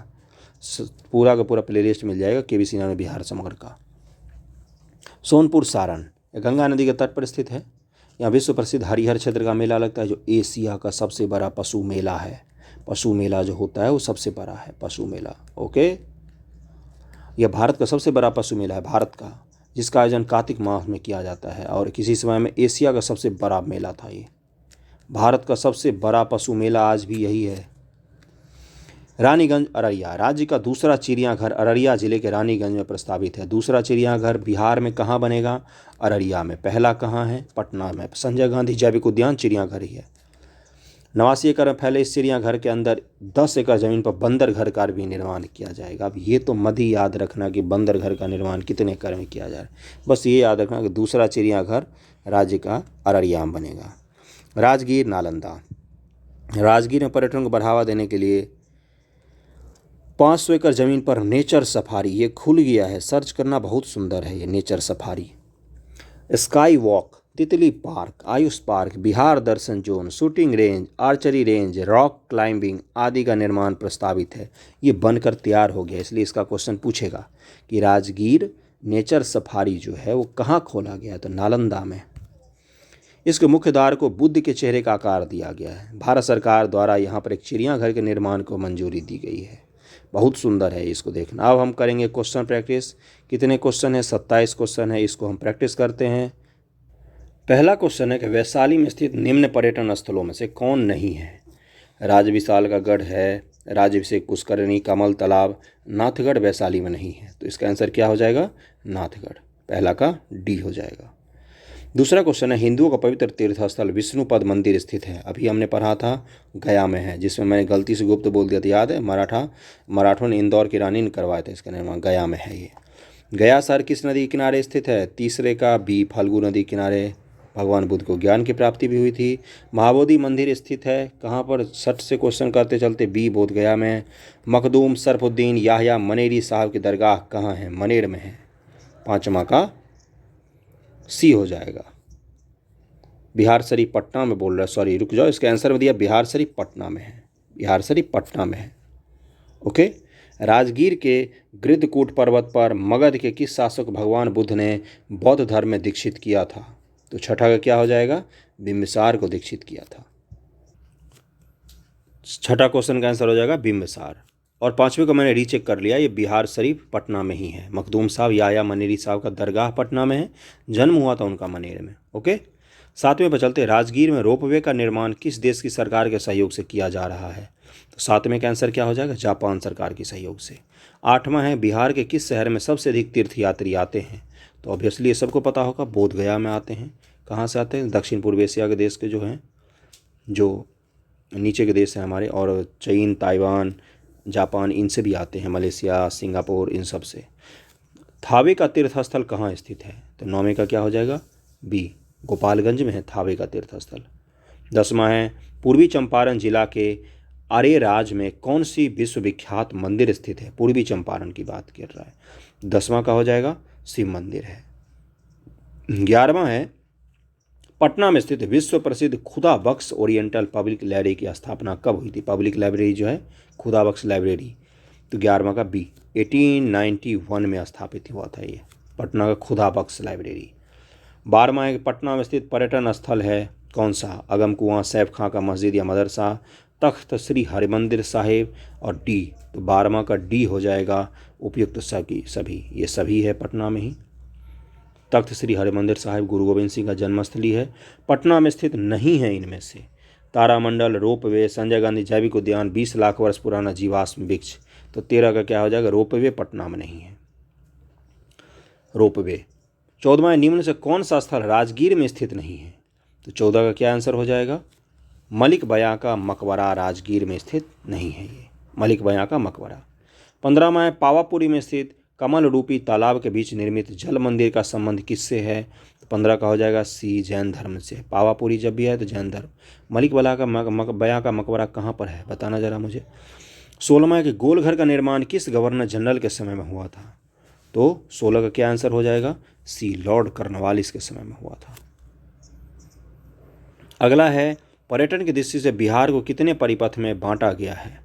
A: पूरा का पूरा प्लेलिस्ट मिल जाएगा KBC में बिहार समग्र का। सोनपुर सारण गंगा नदी के तट पर स्थित है। यहाँ विश्व प्रसिद्ध हरिहर क्षेत्र का मेला लगता है, जो एशिया का सबसे बड़ा पशु मेला है। पशु मेला जो होता है वो सबसे बड़ा है, पशु मेला। ओके, यह भारत का सबसे बड़ा पशु मेला है, भारत का, जिसका आयोजन कार्तिक माह में किया जाता है। और किसी समय में एशिया का सबसे बड़ा मेला था ये। भारत का सबसे बड़ा पशु मेला आज भी यही है। रानीगंज अररिया राज्य का दूसरा चिड़ियाघर अररिया जिले के रानीगंज में प्रस्तावित है। दूसरा चिड़ियाघर बिहार में कहाँ बनेगा? अररिया में। पहला कहाँ है? पटना में। संजय गांधी जैविक उद्यान चिड़ियाघर ही है। 89 एकड़ में फैले इस चिड़ियाघर के अंदर 10 एकड़ जमीन पर बंदर घर का भी निर्माण किया जाएगा। अब ये तो मत ही याद रखना कि बंदर घर का निर्माण कितने एकड़ में किया जाए, बस ये याद रखना कि दूसरा चिड़ियाघर राज्य का अररिया में बनेगा। राजगीर नालंदा। राजगीर में पर्यटन को बढ़ावा देने के लिए 500 एकड़ जमीन पर नेचर सफारी ये खुल गया है। सर्च करना, बहुत सुंदर है ये नेचर सफारी। स्काई वॉक तितली park, Ayush park, Bihar Darshan zone, shooting range, archery range, rock climbing आदि का निर्माण प्रस्तावित है। ये बनकर तैयार हो गया, इसलिए इसका क्वेश्चन पूछेगा कि राजगीर नेचर सफारी जो है वो कहाँ खोला गया है, तो नालंदा में। इसके मुख्य द्वार को बुद्ध के चेहरे का आकार दिया गया है। भारत सरकार द्वारा यहाँ पर एक चिड़ियाघर के निर्माण को मंजूरी दी गई है। बहुत सुंदर है, इसको देखना। अब हम करेंगे क्वेश्चन प्रैक्टिस। कितने क्वेश्चन है? 27 क्वेश्चन है, इसको हम प्रैक्टिस करते हैं। पहला क्वेश्चन है कि वैशाली में स्थित निम्न पर्यटन स्थलों में से कौन नहीं है? राजविशाल का गढ़ है, राजाभिषेक पुष्करणी, कमल तालाब, नाथगढ़ वैशाली में नहीं है, तो इसका आंसर क्या हो जाएगा? नाथगढ़। पहला का डी हो जाएगा। दूसरा क्वेश्चन है हिंदुओं का पवित्र तीर्थ स्थल विष्णुपद मंदिर स्थित है। अभी हमने पढ़ा था गया में है, जिसमें मैंने गलती से गुप्त बोल दिया था, याद है? मराठों ने इंदौर की रानी ने करवाया था इसका निर्माण। गया में है ये। गया शहर किस नदी के किनारे स्थित है? तीसरे का बी, फल्गु नदी किनारे भगवान बुद्ध को ज्ञान की प्राप्ति भी हुई थी। महाबोधि मंदिर स्थित है कहाँ पर? 60 से क्वेश्चन करते चलते बी, बोध गया में। मखदूम सरफुद्दीन याहया मनेरी साहब की दरगाह कहाँ है? मनेर में है। पाँचवा का सी हो जाएगा। बिहार शरीफ पटना में बोल रहा है, सॉरी रुक जाओ, इसका आंसर में दिया बिहार शरीफ पटना में है। बिहार शरीफ पटना में है। ओके। राजगीर के गृद्धकूट पर्वत पर मगध के किस शासक भगवान बुद्ध ने बौद्ध धर्म में दीक्षित किया था? तो छठा का क्या हो जाएगा? बिंबिसार को दीक्षित किया था। छठा क्वेश्चन का आंसर हो जाएगा बिंबिसार। और पांचवें को मैंने रीचेक कर लिया, ये बिहार शरीफ पटना में ही है। मखदूम साहब याया मनेरी साहब का दरगाह पटना में है, जन्म हुआ था उनका मनेर में। ओके। सातवें पर चलते, राजगीर में रोपवे का निर्माण किस देश की सरकार के सहयोग से किया जा रहा है? तो सातवें का आंसर क्या हो जाएगा? जापान सरकार के सहयोग से। आठवां है बिहार के किस शहर में सबसे अधिक तीर्थयात्री आते हैं? तो ऑब्वियसली ये सबको पता होगा, बोध गया में आते हैं। कहाँ से आते हैं? दक्षिण पूर्व एशिया के देश के जो हैं, जो नीचे के देश हैं हमारे, और चीन, ताइवान, जापान, इनसे भी आते हैं, मलेशिया, सिंगापुर, इन सब से। थावे का तीर्थस्थल कहाँ स्थित है? तो नौवें का क्या हो जाएगा? बी, गोपालगंज में है थावे का तीर्थस्थल। 10वां है पूर्वी चंपारण जिला के अरेराज में कौन सी विश्वविख्यात मंदिर स्थित है? पूर्वी चंपारण की बात कर रहा है। 10वां का हो जाएगा शिव मंदिर है। 11वां है पटना में स्थित विश्व प्रसिद्ध खुदा बख्श ओरिएंटल पब्लिक लाइब्रेरी की स्थापना कब हुई थी? पब्लिक लाइब्रेरी जो है खुदा बख्श लाइब्रेरी, तो 11वां का बी, 1891 में स्थापित हुआ था ये पटना का खुदा बख्श लाइब्रेरी। 12वां है पटना में स्थित पर्यटन स्थल है कौन सा? अगम कुआं, सैफ खां का मस्जिद या मदरसा, तख्त श्री हरिमंदिर साहिब, और डी, तो 12वां का डी हो जाएगा उपयुक्त सभी। ये सभी है पटना में ही। तख्त श्री हरिमंदिर साहिब गुरु गोविंद सिंह का जन्मस्थली है, पटना में स्थित नहीं है इनमें से। तारामंडल, रोपवे, संजय गांधी जैविक उद्यान, 20 लाख वर्ष पुराना जीवाश्म वृक्ष, तो 13 का क्या हो जाएगा? रोपवे पटना में नहीं है, रोपवे। 14वां निम्न से कौन सा स्थल राजगीर में स्थित नहीं है? तो 14 का क्या आंसर हो जाएगा? मलिक बयां का मकबरा राजगीर में स्थित नहीं है, ये मलिक बयां का मकबरा। 15वां है पावापुरी में स्थित कमल रूपी तालाब के बीच निर्मित जल मंदिर का संबंध किससे है? तो 15 का हो जाएगा सी, जैन धर्म से। पावापुरी जब भी है तो जैन धर्म। मलिक बयां का मकबरा कहाँ पर है, बताना जरा मुझे। 16वां है कि गोलघर का निर्माण किस गवर्नर जनरल के समय में हुआ था? तो 16 का क्या आंसर हो जाएगा? सी, लॉर्ड कर्नवालिस के समय में हुआ था। अगला है पर्यटन की दृष्टि से बिहार को कितने परिपथ में बांटा गया है?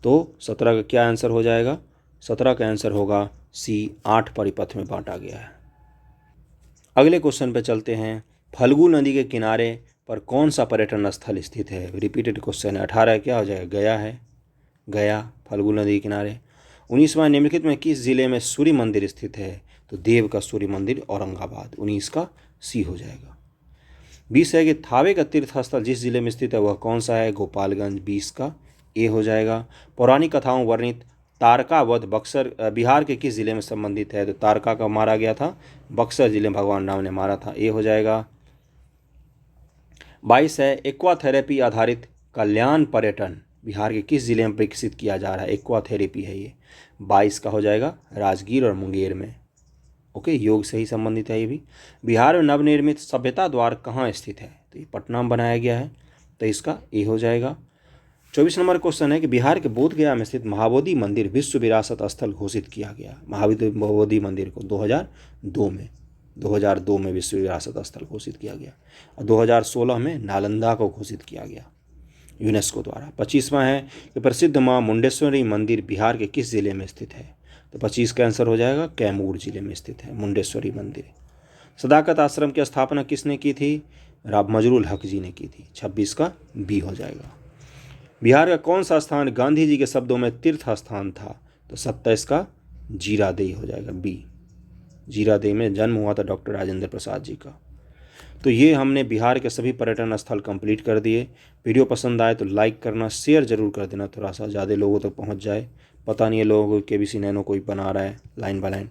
A: तो 17 का क्या आंसर हो जाएगा? 17 का आंसर होगा सी, 8 परिपथ में बांटा गया है। अगले क्वेश्चन पे चलते हैं। फल्गु नदी के किनारे पर कौन सा पर्यटन स्थल स्थित है? रिपीटेड क्वेश्चन है। 18 क्या हो जाएगा? गया है, गया फल्गु नदी के किनारे। 19वां निम्नलिखित में किस जिले में सूर्य मंदिर स्थित है? तो देव का सूर्य मंदिर औरंगाबाद, 19 का सी हो जाएगा। 20 है कि थावे का तीर्थस्थल जिस जिले में स्थित है वह कौन सा है? गोपालगंज, 20 का ए हो जाएगा। पौराणिक कथाओं वर्णित तारका वध बक्सर बिहार के किस जिले में संबंधित है? तो तारका का मारा गया था बक्सर जिले में, भगवान राम ने मारा था, ए हो जाएगा। 22 है एक्वा थेरेपी आधारित कल्याण पर्यटन बिहार के किस जिले में विकसित किया जा रहा है? एक्वा थेरेपी है ये, 22 का हो जाएगा राजगीर और मुंगेर में। ओके, योग से ही संबंधित है ये भी। बिहार में नवनिर्मित सभ्यता द्वार कहाँ स्थित है? तो ये पटना में बनाया गया है, तो इसका ए हो जाएगा। 24 नंबर क्वेश्चन है कि बिहार के बोधगया में स्थित महाबोधि मंदिर विश्व विरासत स्थल घोषित किया गया। महाबोधि मंदिर को 2002 में। 2002 में विश्व विरासत स्थल घोषित किया गया और 2016 में नालंदा को घोषित किया गया यूनेस्को द्वारा। 25वां है कि प्रसिद्ध मां मुंडेश्वरी मंदिर बिहार के किस जिले में स्थित है? तो 25 का आंसर हो जाएगा कैमूर जिले में स्थित है मुंडेश्वरी मंदिर। सदाकत आश्रम की स्थापना किसने की थी? राव मजरुल हक जी ने की थी। 26 का बी हो जाएगा। बिहार का कौन सा स्थान गांधी जी के शब्दों में तीर्थ स्थान था? तो 27 का जीरादेई हो जाएगा बी। जीरादेई में जन्म हुआ था डॉक्टर राजेंद्र प्रसाद जी का। तो ये हमने बिहार के सभी पर्यटन स्थल कंप्लीट कर दिए। वीडियो पसंद आए तो लाइक करना, शेयर जरूर कर देना, थोड़ा सा ज़्यादा लोगों तक पहुंच जाए। पता नहीं है लोगों को KBC नैनो कोई बना रहा है लाइन बाय लाइन।